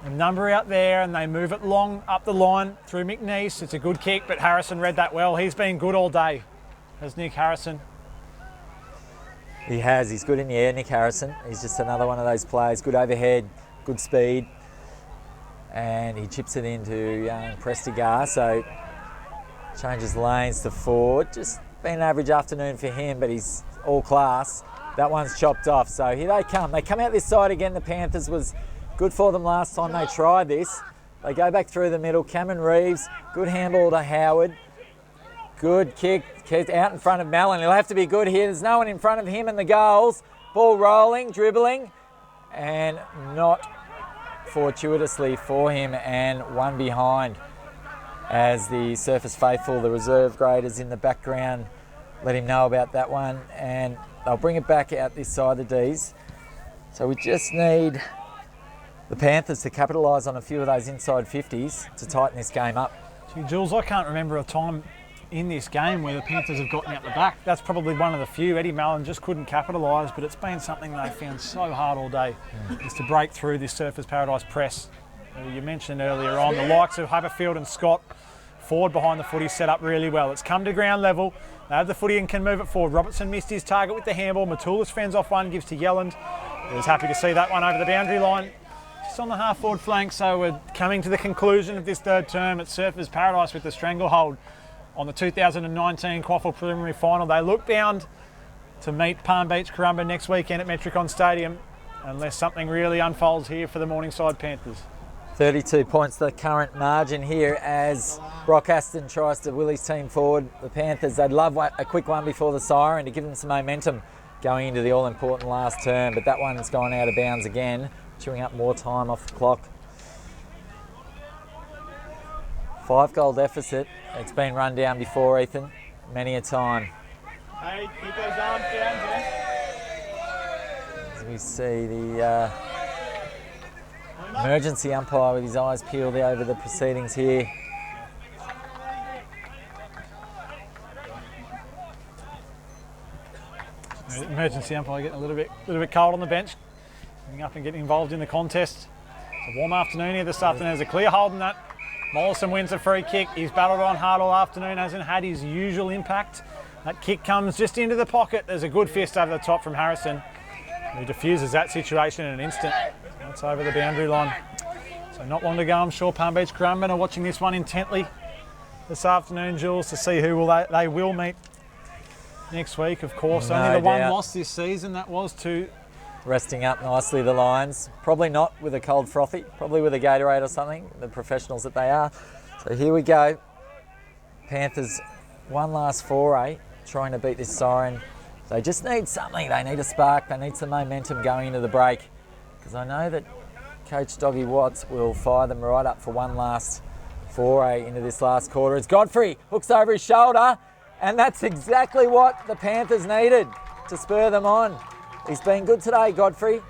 a number out there, and they move it long up the line through McNeese. It's a good kick, but Harrison read that well. He's been good all day, has Nick Harrison. He has. He's good in the air, Nick Harrison. He's just another one of those players. Good overhead, good speed. And he chips it into young Prestigar, so changes lanes to Ford. Just been an average afternoon for him, but he's all class. That one's chopped off, so here they come. They come out this side again. The Panthers was good for them last time they tried this. They go back through the middle. Cameron Reeves, good handball to Howard. Good kick out in front of Mellon. He'll have to be good here. There's no one in front of him and the goals. Ball rolling, dribbling, and not fortuitously for him, and one behind as the Surface faithful, the reserve graders in the background, let him know about that one, and they'll bring it back out this side of D's. So we just need the Panthers to capitalise on a few of those inside 50s to tighten this game up. Gee, Jules, I can't remember a time in this game where the Panthers have gotten out the back. That's probably one of the few. Eddie Mellon just couldn't capitalise, but it's been something they found so hard all day, is to break through this Surfers Paradise press. You mentioned earlier on, the likes of Haberfield and Scott, forward behind the footy, set up really well. It's come to ground level. They have the footy and can move it forward. Robertson missed his target with the handball. Matulis fends off one, gives to Yelland. He was happy to see that one over the boundary line. Just on the half-forward flank, so we're coming to the conclusion of this third term at Surfers Paradise with the stranglehold on the 2019 Quaffle Preliminary Final. They look bound to meet Palm Beach Currumbin next weekend at Metricon Stadium, unless something really unfolds here for the Morningside Panthers. 32 points the current margin here as Brock Aston tries to will his team forward. The Panthers, they'd love a quick one before the siren to give them some momentum going into the all-important last term, but that one's gone out of bounds again, chewing up more time off the clock. 5-goal deficit. It's been run down before, Ethan, many a time. Hey, keep those arms down, Jess. As we see the emergency umpire with his eyes peeled over the proceedings here. Emergency umpire getting a little bit cold on the bench, getting up and getting involved in the contest. It's a warm afternoon here this afternoon. There's a clear hold in that. Mollison wins a free kick. He's battled on hard all afternoon, hasn't had his usual impact. That kick comes just into the pocket. There's a good fist over the top from Harrison, who diffuses that situation in an instant. That's over the boundary line. So not long to go. I'm sure Palm Beach Currumbin are watching this one intently this afternoon, Jules, to see who they will meet next week. Of course, No only the one doubt. loss this season. That was to Resting up nicely, the Lions. Probably not with a cold frothy, probably with a Gatorade or something, the professionals that they are. So here we go. Panthers, one last foray, trying to beat this siren. They just need something. They need a spark. They need some momentum going into the break. Because I know that Coach Doggy Watts will fire them right up for one last foray into this last quarter. It's Godfrey, hooks over his shoulder, and that's exactly what the Panthers needed to spur them on. He's been good today, Godfrey,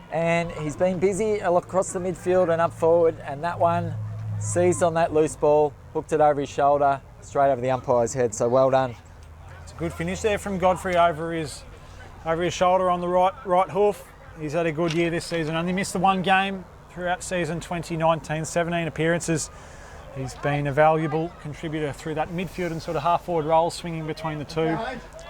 and he's been busy across the midfield and up forward, and that one seized on that loose ball, hooked it over his shoulder, straight over the umpire's head, so well done. It's a good finish there from Godfrey over his shoulder on the right hoof. He's had a good year this season, only missed the one game throughout season 2019, 17 appearances. He's been a valuable contributor through that midfield and sort of half-forward role, swinging between the two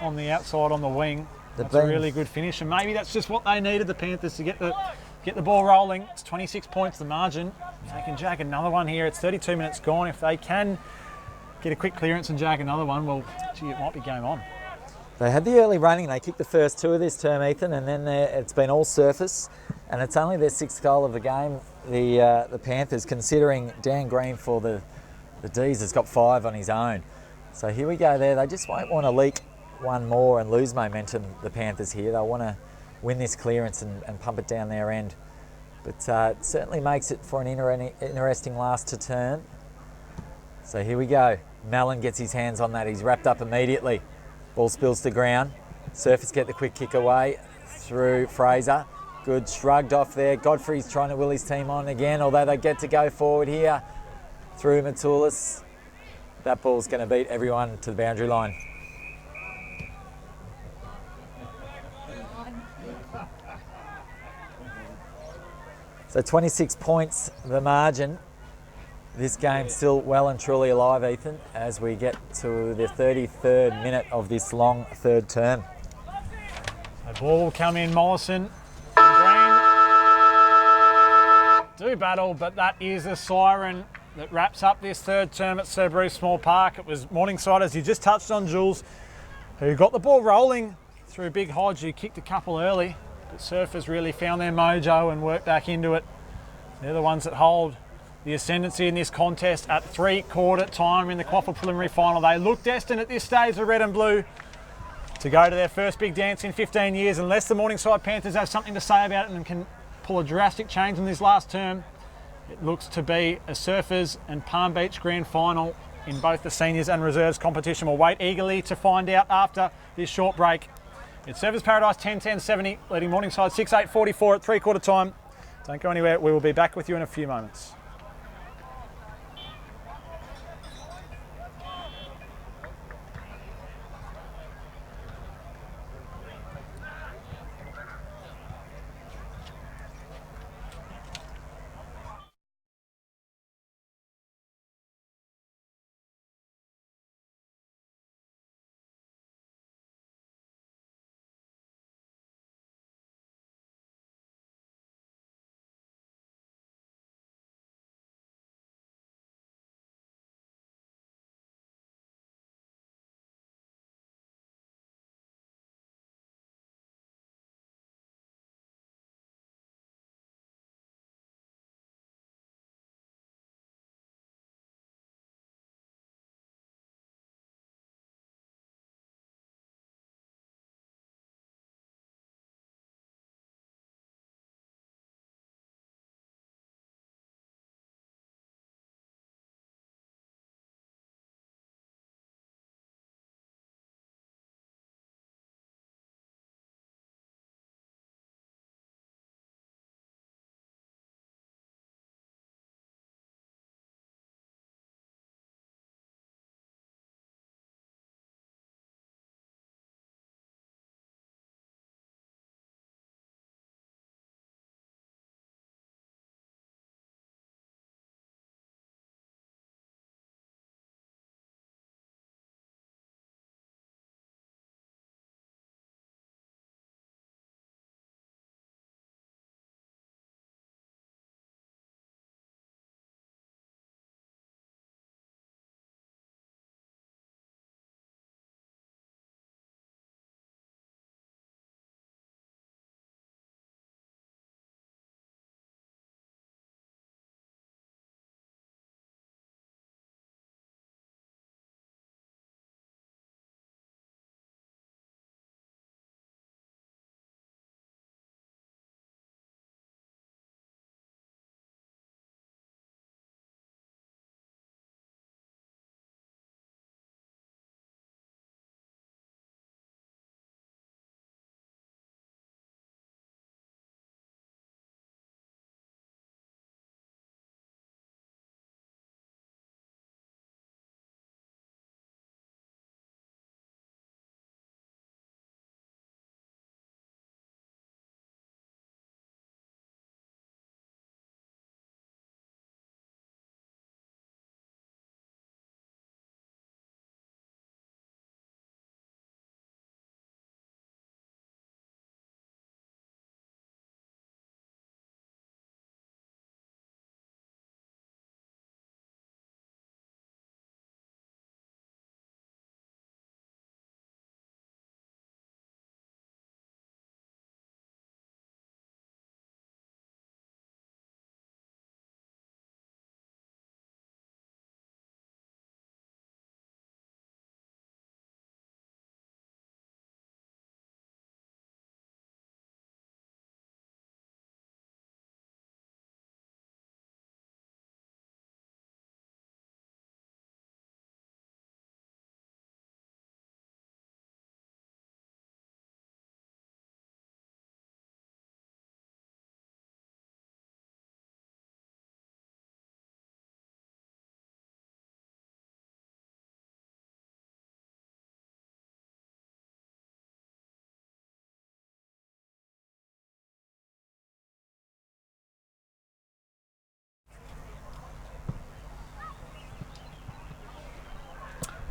on the outside, on the wing. That's a really good finish, and maybe that's just what they needed, the Panthers, to get the ball rolling. It's 26 points the margin. If they can jag another one here, it's 32 minutes gone. If they can get a quick clearance and jag another one, well, gee, it might be game on. They had the early running. They kicked the first two of this term, Ethan, and then it's been all surface, and it's only their sixth goal of the game. The Panthers, considering Dan Green for the D's has got 5 on his own. So here we go there. They just won't want to leak one more and lose momentum, the Panthers here. They'll want to win this clearance and pump it down their end. But it certainly makes it for an interesting last to turn. So here we go. Mellon gets his hands on that. He's wrapped up immediately. Ball spills to ground. Surfers get the quick kick away through Fraser. Good, shrugged off there. Godfrey's trying to will his team on again, although they get to go forward here through Matulis. That ball's going to beat everyone to the boundary line. So 26 points, the margin. This game's still well and truly alive, Ethan, as we get to the 33rd minute of this long third term. The ball will come in, Mollison. Green. blue battle, but that is a siren that wraps up this third term at Sir Bruce Small Park. It was Morningside, as you just touched on, Jules, who got the ball rolling through Big Hodge, who kicked a couple early, but Surfers really found their mojo and worked back into it. They're the ones that hold the ascendancy in this contest at 3/4 time in the Quaffle preliminary final. They look destined at this stage, the red and blue, to go to their first big dance in 15 years, unless the Morningside Panthers have something to say about it and can pull a drastic change in this last term. It looks to be a Surfers and Palm Beach grand final in both the seniors and reserves competition. We'll wait eagerly to find out after this short break. It's Surfers Paradise 10-10-70, leading Morningside 6-8-44 at 3/4 time. Don't go anywhere. We will be back with you in a few moments.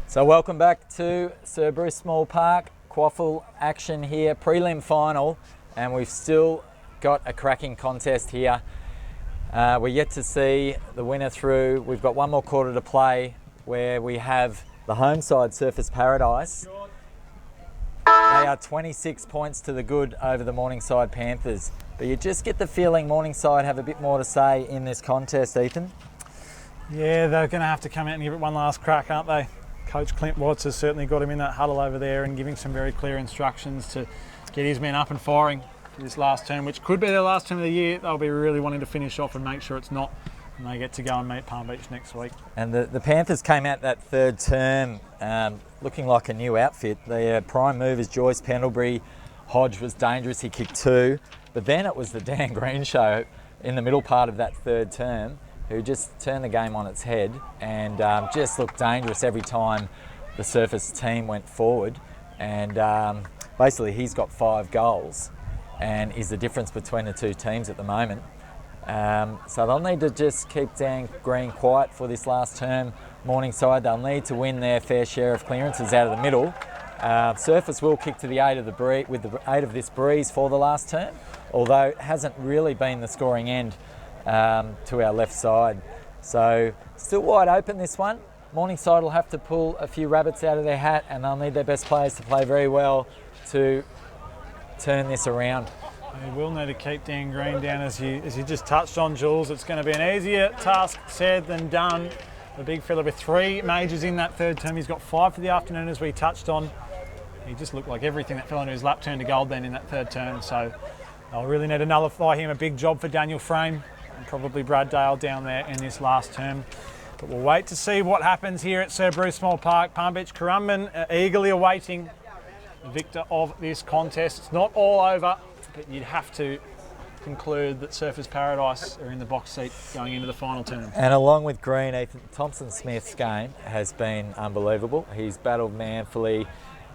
So welcome back to Sir Bruce Small Park, Quaffle action here, prelim final, and we've still got a cracking contest here. We're yet to see the winner through. We've got one more quarter to play where we have the home side, Surfers Paradise. They are 26 points to the good over the Morningside Panthers. But you just get the feeling Morningside have a bit more to say in this contest, Ethan. Yeah, they're going to have to come out and give it one last crack, aren't they? Coach Clint Watts has certainly got him in that huddle over there and giving some very clear instructions to get his men up and firing for this last term, which could be their last term of the year. They'll be really wanting to finish off and make sure it's not, and they get to go and meet Palm Beach next week. And the Panthers came out that third term looking like a new outfit. Their prime movers, Joyce, Pendlebury, Hodge was dangerous, he kicked 2. But then it was the Dan Green show in the middle part of that third term who just turned the game on its head and just looked dangerous every time the Surfers team went forward. And basically he's got 5 goals and is the difference between the two teams at the moment. So they'll need to just keep Dan Green quiet for this last term. Morningside, they'll need to win their fair share of clearances out of the middle. Surfers will kick to the aid of with the aid of this breeze for the last term, although it hasn't really been the scoring end to our left side. So still wide open this one. Morningside will have to pull a few rabbits out of their hat and they'll need their best players to play very well to turn this around. They will need to keep Dan Green down as you just touched on, Jules. It's going to be an easier task said than done. The big fella with 3 majors in that third term. He's got 5 for the afternoon as we touched on. He just looked like everything that fell into his lap turned to gold then in that third term. So they'll really need to nullify him. A big job for Daniel Frame and probably Brad Dale down there in this last term. But we'll wait to see what happens here at Sir Bruce Small Park. Palm Beach Currumbin are eagerly awaiting the victor of this contest. It's not all over, but you'd have to conclude that Surfers Paradise are in the box seat going into the final term. And along with Green, Ethan Thompson-Smith's game has been unbelievable. He's battled manfully.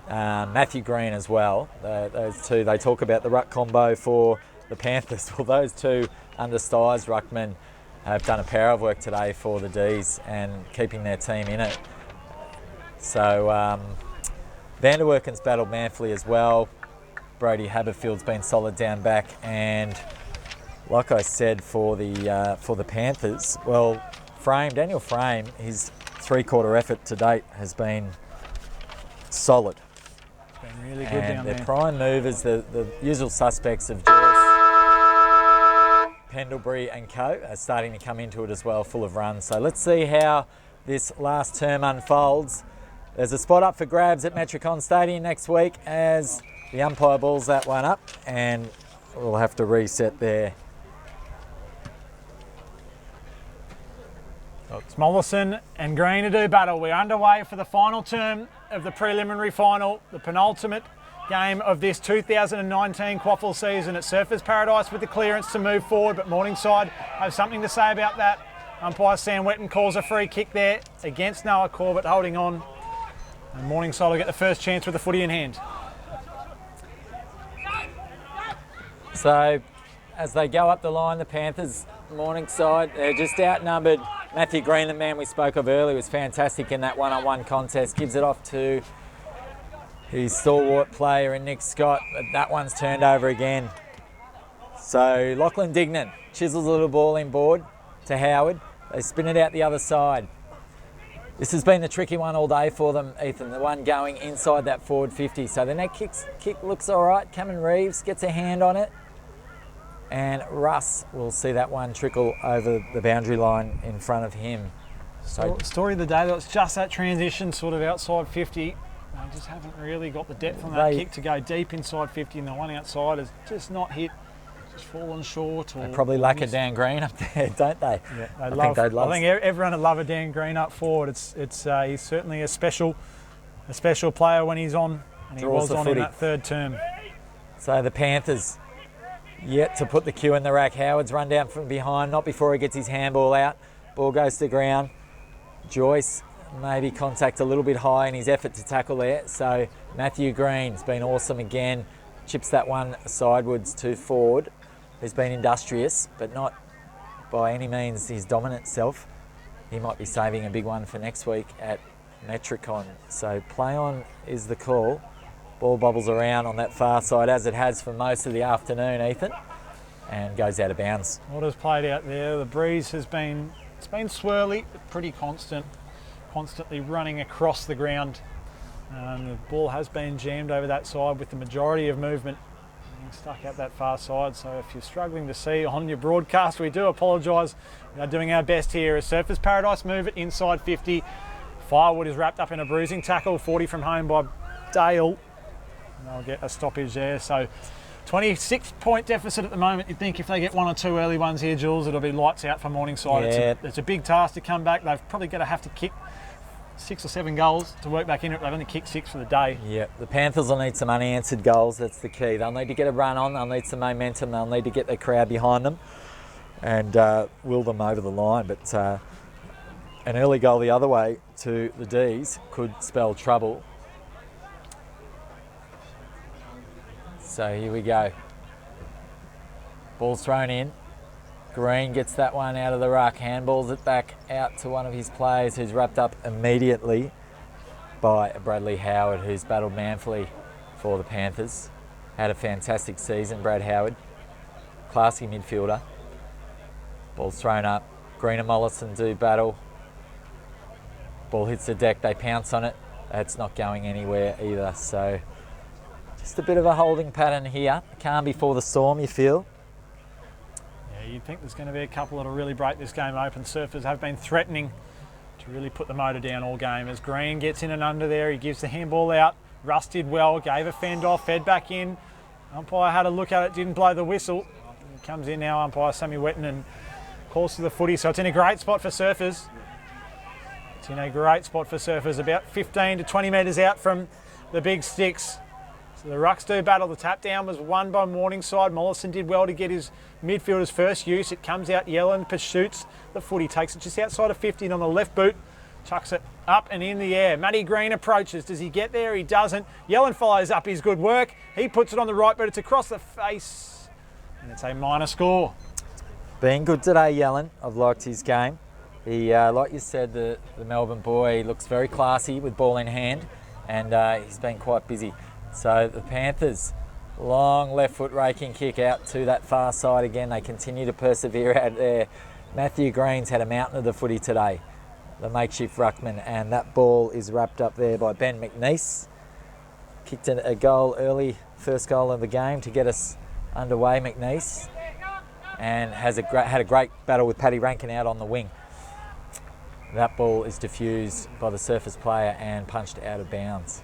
Matthew Green as well. Those two, they talk about the ruck combo for the Panthers. Well, those two undersized ruckmen have done a power of work today for the D's and keeping their team in it. So Vanderwerken's battled manfully as well. Brody Haberfield's been solid down back, and like I said for the Panthers, well, Daniel Frame, his 3-quarter effort to date has been solid. It's been really good and down their there. prime movers, the usual suspects of Joyce, Pendlebury and co are starting to come into it as well, full of runs. So let's see how this last term unfolds. There's a spot up for grabs at Metricon Stadium next week as the umpire balls that one up, and we'll have to reset there. It's Mollison and Green to do battle. We're underway for the final term of the preliminary final, the penultimate game of this 2019 Quaffle season at Surfers Paradise with the clearance to move forward, but Morningside have something to say about that. Umpire Sam Wetton calls a free kick there against Noah Corbett holding on, and Morningside will get the first chance with the footy in hand. So as they go up the line, the Panthers, Morningside, they're just outnumbered. Matthew Green, the man we spoke of earlier, was fantastic in that one-on-one contest. Gives it off to his stalwart player in Nick Scott, but that one's turned over again. So Lachlan Dignan chisels a little ball inboard to Howard. They spin it out the other side. This has been the tricky one all day for them, Ethan, the one going inside that forward 50. So the neck kick looks all right. Cameron Reeves gets a hand on it, and Russ will see that one trickle over the boundary line in front of him. So Story of the day, it's just that transition sort of outside 50. They just haven't really got the depth on that kick to go deep inside 50, and the one outside has just not hit, just fallen short. Or they probably lack a Dan Green up there, don't they? Yeah, I think everyone would love a Dan Green up forward. He's certainly a special player when he's on, and he was on in that third term. So the Panthers yet to put the cue in the rack. Howard's run down from behind, not before he gets his handball out. Ball goes to ground. Joyce maybe contact a little bit high in his effort to tackle there. So Matthew Green's been awesome again. Chips that one sidewards to forward. He's been industrious, but not by any means his dominant self. He might be saving a big one for next week at Metricon. So play on is the call. Ball bobbles around on that far side as it has for most of the afternoon, Ethan. and goes out of bounds. What has played out there? The breeze has been, it's been swirly, but pretty constant, constantly running across the ground. The ball has been jammed over that side with the majority of movement being stuck out that far side. So if you're struggling to see on your broadcast, we do apologise. We are doing our best here. As Surfers Paradise move it inside 50. Firewood is wrapped up in a bruising tackle, 40 from home by Dale. And they'll get a stoppage there. So 26-point deficit at the moment. You'd think if they get one or two early ones here, Jules, it'll be lights out for Morningside. Yeah. It's a big task to come back. They've probably going to have to kick 6 or 7 goals to work back into it. They've only kicked 6 for the day. Yeah, the Panthers will need some unanswered goals. That's the key. They'll need to get a run on. They'll need some momentum. They'll need to get their crowd behind them and will them over the line. But an early goal the other way to the D's could spell trouble. So here we go. Ball's thrown in. Green gets that one out of the ruck, handballs it back out to one of his players who's wrapped up immediately by Bradley Howard, who's battled manfully for the Panthers. Had a fantastic season, Brad Howard. Classy midfielder. Ball's thrown up. Green and Mollison do battle. Ball hits the deck, they pounce on it. That's not going anywhere either, so just a bit of a holding pattern here. Calm before the storm, you feel. You'd think there's going to be a couple that'll really break this game open. Surfers have been threatening to really put the motor down all game. As Green gets in and under there, he gives the handball out. Russ did well, gave a fend off, fed back in. Umpire had a look at it, didn't blow the whistle. He comes in now, umpire Sammy Wetton, and calls to the footy. So it's in a great spot for Surfers. It's in a great spot for Surfers, about 15 to 20 metres out from the big sticks. So the rucks do battle. The tap down was won by Morningside. Mollison did well to get his midfielder's first use. It comes out, Yellen pursues the footy, takes it just outside of 50 and on the left boot, chucks it up and in the air. Matty Green approaches. Does he get there? He doesn't. Yellen follows up his good work. He puts it on the right boot. It's across the face. And it's a minor score. Been good today, Yellen. I've liked his game. He, like you said, the Melbourne boy looks very classy with ball in hand, and he's been quite busy. So the Panthers, long left foot raking kick out to that far side again. They continue to persevere out there. Matthew Green's had a mountain of the footy today, the makeshift ruckman, and that ball is wrapped up there by Ben McNeese. Kicked a goal early, first goal of the game to get us underway, McNeese, and had a great battle with Paddy Rankin out on the wing. That ball is diffused by the Surfers player and punched out of bounds.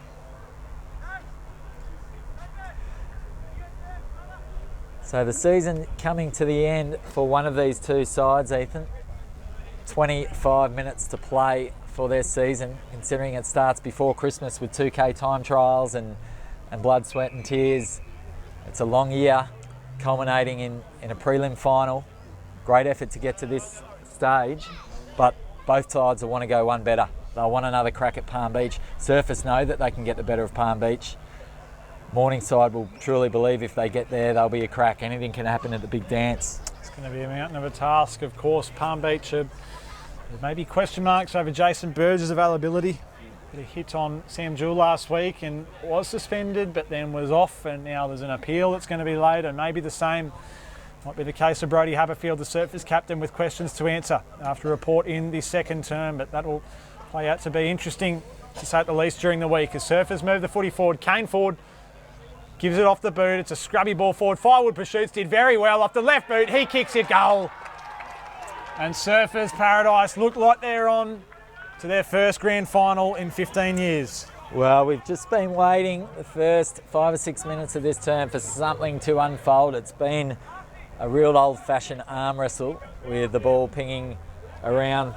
So the season coming to the end for one of these two sides, Ethan. 25 minutes to play for their season, considering it starts before Christmas with 2K time trials and blood, sweat and tears. It's a long year, culminating in a prelim final. Great effort to get to this stage, but both sides will want to go one better. They'll want another crack at Palm Beach. Surfers know that they can get the better of Palm Beach. Morningside will truly believe if they get there, there'll be a crack. Anything can happen at the big dance. It's going to be a mountain of a task, of course. Palm Beach, there may be question marks over Jason Burge's availability. He hit on Sam Jewell last week and was suspended, but then was off, and now there's an appeal that's going to be laid, and maybe the same might be the case of Brodie Haberfield, the Surfers captain, with questions to answer after a report in the second term. But that will play out to be interesting, to say at the least, during the week. As Surfers move the footy forward, Kane forward, gives it off the boot. It's a scrubby ball forward. Firewood pursuits, did very well off the left boot. He kicks it, goal. And Surfers Paradise look like they're on to their first grand final in 15 years. Well, we've just been waiting the first 5 or 6 minutes of this term for something to unfold. It's been a real old-fashioned arm wrestle with the ball pinging around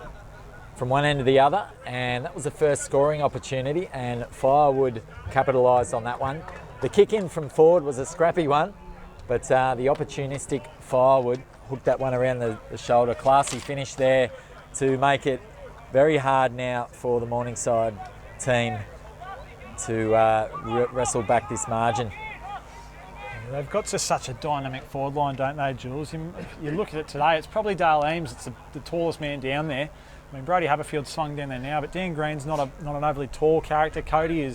from one end to the other, and that was the first scoring opportunity, and Firewood capitalised on that one. The kick in from forward was a scrappy one, but the opportunistic Firewood hooked that one around the shoulder. Classy finish there to make it very hard now for the Morningside team to wrestle back this margin. They've got just such a dynamic forward line, don't they, Jules? You look at it today, it's probably Dale Eames, it's the tallest man down there. I mean, Brodie Haberfield swung down there now, but Dan Green's not an overly tall character. Cody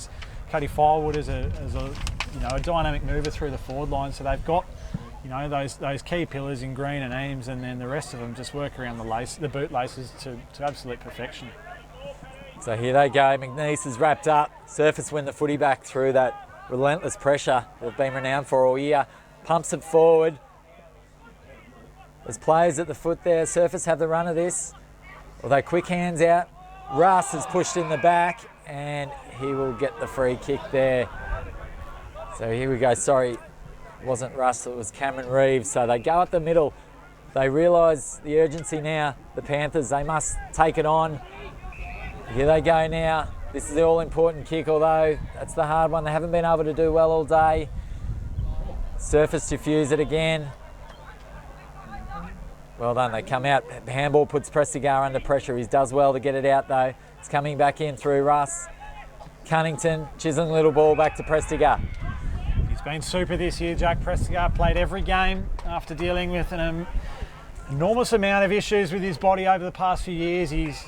Firewood is a dynamic mover through the forward line, so they've got you know, those key pillars in Green and Eames, and then the rest of them just work around the boot laces to absolute perfection. So here they go. McNeese is wrapped up. Surface win the footy back through that relentless pressure they've been renowned for all year. Pumps it forward. There's players at the foot there. Surface have the run of this. Although quick hands out. Russ is pushed in the back and he will get the free kick there. So here we go. Sorry, it wasn't Russ, it was Cameron Reeves. So they go up the middle. They realise the urgency now. The Panthers, they must take it on. Here they go now. This is the all-important kick, although that's the hard one. They haven't been able to do well all day. Surface to fuse it again. Well done, they come out. Handball puts Prestigar under pressure. He does well to get it out though. It's coming back in through Russ. Cunnington, chiseling little ball back to Prestigar. He's been super this year, Jack Prestigar. Played every game after dealing with an enormous amount of issues with his body over the past few years. He's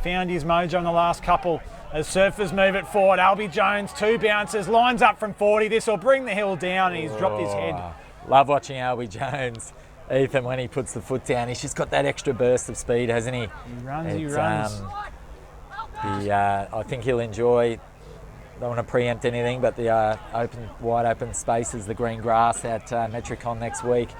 found his mojo in the last couple. As Surfers move it forward, Albie Jones, 2 bounces, lines up from 40. This will bring the hill down and he's dropped his head. Love watching Albie Jones. Ethan, when he puts the foot down, he's just got that extra burst of speed, hasn't he? He runs. I think he'll enjoy, don't want to preempt anything, but the wide open spaces, the green grass at Metricon next week.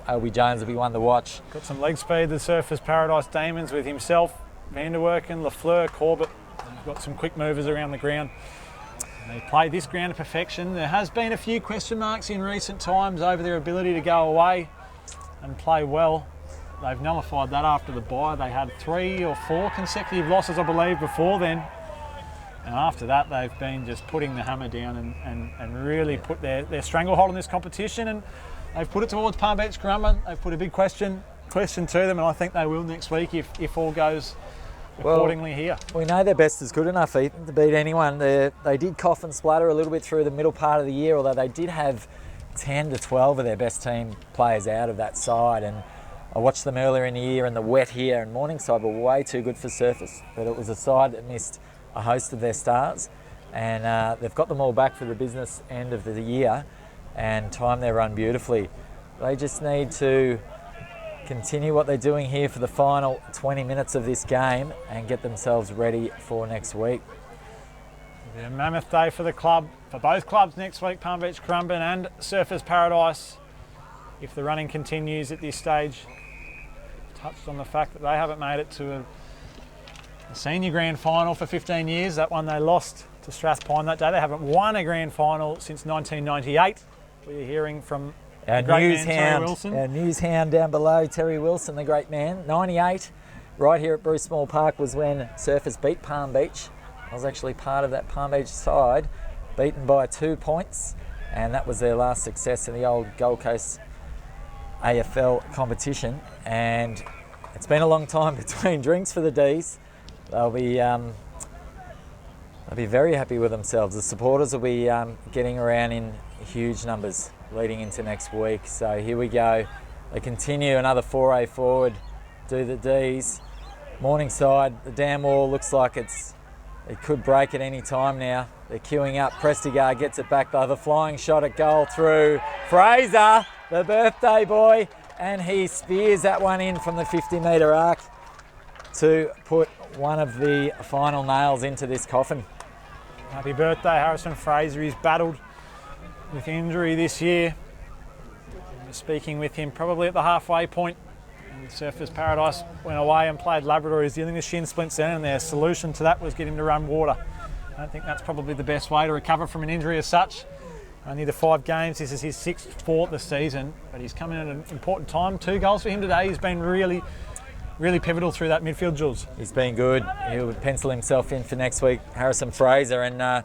Albie Jones will be one to watch. Got some leg speed, the Surfers Paradise Demons with himself, Vanderwerken, Lafleur, Corbett. They've got some quick movers around the ground. They play this ground to perfection. There has been a few question marks in recent times over their ability to go away and play well. They've nullified that after the bye. They had 3 or 4 consecutive losses, I believe, before then. And after that, they've been just putting the hammer down and really put their stranglehold on this competition. And they've put it towards Palm Beach Currumbin. They've put a big question to them, and I think they will next week if all goes accordingly here. We know their best is good enough, Ethan, to beat anyone. They did cough and splutter a little bit through the middle part of the year, although they did have 10 to 12 of their best team players out of that side. And I watched them earlier in the year in the wet here, and Morningside were way too good for Surface. But it was a side that missed a host of their stars, and they've got them all back for the business end of the year and time their run beautifully. They just need to continue what they're doing here for the final 20 minutes of this game and get themselves ready for next week. A mammoth day for the club, for both clubs next week, Palm Beach Currumbin and Surfers Paradise. If the running continues at this stage, touched on the fact that they haven't made it to a senior grand final for 15 years. That one they lost to Strathpine that day. They haven't won a grand final since 1998. We're hearing from our news hound, our news hound down below, Terry Wilson, the great man. 98, right here at Bruce Small Park, was when Surfers beat Palm Beach. I was actually part of that Palm Beach side, beaten by 2 points, and that was their last success in the old Gold Coast AFL competition. And it's been a long time between drinks for the D's. They'll be very happy with themselves. The supporters will be getting around in huge numbers leading into next week. So here we go. They continue another foray forward, do the D's. Morningside, the dam wall looks like it could break at any time now. They're queuing up. Prestigar gets it back though. The flying shot at goal through Fraser, the birthday boy, and he spears that one in from the 50-metre arc to put one of the final nails into this coffin. Happy birthday, Harrison Fraser. He's battled with injury this year. I was speaking with him probably at the halfway point. Surfers Paradise went away and played Labrador. He's dealing with shin splints then, and their solution to that was get him to run water. I don't think that's probably the best way to recover from an injury as such. Only the 5 games. This is his 6th for the season, but he's coming at an important time. 2 goals for him today. He's been really pivotal through that midfield, Jules. He's been good. He'll pencil himself in for next week, Harrison Fraser. And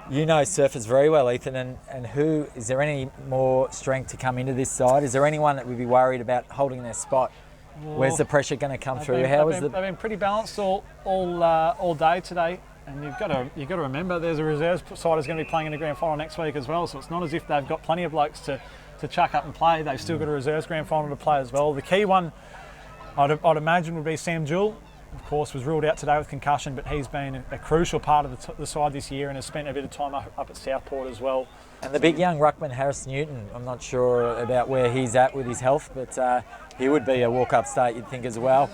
you know Surfers very well, Ethan. And who is there any more strength to come into this side? Is there anyone that would be worried about holding their spot? Where's the pressure going to come through? They've been pretty balanced all day today. And you've got to remember there's a reserves side who's going to be playing in the grand final next week as well. So it's not as if they've got plenty of blokes to chuck up and play. They've still got a reserves grand final to play as well. The key one I'd imagine would be Sam Jewell. of course, was ruled out today with concussion, but he's been a crucial part of the side this year and has spent a bit of time up at Southport as well. And the big young ruckman, Harris Newton, I'm not sure about where he's at with his health, but he would be a walk-up start, you'd think, as well.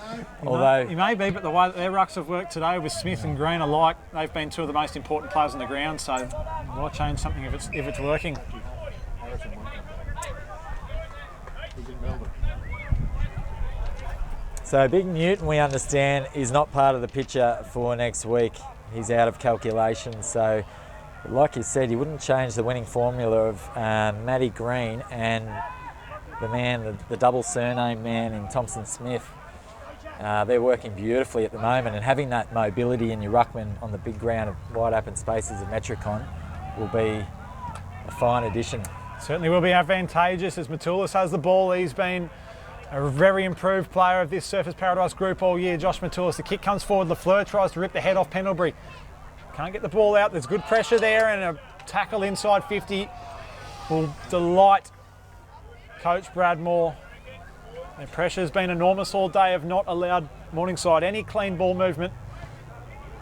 He may be, but the way that their rucks have worked today with Smith and Green alike, they've been two of the most important players on the ground, so why change something if it's working? So Big Newton, we understand, is not part of the picture for next week. He's out of calculation, so like you said, you wouldn't change the winning formula of Matty Green and the man, the double surname man in Thompson Smith. They're working beautifully at the moment, and having that mobility in your ruckman on the big ground of wide open spaces of Metricon will be a fine addition. Certainly will be advantageous as Matulis has the ball. He's been a very improved player of this Surfers Paradise group all year. Josh Matulis, the kick comes forward, Lafleur tries to rip the head off Pendlebury. Can't get the ball out, there's good pressure there, and a tackle inside 50 will delight Coach Brad Moore. Their pressure's been enormous all day, have not allowed Morningside any clean ball movement.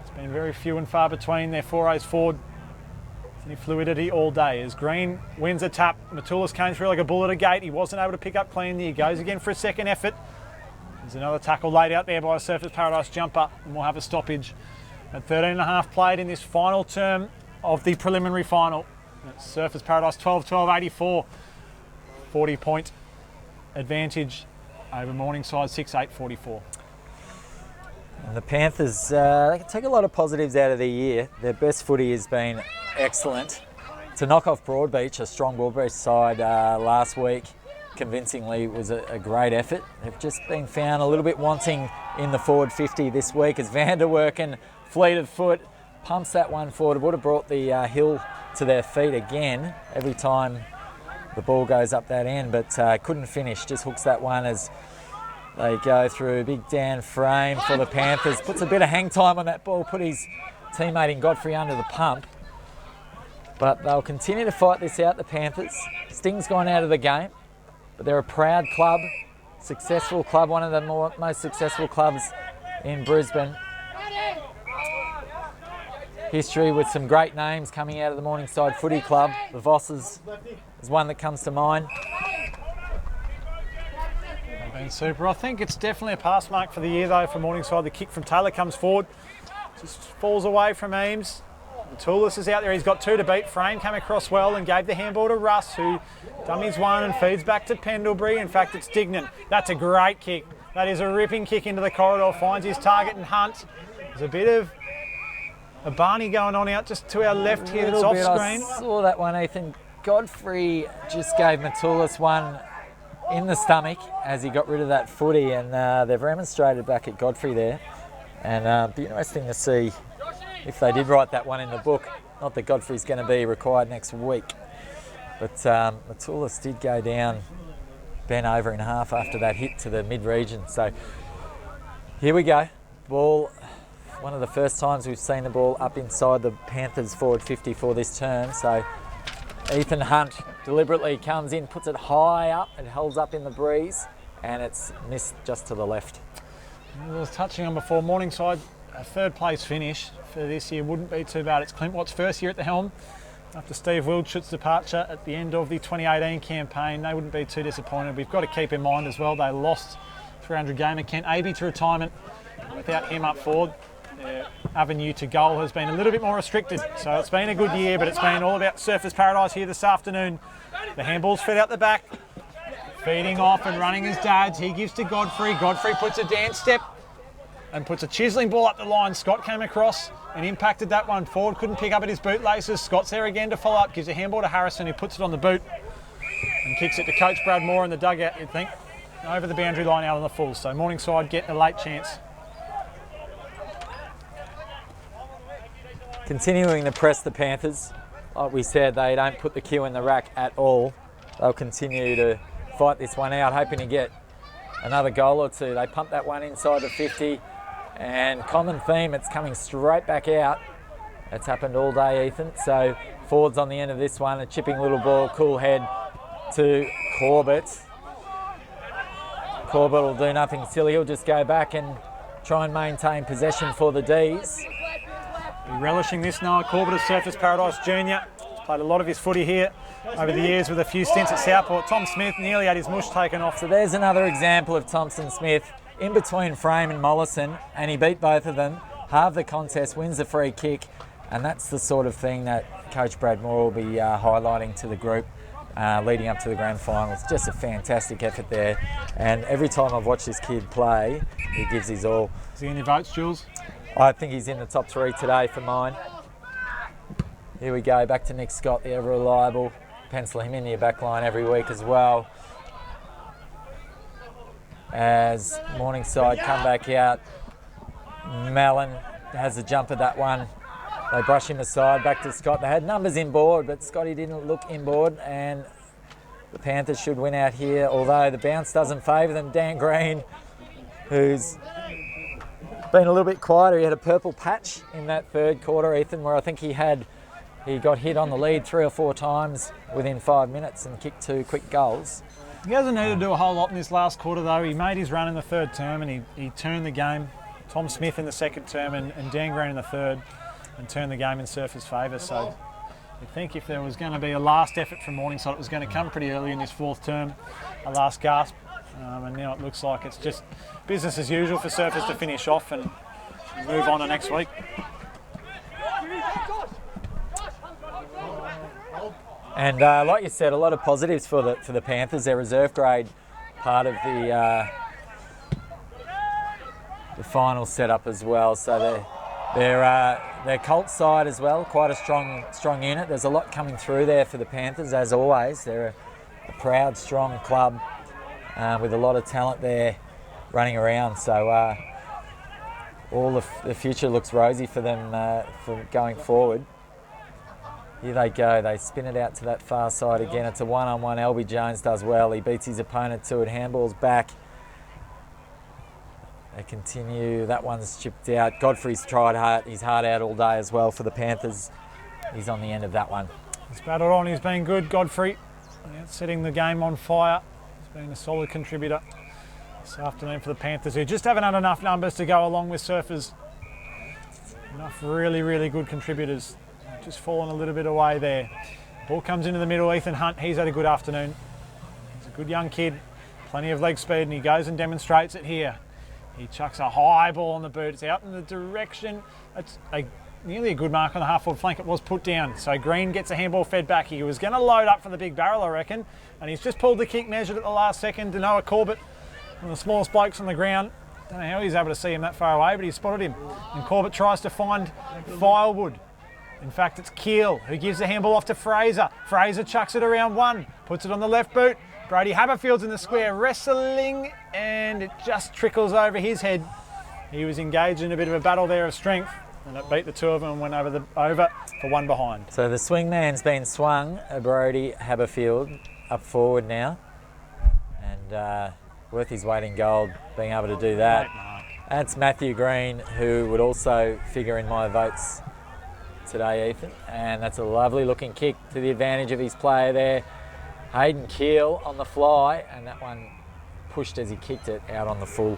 It's been very few and far between their forays forward. Any fluidity all day as Green wins a tap. Matulis came through like a bull at a gate. He wasn't able to pick up clean. He goes again for a second effort. There's another tackle laid out there by a Surfers Paradise jumper, and we'll have a stoppage at 13.5 played in this final term of the preliminary final. It's Surfers Paradise 12-12, 84. 40-point advantage over Morningside 6-8, 44. And the Panthers, they can take a lot of positives out of the year. Their best footy has been excellent. To knock off Broadbeach, a strong Broadbeach side last week, convincingly was a great effort. They've just been found a little bit wanting in the forward 50 this week as Vanderwerken, fleet of foot, pumps that one forward. It would have brought the Hill to their feet again every time the ball goes up that end, but couldn't finish. Just hooks that one as they go through. Big Dan frame for the Panthers. Puts a bit of hang time on that ball, put his teammate in Godfrey under the pump. But they'll continue to fight this out, the Panthers. Sting's gone out of the game, but they're a proud club, successful club, one of the most successful clubs in Brisbane. History with some great names coming out of the Morningside Footy Club. The Vosses is one that comes to mind. Been super. I think it's definitely a pass mark for the year though for Morningside. The kick from Taylor comes forward, just falls away from Eames. Matulis is out there, he's got two to beat. Frame came across well and gave the handball to Russ, who dummies one and feeds back to Pendlebury. In fact, it's Dignan. That's a great kick. That is a ripping kick into the corridor, finds his target and Hunt. There's a bit of a Barney going on out just to our left here that's off screen. I saw that one, Ethan. Godfrey just gave Matulis one in the stomach as he got rid of that footy, and they've remonstrated back at Godfrey there. And it'd be interesting to see if they did write that one in the book. Not that Godfrey's going to be required next week, but Matulis did go down, bent over in half after that hit to the mid-region. So here we go. Ball, one of the first times we've seen the ball up inside the Panthers forward 50 for this term. So Ethan Hunt deliberately comes in, puts it high up, it holds up in the breeze, and it's missed just to the left. I was touching on before, Morningside, a third place finish for this year wouldn't be too bad. It's Clint Watt's first year at the helm after Steve Wildschut's departure at the end of the 2018 campaign. They wouldn't be too disappointed. We've got to keep in mind as well, they lost 300 gamer Kent Abey to retirement. Without him up forward, their avenue to goal has been a little bit more restricted. So it's been a good year, but it's been all about Surfers Paradise here this afternoon. The handball's fed out the back, feeding off and running his dad's. He gives to Godfrey. Godfrey puts a dance step and puts a chiselling ball up the line. Scott came across and impacted that one forward. Couldn't pick up at his bootlaces. Scott's there again to follow up. Gives a handball to Harrison, who puts it on the boot and kicks it to Coach Brad Moore in the dugout, you'd think. Over the boundary line out on the full. So Morningside getting a late chance. Continuing to press the Panthers. Like we said, they don't put the cue in the rack at all. They'll continue to fight this one out, hoping to get another goal or two. They pump that one inside the 50, and common theme, it's coming straight back out. It's happened all day, Ethan. So forwards on the end of this one, a chipping little ball, cool head to Corbett. Corbett will do nothing silly. He'll just go back and try and maintain possession for the D's. Be relishing this Noah Corbett of Surfers Paradise Junior. Played a lot of his footy here over the years with a few stints at Southport. Tom Smith nearly had his mush taken off. So there's another example of Thompson Smith in between Frame and Mollison, and he beat both of them, halved the contest, wins the free kick, and that's the sort of thing that Coach Brad Moore will be highlighting to the group leading up to the grand final. It's just a fantastic effort there, and every time I've watched this kid play, he gives his all. Is he in your votes, Jules? I think he's in the top 3 today for mine. Here we go, back to Nick Scott, the ever reliable. Pencil him in your back line every week as well. As Morningside come back out, Mellon has a jump at that one. They brush him aside, back to Scott. They had numbers inboard, but Scotty didn't look inboard, and the Panthers should win out here, although the bounce doesn't favour them. Dan Green, who's been a little bit quieter, he had a purple patch in that third quarter, Ethan, where I think he got hit on the lead 3 or 4 times within 5 minutes and kicked 2 quick goals. He hasn't needed to do a whole lot in this last quarter though. He made his run in the third term and he turned the game. Tom Smith in the second term and Dan Green in the third, and turned the game in Surfers' favour. So I think if there was going to be a last effort from Morningside, it was going to come pretty early in this fourth term, a last gasp. And now it looks like it's just business as usual for Surfers to finish off and move on to next week. And like you said, a lot of positives for the Panthers. Their reserve grade part of the final setup as well. So their Colts side as well, quite a strong unit. There's a lot coming through there for the Panthers, as always. They're a proud, strong club with a lot of talent there running around. So all the future looks rosy for them for going forward. Here they go, they spin it out to that far side again. It's a one-on-one. Albie Jones does well. He beats his opponent to it. Handball's back. They continue. That one's chipped out. Godfrey's tried his heart out all day as well for the Panthers. He's on the end of that one. He's battled on. He's been good, Godfrey. Setting the game on fire. He's been a solid contributor this afternoon for the Panthers, who just haven't had enough numbers to go along with Surfers. Enough really, really good contributors. Just fallen a little bit away there. Ball comes into the middle. Ethan Hunt, he's had a good afternoon. He's a good young kid, plenty of leg speed, and he goes and demonstrates it here. He chucks a high ball on the boot. It's out in the direction. It's nearly a good mark on the half-forward flank. It was put down. So Green gets a handball fed back. He was going to load up for the big barrel, I reckon, and he's just pulled the kick, measured at the last second. Noah Corbett, one of the smallest blokes on the ground. Don't know how he's able to see him that far away, but he spotted him. And Corbett tries to find Firewood. In fact, it's Keel who gives the handball off to Fraser. Fraser chucks it around one, puts it on the left boot. Brody Haberfield's in the square wrestling, and it just trickles over his head. He was engaged in a bit of a battle there of strength, and it beat the two of them and went over for one behind. So the swing man's been swung, Brody Haberfield, up forward now, and worth his weight in gold being able to do that. That's Matthew Green, who would also figure in my votes today, Ethan, and that's a lovely looking kick to the advantage of his player there. Hayden Keel on the fly, and that one pushed as he kicked it out on the full.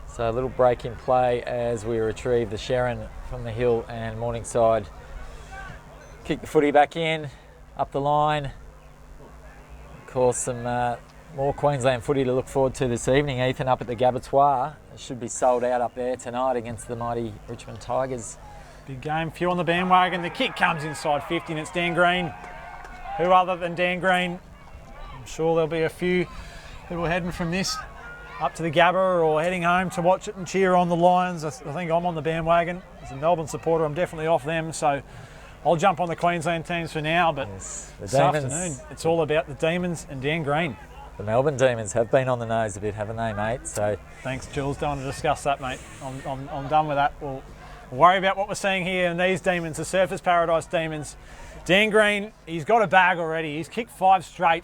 So a little break in play as we retrieve the Sharon from the hill, and Morningside kick the footy back in, up the line. Of course, some more Queensland footy to look forward to this evening, Ethan, up at the Gabatoir. It should be sold out up there tonight against the mighty Richmond Tigers. Big game, few on the bandwagon. The kick comes inside 50 and it's Dan Green. Who other than Dan Green? I'm sure there'll be a few people heading from this up to the Gabba or heading home to watch it and cheer on the Lions. I think I'm on the bandwagon. As a Melbourne supporter, I'm definitely off them, so I'll jump on the Queensland teams for now, but yes, this afternoon it's all about the Demons and Dan Green. The Melbourne Demons have been on the nose a bit, haven't they, mate? So thanks, Jules. Don't want to discuss that, mate. I'm done with that. We'll worry about what we're seeing here and these Demons, the Surfers Paradise Demons. Dan Green, he's got a bag already. He's kicked 5 straight,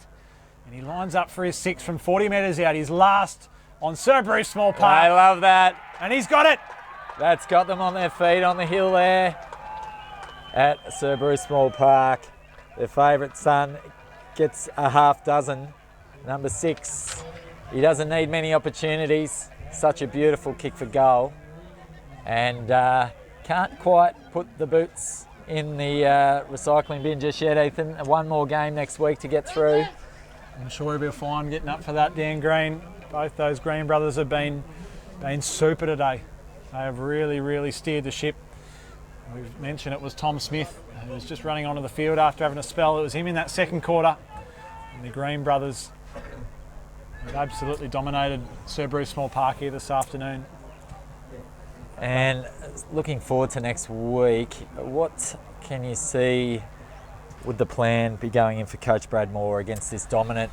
and he lines up for his 6 from 40 metres out. His last on Sir Bruce Small Park. I love that. And he's got it. That's got them on their feet on the hill there at Sir Bruce Small Park. their favourite son, gets a half dozen. Number 6, he doesn't need many opportunities. Such a beautiful kick for goal. And can't quite put the boots in the recycling bin just yet, Ethan. One more game next week to get through. I'm sure he'll be fine getting up for that, Dan Green. Both those Green brothers have been super today. They have really steered the ship. We've mentioned it was Tom Smith who was just running onto the field after having a spell. It was him in that second quarter. And the Green brothers have absolutely dominated Sir Bruce Small Park here this afternoon. And looking forward to next week, what can you see would the plan be going in for Coach Brad Moore against this dominant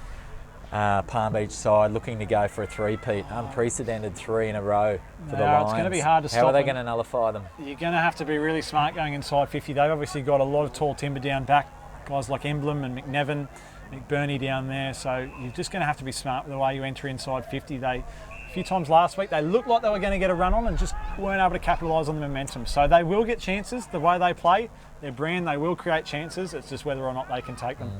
Palm Beach side looking to go for a three-peat, unprecedented 3 in a row for the Lions? It's going to be hard to stop. How are they going to nullify them? You're going to have to be really smart going inside 50. They've obviously got a lot of tall timber down back, guys like Emblem and McNevin, McBurney down there, so you're just going to have to be smart with the way you enter inside 50. A few times last week they looked like they were going to get a run on and just weren't able to capitalise on the momentum. So they will get chances the way they play, their brand, they will create chances. It's just whether or not they can take them.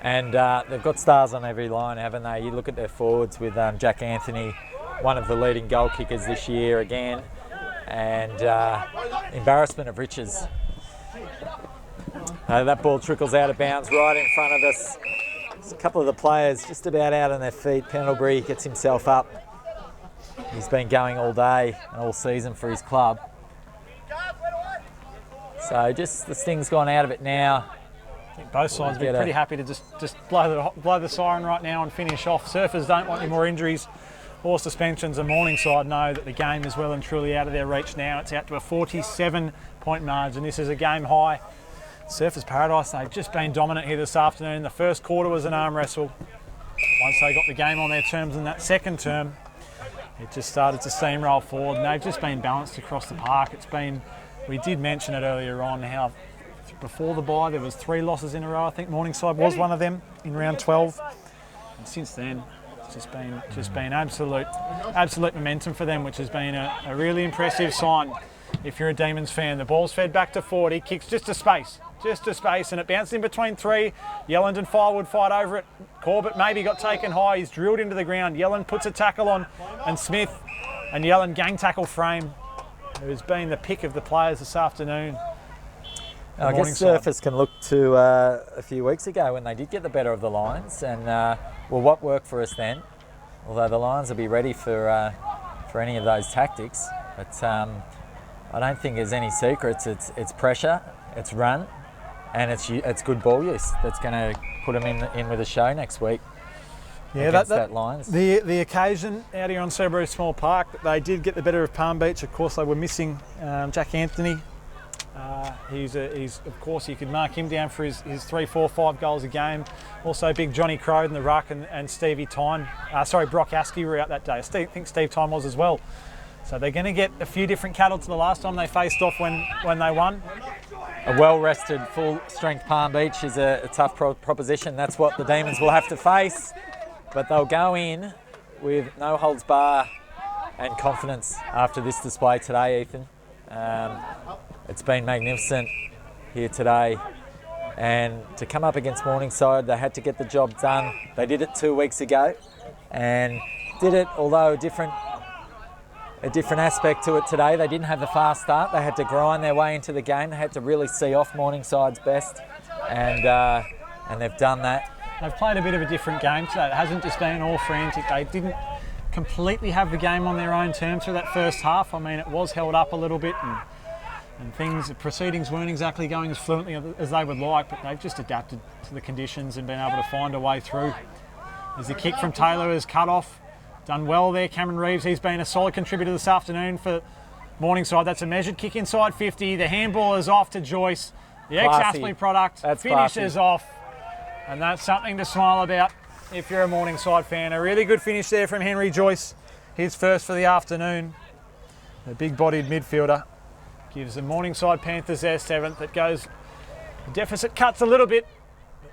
And they've got stars on every line, haven't they? You look at their forwards with Jack Anthony, one of the leading goal kickers this year again, and embarrassment of riches. That ball trickles out of bounds right in front of us. There's a couple of the players just about out on their feet. Pendlebury gets himself up. He's been going all day and all season for his club. So just the sting's gone out of it now. I think both sides will be pretty happy to just blow the siren right now and finish off. Surfers don't want any more injuries or suspensions, and Morningside know that the game is well and truly out of their reach now. It's out to a 47-point margin. This is a game high. Surfers Paradise, they've just been dominant here this afternoon. The first quarter was an arm wrestle. Once they got the game on their terms in that second term, it just started to steamroll forward, and they've just been balanced across the park. We did mention it earlier on how before the bye there was 3 losses in a row. I think Morningside was one of them in round 12. And since then, it's just been absolute momentum for them, which has been a really impressive sign. If you're a Demons fan, the ball's fed back to 40, kicks just to space, and it bounced in between 3. Yelland and Firewood fight over it. Corbett maybe got taken high. He's drilled into the ground. Yelland puts a tackle on, and Smith and Yelland gang tackle Frame, who has been the pick of the players this afternoon. I guess Surfers can look to a few weeks ago when they did get the better of the Lions, and what worked for us then? Although the Lions will be ready for any of those tactics, but I don't think there's any secrets. It's pressure, it's run, and it's good ball use that's going to put them in with a show next week. Yeah, that Lions. The occasion out here on Sir Bruce Small Park, they did get the better of Palm Beach. Of course, they were missing Jack Anthony. He's of course, you could mark him down for his 3, 4, 5 goals a game. Also, big Johnny Crode in the ruck and Stevie Tyne. Brock Askey were out that day. I think Steve Tyne was as well. So they're going to get a few different cattle to the last time they faced off when they won. A well-rested, full-strength Palm Beach is a tough proposition. That's what the Demons will have to face. But they'll go in with no holds bar and confidence after this display today, Ethan. It's been magnificent here today. And to come up against Morningside, they had to get the job done. They did it 2 weeks ago and did it, although a different aspect to it today. They didn't have the fast start. They had to grind their way into the game. They had to really see off Morningside's best, and they've done that. They've played a bit of a different game today. It hasn't just been all frantic. They didn't completely have the game on their own terms through that first half. I mean, it was held up a little bit, and the proceedings weren't exactly going as fluently as they would like, but they've just adapted to the conditions and been able to find a way through. There's a kick from Taylor is cut off. Done well there, Cameron Reeves. He's been a solid contributor this afternoon for Morningside. That's a measured kick inside 50. The handball is off to Joyce. The ex-Aspley product finishes off. And that's something to smile about if you're a Morningside fan. A really good finish there from Henry Joyce. His first for the afternoon. The big-bodied midfielder gives the Morningside Panthers their 7th. It goes, the deficit cuts a little bit.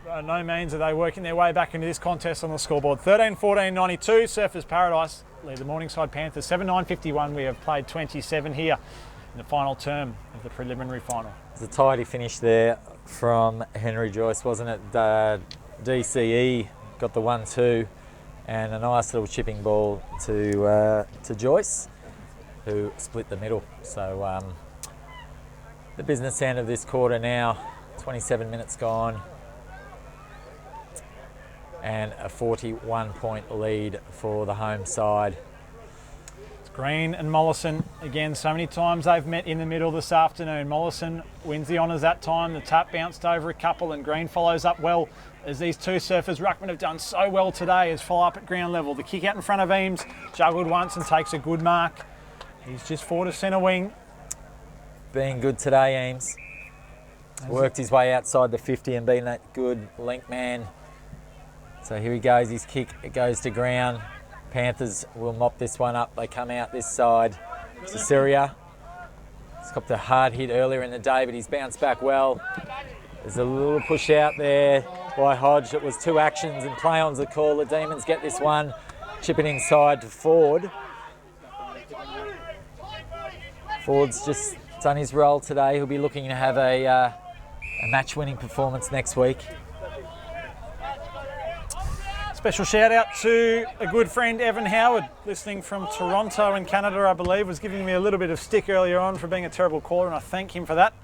By no means are they working their way back into this contest on the scoreboard. 13-14-92, Surfers Paradise lead the Morningside Panthers 7-9-51. We have played 27 here in the final term of the preliminary final. It's a tidy finish there from Henry Joyce, wasn't it? DCE got the 1-2 and a nice little chipping ball to Joyce, who split the middle. So the business end of this quarter now, 27 minutes gone, and a 41-point lead for the home side. Green and Mollison, again, so many times they've met in the middle this afternoon. Mollison wins the honours that time. The tap bounced over a couple and Green follows up well, as these two surfers ruckmen have done so well today, as follow up at ground level. The kick out in front of Eames, juggled once and takes a good mark. He's just forward to centre wing. Being good today, Eames. Worked his way outside the 50 and been that good link man. So here he goes, his kick, it goes to ground. Panthers will mop this one up. They come out this side. Caesarea. He's got the hard hit earlier in the day, but he's bounced back well. There's a little push out there by Hodge. It was 2 actions and play-on's the call. The Demons get this one. Chipping inside to Ford. Ford's just done his role today. He'll be looking to have a match-winning performance next week. Special shout out to a good friend, Evan Howard, listening from Toronto in Canada, I believe, was giving me a little bit of stick earlier on for being a terrible caller, and I thank him for that.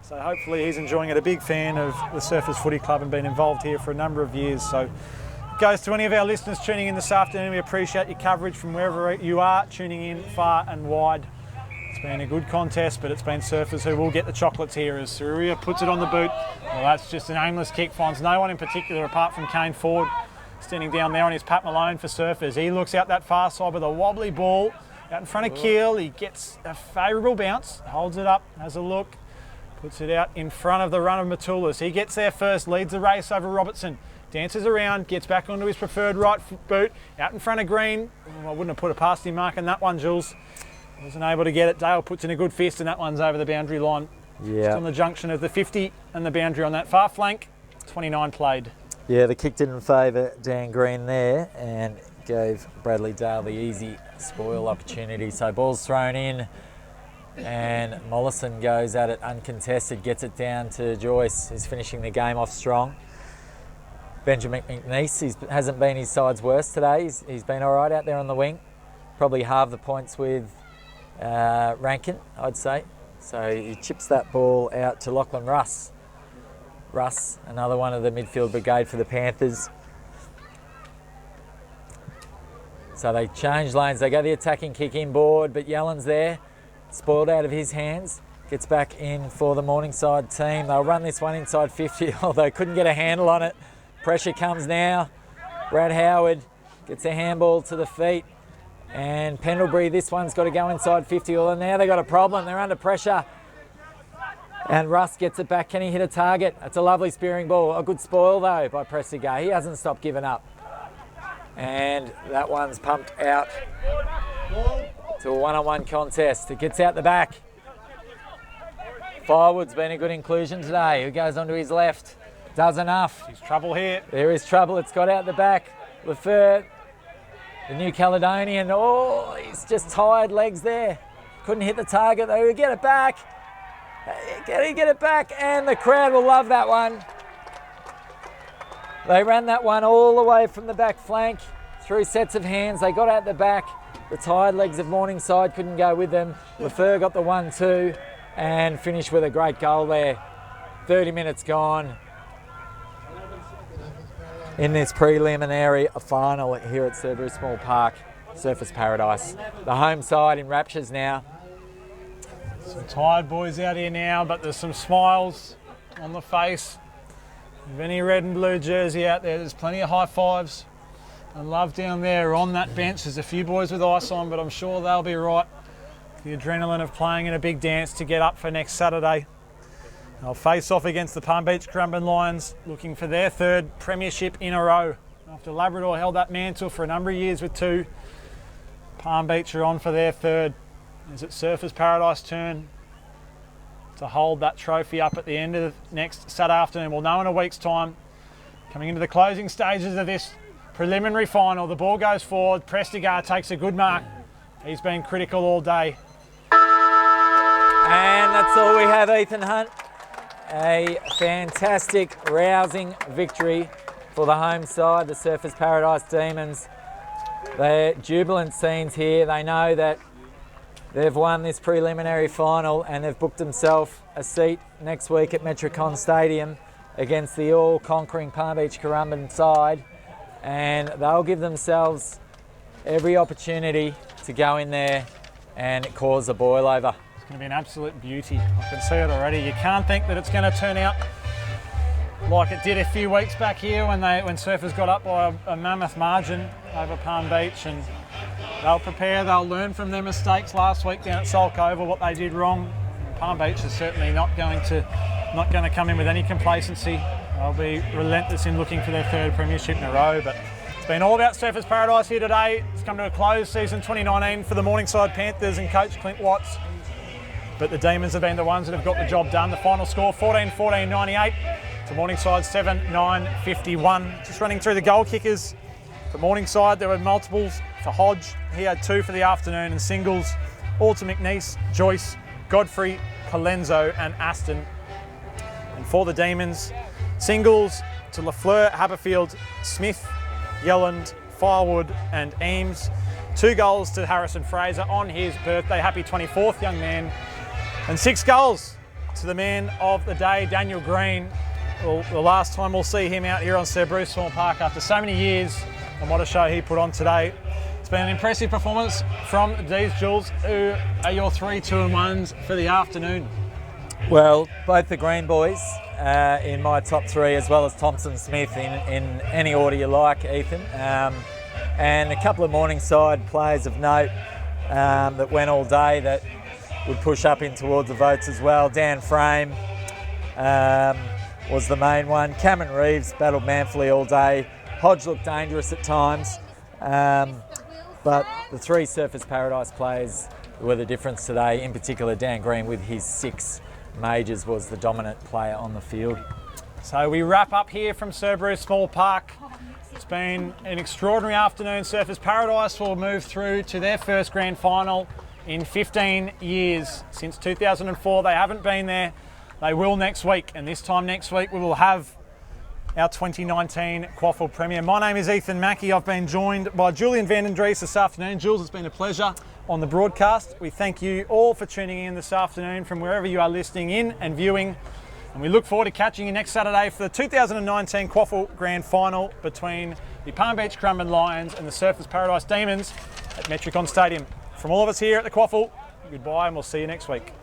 So hopefully he's enjoying it. A big fan of the Surfers Footy Club and been involved here for a number of years. So it goes to any of our listeners tuning in this afternoon. We appreciate your coverage from wherever you are, tuning in far and wide. It's been a good contest, but it's been Surfers who will get the chocolates here, as Saruria puts it on the boot. Well, that's just an aimless kick, finds no one in particular apart from Kane Ford. Standing down there on his Pat Malone for Surfers. He looks out that far side with a wobbly ball out in front of Keel. He gets a favourable bounce, holds it up, has a look, puts it out in front of the run of Matulas. He gets there first, leads the race over Robertson, dances around, gets back onto his preferred right boot, out in front of Green. I wouldn't have put a past him mark in that one, Jules. Wasn't able to get it. Dale puts in a good fist and that one's over the boundary line. Yeah. Just on the junction of the 50 and the boundary on that far flank. 29 played. Yeah, the kick didn't favour Dan Green there and gave Bradley Dale the easy spoil opportunity. So ball's thrown in and Mollison goes at it uncontested, gets it down to Joyce, who's finishing the game off strong. Benjamin McNeese hasn't been his side's worst today. He's been all right out there on the wing. Probably halve the points with Rankin, I'd say. So he chips that ball out to Lachlan Russ. Russ, another one of the midfield brigade for the Panthers. So they change lanes. They go the attacking kick inboard, but Yellen's there. Spoiled out of his hands. Gets back in for the Morningside team. They'll run this one inside 50, although couldn't get a handle on it. Pressure comes now. Brad Howard gets a handball to the feet. And Pendlebury, this one's got to go inside 50. Well, now they've got a problem. They're under pressure. And Russ gets it back. Can he hit a target? It's a lovely spearing ball. A good spoil, though, by Prestiga. He hasn't stopped giving up. And that one's pumped out to a one-on-one contest. It gets out the back. Firewood's been a good inclusion today. Who goes onto his left? Does enough. There's trouble here. There is trouble. It's got out the back. Lefeur, the New Caledonian. Oh, he's just tired legs there. Couldn't hit the target, though. He'll get it back. Get it back, and the crowd will love that one. They ran that one all the way from the back flank, through sets of hands. They got out the back. The tired legs of Morningside couldn't go with them. Lefeur got the 1-2 and finished with a great goal there. 30 minutes gone in this preliminary final here at Cerberus Small Park, Surfers Paradise. The home side in raptures now. Some tired boys out here now, but there's some smiles on the face of any red and blue jersey out there. There's plenty of high fives and love down there on that bench. There's a few boys with ice on, but I'm sure they'll be right. The adrenaline of playing in a big dance to get up for next Saturday. They'll face off against the Palm Beach Currumbin Lions, looking for their third premiership in a row. After Labrador held that mantle for a number of years with 2, Palm Beach are on for their third. Is it Surfers Paradise turn to hold that trophy up at the end of next Saturday afternoon? We'll know in a week's time. Coming into the closing stages of this preliminary final, the ball goes forward. Prestiga takes a good mark. He's been critical all day. And that's all we have, Ethan Hunt. A fantastic, rousing victory for the home side, the Surfers Paradise Demons. They're jubilant scenes here. They know that they've won this preliminary final and they've booked themselves a seat next week at Metricon Stadium against the all-conquering Palm Beach Currumbin side, and they'll give themselves every opportunity to go in there and cause a boil over. It's going to be an absolute beauty. I can see it already. You can't think that it's going to turn out like it did a few weeks back here when Surfers got up by a mammoth margin over Palm Beach, and they'll prepare, they'll learn from their mistakes last week down at Sulk Oval, what they did wrong. Palm Beach is certainly not going to come in with any complacency. They'll be relentless in looking for their third premiership in a row, but it's been all about Surfers Paradise here today. It's come to a close, season 2019 for the Morningside Panthers and coach Clint Watts. But the Demons have been the ones that have got the job done. The final score 14-14-98 to Morningside 7-9-51. Just running through the goal kickers for Morningside, there were multiples for Hodge. He had 2 for the afternoon, and singles all to McNeese, Joyce, Godfrey, Colenso and Aston. And for the Demons, singles to Lafleur, Haberfield, Smith, Yelland, Firewood and Eames. 2 goals to Harrison Fraser on his birthday. Happy 24th, young man. And 6 goals to the man of the day, Daniel Green. Well, the last time we'll see him out here on Sir Bruce Small Park after so many years, and what a show he put on today. It's been an impressive performance from these Jules. Who are your 3 2-1s for the afternoon? Well, both the Green boys in my top 3, as well as Thompson Smith in any order you like, Ethan. And a couple of Morningside players of note that went all day that would push up in towards the votes as well. Dan Frame was the main one. Cameron Reeves battled manfully all day. Hodge looked dangerous at times. But the 3 Surfers Paradise players were the difference today. In particular, Dan Green with his 6 majors was the dominant player on the field. So we wrap up here from Sir Bruce Small Park. It's been an extraordinary afternoon. Surfers Paradise will move through to their first grand final in 15 years. Since 2004, they haven't been there. They will next week, and this time next week we will have our 2019 Quaffle Premier. My name is Ethan Mackey. I've been joined by Julian Vandendries this afternoon. Jules, it's been a pleasure on the broadcast. We thank you all for tuning in this afternoon from wherever you are listening in and viewing. And we look forward to catching you next Saturday for the 2019 Quaffle Grand Final between the Palm Beach Currumbin Lions and the Surfers Paradise Demons at Metricon Stadium. From all of us here at the Quaffle, goodbye, and we'll see you next week.